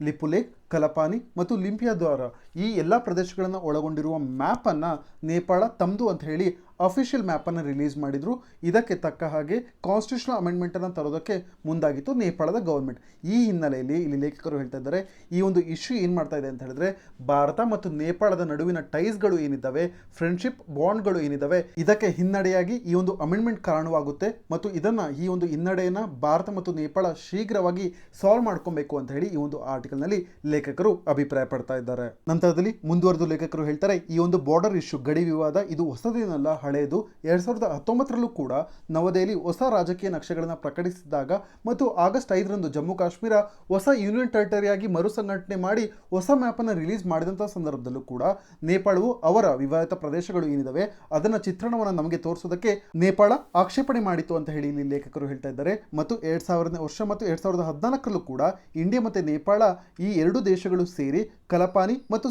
Speaker 1: ಲಿಪುಲೇಖ್, ಕಲಪಾನಿ ಮತ್ತು ಲಿಂಪಿಯಾದ್ವಾರ ಈ ಎಲ್ಲ ಪ್ರದೇಶಗಳನ್ನು ಒಳಗೊಂಡಿರುವ ಮ್ಯಾಪನ್ನು ನೇಪಾಳ ತಮ್ಮದು ಅಂತ ಹೇಳಿ ಅಫಿಷಿಯಲ್ ಮ್ಯಾಪನ್ನು ರಿಲೀಸ್ ಮಾಡಿದ್ರು. ಇದಕ್ಕೆ ತಕ್ಕ ಹಾಗೆ ಕಾನ್ಸ್ಟಿಟ್ಯೂಷನಲ್ ಅಮೆಂಡ್ಮೆಂಟನ್ನು ತರೋದಕ್ಕೆ ಮುಂದಾಗಿತ್ತು ನೇಪಾಳದ ಗೌರ್ಮೆಂಟ್. ಈ ಹಿನ್ನೆಲೆಯಲ್ಲಿ ಇಲ್ಲಿ ಲೇಖಕರು ಹೇಳ್ತಾ ಇದ್ದಾರೆ, ಈ ಒಂದು ಇಶ್ಯೂ ಏನು ಮಾಡ್ತಾ ಇದೆ ಅಂತ ಹೇಳಿದ್ರೆ ಭಾರತ ಮತ್ತು ನೇಪಾಳದ ನಡುವಿನ ಟೈಸ್ಗಳು ಏನಿದ್ದಾವೆ, ಫ್ರೆಂಡ್ಶಿಪ್ ಬಾಂಡ್ಗಳು ಏನಿದ್ದಾವೆ, ಇದಕ್ಕೆ ಹಿನ್ನಡೆಯಾಗಿ ಈ ಒಂದು ಅಮೆಂಡ್ಮೆಂಟ್ ಕಾರಣವಾಗುತ್ತೆ ಮತ್ತು ಈ ಒಂದು ಹಿನ್ನಡೆಯನ್ನು ಭಾರತ ಮತ್ತು ನೇಪಾಳ ಶೀಘ್ರವಾಗಿ ಸಾಲ್ವ್ ಮಾಡ್ಕೊಬೇಕು ಅಂತ ಹೇಳಿ ಈ ಒಂದು ಆರ್ಟಿಕಲ್ನಲ್ಲಿ ಲೇಖಕರು ಅಭಿಪ್ರಾಯ ಪಡ್ತಾ ಇದ್ದಾರೆ. ನಂತರದಲ್ಲಿ ಮುಂದುವರೆದು ಲೇಖಕರು ಹೇಳ್ತಾರೆ, ಈ ಒಂದು ಬಾರ್ಡರ್ ಇಶ್ಯೂ ಗಡಿ ವಿವಾದ ಇದು ಹೊಸದೇನಲ್ಲ, ಹಳೆಯದು. 2019ರಲ್ಲೂ ಕೂಡ ನವದೆಹಲಿ ಹೊಸ ರಾಜಕೀಯ ನಕ್ಷೆಗಳನ್ನು ಪ್ರಕಟಿಸಿದಾಗ ಮತ್ತು ಆಗಸ್ಟ್ 5ರಂದು ಜಮ್ಮು ಕಾಶ್ಮೀರ ಹೊಸ ಯೂನಿಯನ್ ಟೆರಿಟರಿಯಾಗಿ ಮರುಸಂಘಟನೆ ಮಾಡಿ ಹೊಸ ಮ್ಯಾಪನ್ನು ರಿಲೀಸ್ ಮಾಡಿದಂಥ ಸಂದರ್ಭದಲ್ಲೂ ಕೂಡ ನೇಪಾಳವು ಅವರ ವಿವಾದಿತ ಪ್ರದೇಶಗಳು ಏನಿದಾವೆ ಅದನ್ನ ಚಿತ್ರಣವನ್ನು ನಮಗೆ ತೋರಿಸೋದಕ್ಕೆ ನೇಪಾಳ ಆಕ್ಷೇಪಣೆ ಮಾಡಿತು ಅಂತ ಹೇಳಿ ಇಲ್ಲಿ ಲೇಖಕರು ಹೇಳ್ತಾ ಇದ್ದಾರೆ. ಮತ್ತು 2000ನೇ ವರ್ಷ ಮತ್ತು 2014ರಲ್ಲೂ ಕೂಡ ಇಂಡಿಯಾ ಮತ್ತು ನೇಪಾಳ ಈ ಎರಡು ದೇಶಗಳು ಸೇರಿ ಕಲಪಾನಿ ಮತ್ತು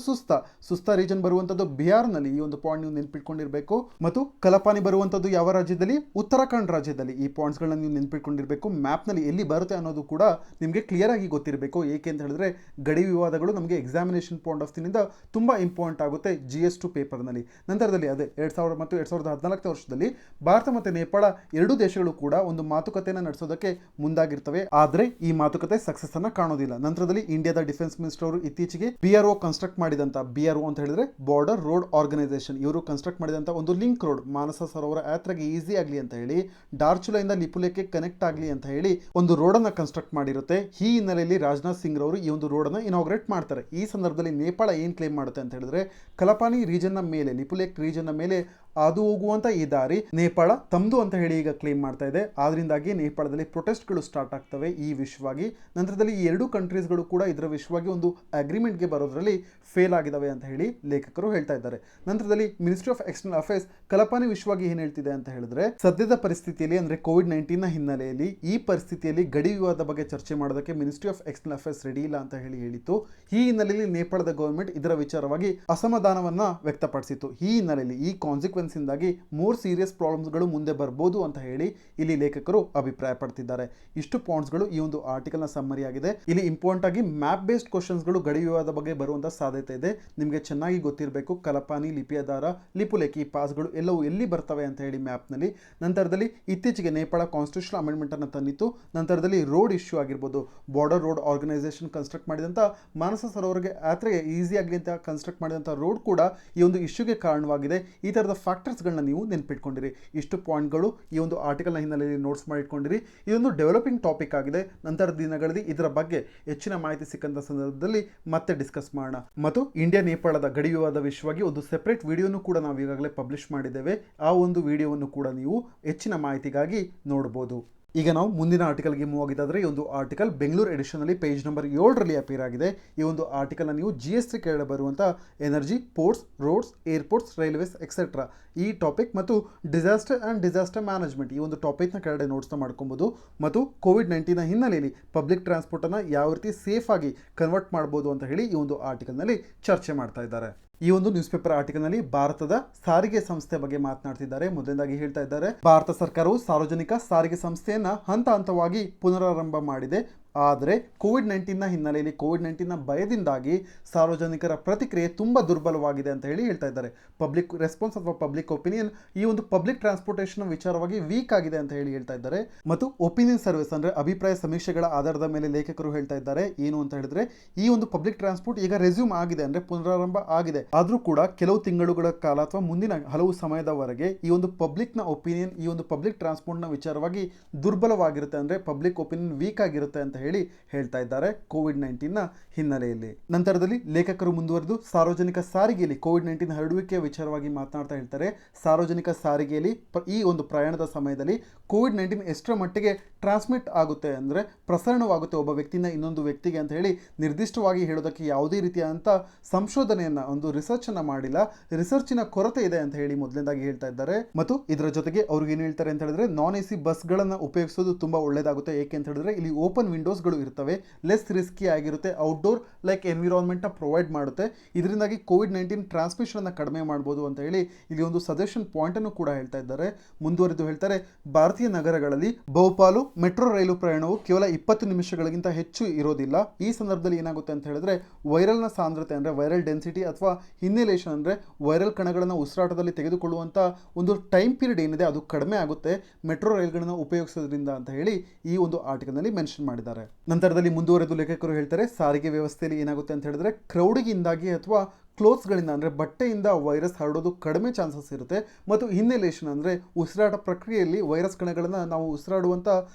Speaker 1: ಸುಸ್ತಾ ರೀಜನ್ ಬರುವಂತದ್ದು ಬಿಹಾರ್ನಲ್ಲಿ. ಈ ಒಂದು ಪಾಯಿಂಟ್ ನೀವು ನೆನ್ಪಿಟ್ಕೊಂಡಿರ್ಬೇಕು. ಮತ್ತು ಕಲಪಾನಿ ಬರುವಂತದ್ದು ಯಾವ ರಾಜ್ಯದಲ್ಲಿ? ಉತ್ತರಾಖಂಡ್ ರಾಜ್ಯದಲ್ಲಿ. ಈ ಪಾಯಿಂಟ್ಸ್ಗಳನ್ನ ನೀವು ನೆನ್ಪಿಟ್ಕೊಂಡಿರ್ಬೇಕು. ಮ್ಯಾಪ್ನಲ್ಲಿ ಎಲ್ಲಿ ಬರುತ್ತೆ ಅನ್ನೋದು ಕೂಡ ನಿಮಗೆ ಕ್ಲಿಯರ್ ಆಗಿ ಗೊತ್ತಿರಬೇಕು. ಏಕೆ ಅಂತ ಹೇಳಿದ್ರೆ ಗಡಿ ವಿವಾದಗಳು ನಮಗೆ ಎಕ್ಸಾಮಿನೇಷನ್ ಪಾಯಿಂಟ್ ಆಫ್ ವ್ಯೂನಿಂದ ತುಂಬಾ ಇಂಪಾರ್ಟೆಂಟ್ ಆಗುತ್ತೆ GS2 ಪೇಪರ್ನಲ್ಲಿ. ನಂತರದಲ್ಲಿ ಅದೇ 2000 ಮತ್ತು 2014ನೇ ವರ್ಷದಲ್ಲಿ ಭಾರತ ಮತ್ತು ನೇಪಾಳ ಎರಡೂ ದೇಶಗಳು ಕೂಡ ಒಂದು ಮಾತುಕತೆಯನ್ನು ನಡೆಸೋದಕ್ಕೆ ಮುಂದಾಗಿರ್ತವೆ. ಆದರೆ ಈ ಮಾತುಕತೆ ಸಕ್ಸಸ್ ಅನ್ನ ಕಾಣೋದಿಲ್ಲ. ನಂತರದಲ್ಲಿ ಇಂಡಿಯಾದ ಡಿಫೆನ್ಸ್ ಮಿನಿಸ್ಟರ್ ಅವರು ಇತ್ತೀಚೆಗೆ BRO ಕನ್ಸ್ಟ್ರಕ್ಟ್ ಮಾಡಿದಂತ, BRO ಅಂತ ಹೇಳಿದ್ರೆ ಬಾರ್ಡರ್ ರೋಡ್ ಆರ್ಗನೈಸೇಷನ್, ಇವರು ಕನ್ಸ್ಟ್ರಕ್ಟ್ ಮಾಡಿದಂತ ಒಂದು ಲಿಂಕ್ ರೋಡ್ ಮಾನಸ ಸರೋವರ ಯಾತ್ರೆಗೆ ಈಸಿ ಆಗಲಿ ಅಂತ ಹೇಳಿ, ಡಾರ್ಚುಲಾಯಿಂದ ಲಿಪುಲೇಖ್ಗೆ ಕನೆಕ್ಟ್ ಆಗಲಿ ಅಂತ ಹೇಳಿ ಒಂದು ರೋಡ್ ಅನ್ನ ಕನ್ಸ್ಟ್ರಕ್ಟ್ ಮಾಡಿರುತ್ತೆ. ಈ ಹಿನ್ನೆಲೆಯಲ್ಲಿ ರಾಜನಾಥ್ ಸಿಂಗ್ ಅವರು ಈ ಒಂದು ರೋಡ್ ಅನ್ನ ಇನಾಗ್ರೇಟ್ ಮಾಡ್ತಾರೆ. ಈ ಸಂದರ್ಭದಲ್ಲಿ ನೇಪಾಳ ಏನ್ ಕ್ಲೇಮ್ ಮಾಡುತ್ತೆ ಅಂತ ಹೇಳಿದ್ರೆ, ಕಲಪಾನಿ ರೀಜನ್ ನ ಮೇಲೆ, ಲಿಪುಲೇಖ್ ರೀಜನ್ ನ ಮೇಲೆ ಅದು ಹೋಗುವಂತ ಈ ದಾರಿ ನೇಪಾಳ ತಮ್ದು ಅಂತ ಹೇಳಿ ಈಗ ಕ್ಲೇಮ್ ಮಾಡ್ತಾ ಇದೆ. ಆದ್ರಿಂದಾಗಿ ನೇಪಾಳದಲ್ಲಿ ಪ್ರೊಟೆಸ್ಟ್ಗಳು ಸ್ಟಾರ್ಟ್ ಆಗ್ತವೆ ಈ ವಿಷಯವಾಗಿ. ನಂತರದಲ್ಲಿ ಈ ಎರಡು ಕಂಟ್ರೀಸ್ಗಳು ಕೂಡ ಇದರ ವಿಷಯವಾಗಿ ಒಂದು ಅಗ್ರಿಮೆಂಟ್ಗೆ ಬರೋದ್ರಲ್ಲಿ ಫೇಲ್ ಆಗಿದಾವೆ ಅಂತ ಹೇಳಿ ಲೇಖಕರು ಹೇಳ್ತಾ ಇದ್ದಾರೆ. ನಂತರದಲ್ಲಿ ಮಿನಿಸ್ಟ್ರಿ ಆಫ್ ಎಕ್ಸ್ಟರ್ನಲ್ ಅಫೇರ್ಸ್ ಕಲಪಾನಿ ವಿಷಯವಾಗಿ ಏನ್ ಹೇಳ್ತಿದೆ ಅಂತ ಹೇಳಿದ್ರೆ, ಸದ್ಯದ ಪರಿಸ್ಥಿತಿಯಲ್ಲಿ ಅಂದ್ರೆ ಕೋವಿಡ್-19 ಹಿನ್ನೆಲೆಯಲ್ಲಿ ಈ ಪರಿಸ್ಥಿತಿಯಲ್ಲಿ ಗಡಿ ವಿವಾದ ಬಗ್ಗೆ ಚರ್ಚೆ ಮಾಡೋದಕ್ಕೆ ministry of external affairs ready ಇಲ್ಲ ಅಂತ ಹೇಳಿತ್ತು. ಈ ಹಿನ್ನೆಲೆಯಲ್ಲಿ ನೇಪಾಳದ ಗವರ್ಮೆಂಟ್ ಇದರ ವಿಚಾರವಾಗಿ ಅಸಮಾಧಾನವನ್ನ ವ್ಯಕ್ತಪಡಿಸಿತು. ಈ ಹಿನ್ನೆಲೆಯಲ್ಲಿ ಈ ಕಾನ್ಸಿಕ್ವೆನ್ಸ್ ಇಂದಾಗಿ ಮೋರ್ ಸೀರಿಯಸ್ ಪ್ರಾಬ್ಲಮ್ಸ್ಗಳು ಮುಂದೆ ಬರಬಹುದು ಅಂತ ಹೇಳಿ ಇಲ್ಲಿ ಲೇಖಕರು ಅಭಿಪ್ರಾಯ ಪಡ್ತಿದ್ದಾರೆ. ಇಷ್ಟು ಪಾಯಿಂಟ್ಸ್ಗಳು ಈ ಒಂದು ಆರ್ಟಿಕಲ್ ನ ಸಮ್ಮರಿ ಆಗಿದೆ. ಇಲ್ಲಿ ಇಂಪಾರ್ಟೆಂಟ್ ಆಗಿ ಮ್ಯಾಪ್ ಬೇಸ್ಡ್ ಕ್ವಶನ್ಸ್ಗಳು ಗಡಿ ವಿವಾದ ಬಗ್ಗೆ ಬರುವಂತ ಸಾಧ್ಯತೆ ಇದೆ. ನಿಮಗೆ ಚೆನ್ನಾಗಿ ಗೊತ್ತಿರಬೇಕು ಕಲಪಾನಿ, ಲಿಪಿಯದಾರ, ಲಿಪುಲೇಖ್ ಈ ಪಾಸ್ಗಳು ಎಲ್ಲವೂ ಎಲ್ಲಿ ಬರ್ತವೆ ಅಂತ ಹೇಳಿ ಮ್ಯಾಪ್ ನಲ್ಲಿ. ನಂತರದಲ್ಲಿ ಇತ್ತೀಚೆಗೆ ನೇಪಾಳ ಕಾನ್ಸ್ಟಿಟ್ಯೂಷನಲ್ ಅಮೆಂಡ್ಮೆಂಟ್ ಅನ್ನು ತಂದಿತ್ತು. ನಂತರದಲ್ಲಿ ರೋಡ್ ಇಶ್ಯೂ ಆಗಿರ್ಬೋದು, ಬಾರ್ಡರ್ ರೋಡ್ ಆರ್ಗನೈಸೇಷನ್ ಕನ್ಸ್ಟ್ರಕ್ಟ್ ಮಾಡಿದಂತ ಮಾನಸ ಸರೋವರಗೆ ಯಾತ್ರೆಗೆ ಈಸಿ ಆಗಲಿ ಅಂತ ಕನ್ಸ್ಟ್ರಕ್ಟ್ ಮಾಡಿದಂತ ರೋಡ್ ಕೂಡ ಈ ಒಂದು ಇಶ್ಯೂಗೆ ಕಾರಣವಾಗಿದೆ. ಈ ತರದ ಫ್ಯಾಕ್ಟರ್ಸ್ಗಳನ್ನ ನೀವು ನೆನ್ಪಿಟ್ಕೊಂಡಿರಿ. ಇಷ್ಟು ಪಾಯಿಂಟ್ಗಳು ಈ ಒಂದು ಆರ್ಟಿಕಲ್ನ ಹಿನ್ನೆಲೆಯಲ್ಲಿ ನೋಟ್ಸ್ ಮಾಡಿಟ್ಕೊಂಡಿರಿ. ಇದೊಂದು ಡೆವಲಪಿಂಗ್ ಟಾಪಿಕ್ ಆಗಿದೆ. ನಂತರದ ದಿನಗಳಲ್ಲಿ ಇದರ ಬಗ್ಗೆ ಹೆಚ್ಚಿನ ಮಾಹಿತಿ ಸಿಕ್ಕಂತ ಸಂದರ್ಭದಲ್ಲಿ ಮತ್ತೆ ಡಿಸ್ಕಸ್ ಮಾಡೋಣ. ಮತ್ತು ಇಂಡಿಯಾ ನೇಪಾಳದ ಗಡಿ ವಿವಾದ ವಿಷಯವಾಗಿ ಒಂದು ಸೆಪರೇಟ್ ವಿಡಿಯೋನು ಕೂಡ ನಾವು ಈಗಾಗಲೇ ಪಬ್ಲಿಷ್ ಮಾಡಿದ್ದೇವೆ. ಆ ಒಂದು ವಿಡಿಯೋವನ್ನು ಕೂಡ ನೀವು ಹೆಚ್ಚಿನ ಮಾಹಿತಿಗಾಗಿ ನೋಡಬಹುದು. ಈಗ ನಾವು ಮುಂದಿನ ಆರ್ಟಿಕಲ್ಗೆ ಮೂವ್ ಆಗಿದ್ದಾದರೆ, ಈ ಒಂದು ಆರ್ಟಿಕಲ್ ಬೆಂಗಳೂರು ಎಡಿಷನಲ್ಲಿ ಪೇಜ್ ನಂಬರ್ 7ರಲ್ಲಿ ಅಪೇರ್ ಆಗಿದೆ. ಈ ಒಂದು ಆರ್ಟಿಕಲ್ನ ನೀವು GS3 ಕೆಳಗಡೆ ಬರುವಂಥ energy, ports, roads, airports, railways etcetera ಈ ಟಾಪಿಕ್ ಮತ್ತು ಡಿಸಾಸ್ಟರ್ ಮ್ಯಾನೇಜ್ಮೆಂಟ್ ಈ ಒಂದು ಟಾಪಿಕ್ನ ಕೆಳಗಡೆ ನೋಟ್ಸ್ನ ಮಾಡ್ಕೊಬೋದು. ಮತ್ತು ಕೋವಿಡ್-19 ಹಿನ್ನೆಲೆಯಲ್ಲಿ ಪಬ್ಲಿಕ್ ಟ್ರಾನ್ಸ್ಪೋರ್ಟನ್ನು ಯಾವ ರೀತಿ ಸೇಫ್ ಆಗಿ ಕನ್ವರ್ಟ್ ಮಾಡ್ಬೋದು ಅಂತ ಹೇಳಿ ಈ ಒಂದು ಆರ್ಟಿಕಲ್ನಲ್ಲಿ ಚರ್ಚೆ ಮಾಡ್ತಾ ಇದ್ದಾರೆ. ಈ ಒಂದು ನ್ಯೂಸ್ ಪೇಪರ್ ಆರ್ಟಿಕಲ್ನಲ್ಲಿ ಭಾರತದ ಸಾರಿಗೆ ಸಂಸ್ಥೆ ಬಗ್ಗೆ ಮಾತನಾಡ್ತಿದ್ದಾರೆ. ಮೊದಲನೇದಾಗಿ ಹೇಳ್ತಾ ಇದ್ದಾರೆ, ಭಾರತ ಸರ್ಕಾರವು ಸಾರ್ವಜನಿಕ ಸಾರಿಗೆ ಸಂಸ್ಥೆಯನ್ನ ಹಂತ ಹಂತವಾಗಿ ಪುನರಾರಂಭ ಮಾಡಿದೆ. ಆದರೆ ಕೋವಿಡ್-19 ಹಿನ್ನೆಲೆಯಲ್ಲಿ ಕೋವಿಡ್-19 ಭಯದಿಂದಾಗಿ ಸಾರ್ವಜನಿಕರ ಪ್ರತಿಕ್ರಿಯೆ ತುಂಬ ದುರ್ಬಲವಾಗಿದೆ ಅಂತ ಹೇಳಿ ಹೇಳ್ತಾ ಇದ್ದಾರೆ. ಪಬ್ಲಿಕ್ ರೆಸ್ಪಾನ್ಸ್ ಅಥವಾ ಪಬ್ಲಿಕ್ ಒಪಿನಿಯನ್ ಈ ಒಂದು ಪಬ್ಲಿಕ್ ಟ್ರಾನ್ಸ್ಪೋರ್ಟೇಷನ್ ವಿಚಾರವಾಗಿ ವೀಕ್ ಆಗಿದೆ ಅಂತ ಹೇಳಿ ಹೇಳ್ತಾ ಇದ್ದಾರೆ. ಮತ್ತು ಒಪಿನಿಯನ್ ಸರ್ವಿಸ್ ಅಂದರೆ ಅಭಿಪ್ರಾಯ ಸಮೀಕ್ಷೆಗಳ ಆಧಾರದ ಮೇಲೆ ಲೇಖಕರು ಹೇಳ್ತಾ ಇದ್ದಾರೆ ಏನು ಅಂತ ಹೇಳಿದ್ರೆ, ಈ ಒಂದು ಪಬ್ಲಿಕ್ ಟ್ರಾನ್ಸ್ಪೋರ್ಟ್ ಈಗ ರೆಸ್ಯೂಮ್ ಆಗಿದೆ ಅಂದರೆ ಪುನರಾರಂಭ ಆಗಿದೆ. ಆದರೂ ಕೂಡ ಕೆಲವು ತಿಂಗಳುಗಳ ಕಾಲ ಅಥವಾ ಮುಂದಿನ ಹಲವು ಸಮಯದವರೆಗೆ ಈ ಒಂದು ಪಬ್ಲಿಕ್ನ ಒಪಿನಿಯನ್ ಈ ಒಂದು ಪಬ್ಲಿಕ್ ಟ್ರಾನ್ಸ್ಪೋರ್ಟ್ನ ವಿಚಾರವಾಗಿ ದುರ್ಬಲವಾಗಿರುತ್ತೆ, ಅಂದರೆ ಪಬ್ಲಿಕ್ ಒಪಿನಿಯನ್ ವೀಕ್ ಆಗಿರುತ್ತೆ ಅಂತ ಹೇಳಿ ಹೇಳ್ತಾ ಇದ್ದಾರೆ ಕೋವಿಡ್-19 ಹಿನ್ನೆಲೆಯಲ್ಲಿ. ನಂತರದಲ್ಲಿ ಲೇಖಕರು ಮುಂದುವರೆದು ಸಾರ್ವಜನಿಕ ಸಾರಿಗೆಯಲ್ಲಿ ಕೋವಿಡ್-19 ಹರಡುವಿಕೆಯ ವಿಚಾರವಾಗಿ ಮಾತನಾಡ್ತಾ ಹೇಳ್ತಾರೆ. ಸಾರ್ವಜನಿಕ ಸಾರಿಗೆಯಲ್ಲಿ ಈ ಒಂದು ಪ್ರಯಾಣದ ಸಮಯದಲ್ಲಿ ಕೋವಿಡ್-19 ಎಷ್ಟರ ಮಟ್ಟಿಗೆ ಟ್ರಾನ್ಸ್ಮಿಟ್ ಆಗುತ್ತೆ ಅಂದರೆ ಪ್ರಸರಣವಾಗುತ್ತೆ ಒಬ್ಬ ವ್ಯಕ್ತಿಯಿಂದ ಇನ್ನೊಂದು ವ್ಯಕ್ತಿಗೆ ಅಂತ ಹೇಳಿ ನಿರ್ದಿಷ್ಟವಾಗಿ ಹೇಳೋದಕ್ಕೆ ಯಾವುದೇ ರೀತಿಯಾದಂಥ ಸಂಶೋಧನೆಯನ್ನ ಒಂದು ರಿಸರ್ಚ್ ಅನ್ನ ಮಾಡಿಲ್ಲ. ರಿಸರ್ಚಿನ ಕೊರತೆ ಇದೆ ಅಂತ ಹೇಳಿ ಮೊದಲನೇದಾಗಿ ಹೇಳ್ತಾ ಇದ್ದಾರೆ. ಮತ್ತು ಇದರ ಜೊತೆಗೆ ಅವ್ರು ಏನು ಹೇಳ್ತಾರೆ ಅಂತ ಹೇಳಿದ್ರೆ, ನಾನ್ AC ಬಸ್ಗಳನ್ನು ಉಪಯೋಗಿಸೋದು ತುಂಬಾ ಒಳ್ಳೇದಾಗುತ್ತೆ. ಏಕೆ ಅಂತ ಹೇಳಿದ್ರೆ ಇಲ್ಲಿ ಓಪನ್ ವಿಂಡೋಸ್ಗಳು ಇರ್ತವೆ, ಲೆಸ್ ರಿಸ್ಕಿ ಆಗಿರುತ್ತೆ, ಔಟ್ಡೋರ್ ಲೈಕ್ ಎನ್ವಿರಾನ್ಮೆಂಟ್ನ ಪ್ರೊವೈಡ್ ಮಾಡುತ್ತೆ. ಇದರಿಂದಾಗಿ ಕೋವಿಡ್-19 ಟ್ರಾನ್ಸ್ಮಿಷನ್ ಅನ್ನ ಕಡಿಮೆ ಮಾಡ್ಬೋದು ಅಂತ ಹೇಳಿ ಇಲ್ಲಿ ಒಂದು ಸಜೆಷನ್ ಪಾಯಿಂಟ್ ಅನ್ನು ಕೂಡ ಹೇಳ್ತಾ ಇದ್ದಾರೆ. ಮುಂದುವರೆದು ಹೇಳ್ತಾರೆ, ಭಾರತೀಯ ನಗರಗಳಲ್ಲಿ ಬಹುಪಾಲು ಮೆಟ್ರೋ ರೈಲು ಪ್ರಯಾಣವು ಕೇವಲ 20 ನಿಮಿಷಗಳಿಗಿಂತ ಹೆಚ್ಚು ಇರೋದಿಲ್ಲ. ಈ ಸಂದರ್ಭದಲ್ಲಿ ಏನಾಗುತ್ತೆ ಅಂತ ಹೇಳಿದ್ರೆ, ವೈರಲ್ನ ಸಾಂದ್ರತೆ ಅಂದರೆ ವೈರಲ್ ಡೆನ್ಸಿಟಿ ಅಥವಾ ಹಿನ್ನೆಲೇಷನ್ ಅಂದರೆ ವೈರಲ್ ಕಣಗಳನ್ನು ಉಸಿರಾಟದಲ್ಲಿ ತೆಗೆದುಕೊಳ್ಳುವಂಥ ಒಂದು ಟೈಮ್ ಪೀರಿಯಡ್ ಏನಿದೆ ಅದು ಕಡಿಮೆ ಆಗುತ್ತೆ ಮೆಟ್ರೋ ರೈಲ್ಗಳನ್ನು ಉಪಯೋಗಿಸೋದ್ರಿಂದ ಅಂತ ಹೇಳಿ ಈ ಒಂದು ಆರ್ಟಿಕಲ್ನಲ್ಲಿ ಮೆನ್ಷನ್ ಮಾಡಿದ್ದಾರೆ. ನಂತರದಲ್ಲಿ ಮುಂದುವರೆದು ಲೇಖಕರು ಹೇಳ್ತಾರೆ, ಸಾರಿಗೆ ವ್ಯವಸ್ಥೆಯಲ್ಲಿ ಏನಾಗುತ್ತೆ ಅಂತ ಹೇಳಿದ್ರೆ, ಕ್ರೌಡಿಗಿಂದಾಗಿ ಅಥವಾ ಕ್ಲೋತ್ಸ್ಗಳಿಂದ ಅಂದರೆ ಬಟ್ಟೆಯಿಂದ ವೈರಸ್ ಹರಡೋದು ಕಡಿಮೆ ಚಾನ್ಸಸ್ ಇರುತ್ತೆ. ಮತ್ತು ಹಿನ್ನೆಲೇಷನ್ ಅಂದರೆ ಉಸಿರಾಟ ಪ್ರಕ್ರಿಯೆಯಲ್ಲಿ ವೈರಸ್ ಕಣಗಳನ್ನು ನಾವು ಉಸಿರಾಡುವಂಥ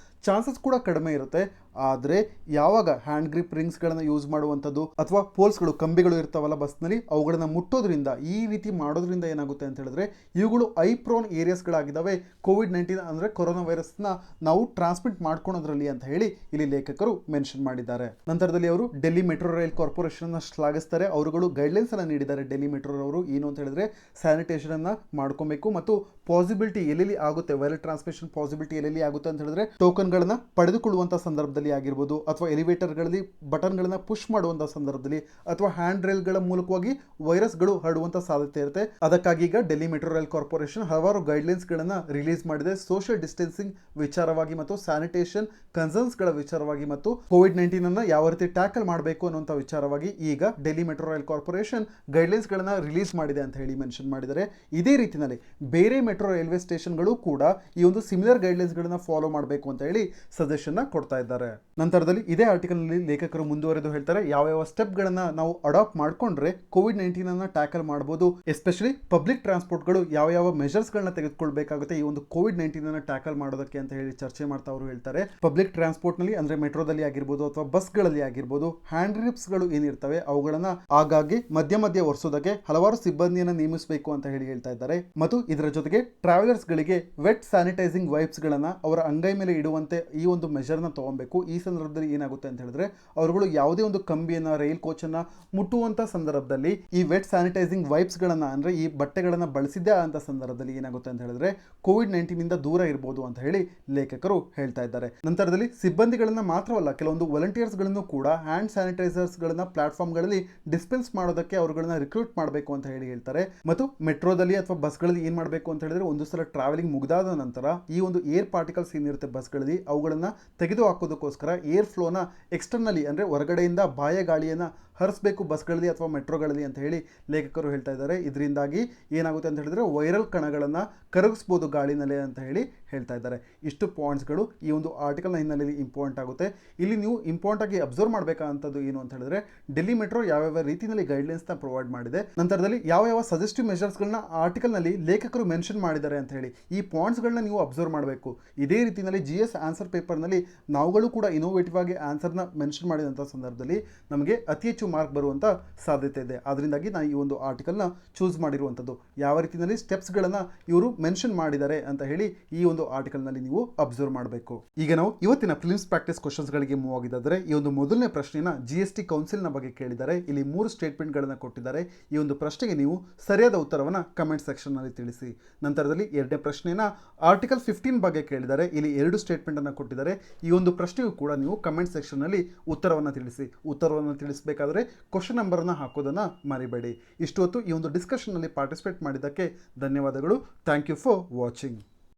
Speaker 1: ಚಾನ್ಸಸ್ ಕೂಡ ಕಡಿಮೆ ಇರುತ್ತೆ. ಆದರೆ ಯಾವಾಗ ಹ್ಯಾಂಡ್ ಗ್ರಿಪ್ ರಿಂಗ್ಸ್ಗಳನ್ನು ಯೂಸ್ ಮಾಡುವಂಥದ್ದು ಅಥವಾ ಪೋಲ್ಸ್ಗಳು ಕಂಬಿಗಳು ಇರ್ತಾವಲ್ಲ ಬಸ್ನಲ್ಲಿ ಅವುಗಳನ್ನು ಮುಟ್ಟೋದ್ರಿಂದ ಈ ರೀತಿ ಮಾಡೋದ್ರಿಂದ ಏನಾಗುತ್ತೆ ಅಂತ ಹೇಳಿದ್ರೆ ಇವುಗಳು ಐಪ್ರೋನ್ ಏರಿಯಾಸ್ಗಳಾಗಿದ್ದಾವೆ ಕೋವಿಡ್-19 ಅಂದರೆ ಕೊರೋನಾ ವೈರಸ್ನ ನಾವು ಟ್ರಾನ್ಸ್ಮಿಟ್ ಮಾಡ್ಕೊಳೋದ್ರಲ್ಲಿ ಅಂತ ಹೇಳಿ ಇಲ್ಲಿ ಲೇಖಕರು ಮೆನ್ಷನ್ ಮಾಡಿದ್ದಾರೆ. ನಂತರದಲ್ಲಿ ಅವರು ಡೆಲ್ಲಿ ಮೆಟ್ರೋ ರೈಲ್ ಕಾರ್ಪೊರೇಷನ್ ಶ್ಲಾಘಿಸ್ತಾರೆ. ಅವರುಗಳು ಗೈಡ್ಲೈನ್ಸ್ ಅನ್ನು ನೀಡಿದ್ದಾರೆ. ಡೆಲ್ಲಿ ಮೆಟ್ರೋ ಅವರು ಏನು ಅಂತ ಹೇಳಿದ್ರೆ ಸ್ಯಾನಿಟೇಷನ್ ಅನ್ನ ಮಾಡ್ಕೊಬೇಕು ಮತ್ತು ಪಾಸಿಬಿಲಿಟಿ ಎಲ್ಲೆಲ್ಲಿ ಆಗುತ್ತೆ, ವೈರಲ್ ಟ್ರಾನ್ಸ್ಮಿಷನ್ ಪಾಸಿಬಿಲಿಟಿ ಎಲ್ಲೆಲ್ಲಿ ಆಗುತ್ತೆ ಅಂತ ಹೇಳಿದ್ರೆ ಟೋಕನ್ಗಳನ್ನ ಪಡೆದುಕೊಳ್ಳುವಂತಹ ಸಂದರ್ಭದಲ್ಲಿ ಆಗಿರ್ಬೋದು ಅಥವಾ ಎಲಿವೇಟರ್ಗಳಲ್ಲಿ ಬಟನ್ಗಳನ್ನ ಪುಷ್ ಮಾಡುವಂತಹ ಸಂದರ್ಭದಲ್ಲಿ ಅಥವಾ ಹ್ಯಾಂಡ್ ರೈಲ್ಗಳ ಮೂಲಕವಾಗಿ ವೈರಸ್ಗಳು ಹರಡುವಂತಹ ಸಾಧ್ಯತೆ ಇರುತ್ತೆ. ಅದಕ್ಕಾಗಿ ಈಗ ಡೆಲ್ಲಿ ಮೆಟ್ರೋ ರೈಲ್ ಕಾರ್ಪೊರೇಷನ್ ಹಲವಾರು ಗೈಡ್ಲೈನ್ಸ್ ಗಳನ್ನ ರಿಲೀಸ್ ಮಾಡಿದೆ. ಸೋಷಿಯಲ್ ಡಿಸ್ಟೆನ್ಸಿಂಗ್ ವಿಚಾರವಾಗಿ ಮತ್ತು ಸ್ಯಾನಿಟೇಷನ್ ಕನ್ಸರ್ನ್ಸ್ ಗಳ ವಿಚಾರವಾಗಿ ಮತ್ತು ಕೋವಿಡ್-19 ಅನ್ನ ಯಾವ ರೀತಿ ಟ್ಯಾಕಲ್ ಮಾಡಬೇಕು ಅನ್ನುವಂಥ ವಿಚಾರವಾಗಿ ಈಗ Delhi metro rail corporation guidelines ಗಳನ್ನ ರಿಲೀಸ್ ಮಾಡಿದೆ ಅಂತ ಹೇಳಿ ಮೆನ್ಷನ್ ಮಾಡಿದ್ದಾರೆ. ಇದೇ ರೀತಿಯಲ್ಲಿ ಬೇರೆ ಮೆಟ್ರೋ ರೈಲ್ವೆ ಸ್ಟೇಷನ್ಗಳು ಕೂಡ ಈ ಒಂದು ಸಿಮಿಲರ್ ಗೈಡ್ಲೈನ್ಸ್ ಗಳನ್ನ ಫಾಲೋ ಮಾಡಬೇಕು ಅಂತ ಹೇಳಿ ಸಜೆಷನ್ ಕೊಡ್ತಾ ಇದ್ದಾರೆ. ನಂತರದಲ್ಲಿ ಇದೇ ಆರ್ಟಿಕಲ್ ನಲ್ಲಿ ಲೇಖಕರು ಮುಂದುವರೆದು ಹೇಳ್ತಾರೆ ಯಾವ ಸ್ಟೆಪ್ ಗಳನ್ನ ನಾವು ಅಡಾಪ್ಟ್ ಮಾಡ್ಕೊಂಡ್ರೆ ಕೋವಿಡ್-19 ಅನ್ನ ಟ್ಯಾಕಲ್ ಮಾಡಬಹುದು, ಎಸ್ಪೆಷಲಿ ಪಬ್ಲಿಕ್ ಟ್ರಾನ್ಸ್ಪೋರ್ಟ್ ಗಳು ಯಾವ ಮೆಜರ್ಸ್ ಗಳನ್ನ ತೆಗೆದುಕೊಳ್ಬೇಕಾಗುತ್ತೆ ಈ ಒಂದು ಕೋವಿಡ್-19 ಅನ್ನ ಟ್ಯಾಕಲ್ ಮಾಡೋದಕ್ಕೆ ಅಂತ ಹೇಳಿ ಚರ್ಚೆ ಮಾಡ್ತಾ ಅವರು ಹೇಳ್ತಾರೆ. ಪಬ್ಲಿಕ್ ಟ್ರಾನ್ಸ್ಪೋರ್ಟ್ ನಲ್ಲಿ ಅಂದ್ರೆ ಮೆಟ್ರೋದಲ್ಲಿ ಆಗಿರ್ಬೋದು ಅಥವಾ ಬಸ್ಗಳಲ್ಲಿ ಆಗಿರ್ಬೋದು ಹ್ಯಾಂಡ್ ಗ್ರಿಪ್ಸ್ ಗಳು ಏನಿರ್ತವೆ ಅವುಗಳನ್ನ ಆಗಾಗ್ಗೆ ಮಧ್ಯ ಒರೆಸೋದಕ್ಕೆ ಹಲವಾರು ಸಿಬ್ಬಂದಿಯನ್ನ ನೇಮಿಸಬೇಕು ಅಂತ ಹೇಳಿ ಹೇಳ್ತಾ ಇದ್ದಾರೆ. ಮತ್ತು ಇದರ ಜೊತೆಗೆ ಟ್ರಾವೆಲರ್ಸ್ ಗಳಿಗೆ ವೆಟ್ ಸ್ಯಾನಿಟೈಸಿಂಗ್ ವೈಪ್ಸ್ ಗಳನ್ನ ಅವರ ಅಂಗೈ ಮೇಲೆ ಇಡುವಂತೆ ಈ ಒಂದು ಮೆಜರ್ನ ತಗೊಬೇಕು. ಈ ಸಂದರ್ಭದಲ್ಲಿ ಏನಾಗುತ್ತೆ ಅಂತ ಹೇಳಿದ್ರೆ ಅವರುಗಳು ಯಾವುದೇ ಒಂದು ಕಂಬಿಯನ್ನ ರೈಲ್ ಕೋಚ್ ಅನ್ನ ಮುಟ್ಟುವಂತ ಸಂದರ್ಭದಲ್ಲಿ ಈ ವೆಟ್ ಸ್ಯಾನಿಟೈಸಿಂಗ್ ವೈಪ್ಸ್ ಗಳನ್ನ ಅಂದ್ರೆ ಈ ಬಟ್ಟೆಗಳನ್ನ ಬಳಸಿದ್ದೆ ಅಂತ ಸಂದರ್ಭದಲ್ಲಿ ಏನಾಗುತ್ತೆ ಅಂತ ಹೇಳಿದ್ರೆ ಕೋವಿಡ್-19 ಇಂದ ದೂರ ಇರಬಹುದು ಅಂತ ಹೇಳಿ ಲೇಖಕರು ಹೇಳ್ತಾ ಇದ್ದಾರೆ. ನಂತರದಲ್ಲಿ ಸಿಬ್ಬಂದಿಗಳನ್ನ ಮಾತ್ರವಲ್ಲ ಕೆಲವೊಂದು ವಾಲಂಟಿಯರ್ಸ್ ಗಳನ್ನು ಕೂಡ ಹ್ಯಾಂಡ್ ಸ್ಯಾನಿಟೈಸರ್ಸ್ ಗಳನ್ನ ಪ್ಲಾಟ್ಫಾರ್ಮ್ ಗಳಲ್ಲಿ ಡಿಸ್ಪೆನ್ಸ್ ಮಾಡೋದಕ್ಕೆ ಅವರುಗಳನ್ನ ರಿಕ್ರೂಟ್ ಮಾಡಬೇಕು ಅಂತ ಹೇಳಿ ಹೇಳ್ತಾರೆ. ಮತ್ತು ಮೆಟ್ರೋದಲ್ಲಿ ಅಥವಾ ಬಸ್ಗಳಲ್ಲಿ ಏನ್ ಮಾಡಬೇಕು ಅಂತ ಹೇಳಿದ್ರೆ ಒಂದು ಸಲ ಟ್ರಾವೆಲಿಂಗ್ ಮುಗಿದಾದ ನಂತರ ಈ ಒಂದು ಏರ್ ಪಾರ್ಟಿಕಲ್ಸ್ ಏನಿರುತ್ತೆ ಬಸ್ಗಳಲ್ಲಿ ಅವುಗಳನ್ನ ತೆಗೆದು ಹಾಕೋದಕ್ಕೋಸ್ಕರ ಏರ್ ಫ್ಲೋನ ಎಕ್ಸ್ಟರ್ನಲಿ ಅಂದ್ರೆ ಹೊರಗಡೆಯಿಂದ ಬಾಹ್ಯ ಗಾಳಿಯನ್ನ ಹರಿಸಬೇಕು ಬಸ್ಗಳಲ್ಲಿ ಅಥವಾ ಮೆಟ್ರೋಗಳಲ್ಲಿ ಅಂತ ಹೇಳಿ ಲೇಖಕರು ಹೇಳ್ತಾ ಇದ್ದಾರೆ. ಇದರಿಂದಾಗಿ ಏನಾಗುತ್ತೆ ಅಂತ ಹೇಳಿದ್ರೆ ವೈರಲ್ ಕಣಗಳನ್ನು ಕರಗಿಸ್ಬೋದು ಗಾಳಿನಲ್ಲಿ ಅಂತ ಹೇಳಿ ಹೇಳ್ತಾ ಇದ್ದಾರೆ. ಇಷ್ಟು ಪಾಯಿಂಟ್ಸ್ಗಳು ಈ ಒಂದು ಆರ್ಟಿಕಲ್ನ ಹಿನ್ನೆಲೆಯಲ್ಲಿ ಇಂಪಾರ್ಟೆಂಟ್ ಆಗುತ್ತೆ. ಇಲ್ಲಿ ನೀವು ಇಂಪಾರ್ಟೆಂಟ್ ಆಗಿ ಅಬ್ಸರ್ವ್ ಮಾಡಬೇಕಾದಂಥದ್ದು ಏನು ಅಂತ ಹೇಳಿದ್ರೆ ಡೆಲ್ಲಿ ಮೆಟ್ರೋ ಯಾವ ರೀತಿಯಲ್ಲಿ ಗೈಡ್ಲೈನ್ಸ್ನ ಪ್ರೊವೈಡ್ ಮಾಡಿದೆ, ನಂತರದಲ್ಲಿ ಯಾವ ಸಜೆಸ್ಟಿವ್ ಮೆಷರ್ಸ್ಗಳನ್ನ ಆರ್ಟಿಕಲ್ನಲ್ಲಿ ಲೇಖಕರು ಮೆನ್ಷನ್ ಮಾಡಿದ್ದಾರೆ ಅಂತ ಹೇಳಿ ಈ ಪಾಯಿಂಟ್ಸ್ಗಳನ್ನ ನೀವು ಅಬ್ಸರ್ವ್ ಮಾಡಬೇಕು. ಇದೇ ರೀತಿಯಲ್ಲಿ GS ಆನ್ಸರ್ ಪೇಪರ್ನಲ್ಲಿ ನಾವುಗಳು ಕೂಡ ಇನೋವೇಟಿವ್ ಆಗಿ ಆನ್ಸರ್ನ ಮೆನ್ಷನ್ ಮಾಡಿದಂಥ ಸಂದರ್ಭದಲ್ಲಿ ನಮಗೆ ಅತಿ ಹೆಚ್ಚು ಮಾರ್ಕ್ ಬರುವಂಥ ಸಾಧ್ಯತೆ ಇದೆ. ಅದರಿಂದಾಗಿ ನಾನು ಈ ಒಂದು ಆರ್ಟಿಕಲ್ನ ಚೂಸ್ ಮಾಡಿರುವಂಥದ್ದು. ಯಾವ ರೀತಿಯಲ್ಲಿ ಸ್ಟೆಪ್ಸ್ಗಳನ್ನು ಇವರು ಮೆನ್ಷನ್ ಮಾಡಿದ್ದಾರೆ ಅಂತ ಹೇಳಿ ಈ ಒಂದು ಆರ್ಟಿಕಲ್ನಲ್ಲಿ ನೀವು ಅಬ್ಸರ್ವ್ ಮಾಡಬೇಕು. ಈಗ ನಾವು ಇವತ್ತಿನ ಫಿಲಿಮ್ಸ್ ಪ್ರಾಕ್ಟೀಸ್ ಕ್ವಶನ್ಸ್ಗಳಿಗೆ ಮೂವ್ ಆಗಿದ್ದಾದರೆ ಈ ಒಂದು ಮೊದಲನೇ ಪ್ರಶ್ನೆನ GST ಕೌನ್ಸಿಲ್ನ ಬಗ್ಗೆ ಕೇಳಿದ್ದಾರೆ. ಇಲ್ಲಿ 3 ಸ್ಟೇಟ್ಮೆಂಟ್ಗಳನ್ನು ಕೊಟ್ಟಿದ್ದಾರೆ. ಈ ಒಂದು ಪ್ರಶ್ನೆಗೆ ನೀವು ಸರಿಯಾದ ಉತ್ತರವನ್ನು ಕಮೆಂಟ್ ಸೆಕ್ಷನ್ನಲ್ಲಿ ತಿಳಿಸಿ. ನಂತರದಲ್ಲಿ ಎರಡನೇ ಪ್ರಶ್ನೆನ ಆರ್ಟಿಕಲ್ 15 ಬಗ್ಗೆ ಕೇಳಿದ್ದಾರೆ. ಇಲ್ಲಿ 2 ಸ್ಟೇಟ್ಮೆಂಟನ್ನು ಕೊಟ್ಟಿದ್ದಾರೆ. ಈ ಒಂದು ಪ್ರಶ್ನೆಗೂ ಕೂಡ ನೀವು ಕಮೆಂಟ್ ಸೆಕ್ಷನ್ನಲ್ಲಿ ಉತ್ತರವನ್ನು ತಿಳಿಸಿ. ಉತ್ತರವನ್ನು ತಿಳಿಸಬೇಕಾದ್ರೆ ಕ್ವಶನ್ ನಂಬರನ್ನು ಹಾಕೋದನ್ನು ಮರಿಬೇಡಿ. ಇಷ್ಟು ಹೊತ್ತು ಈ ಒಂದು ಡಿಸ್ಕಷನ್ನಲ್ಲಿ ಪಾರ್ಟಿಸಿಪೇಟ್ ಮಾಡಿದ್ದಕ್ಕೆ ಧನ್ಯವಾದಗಳು. Thank you for watching.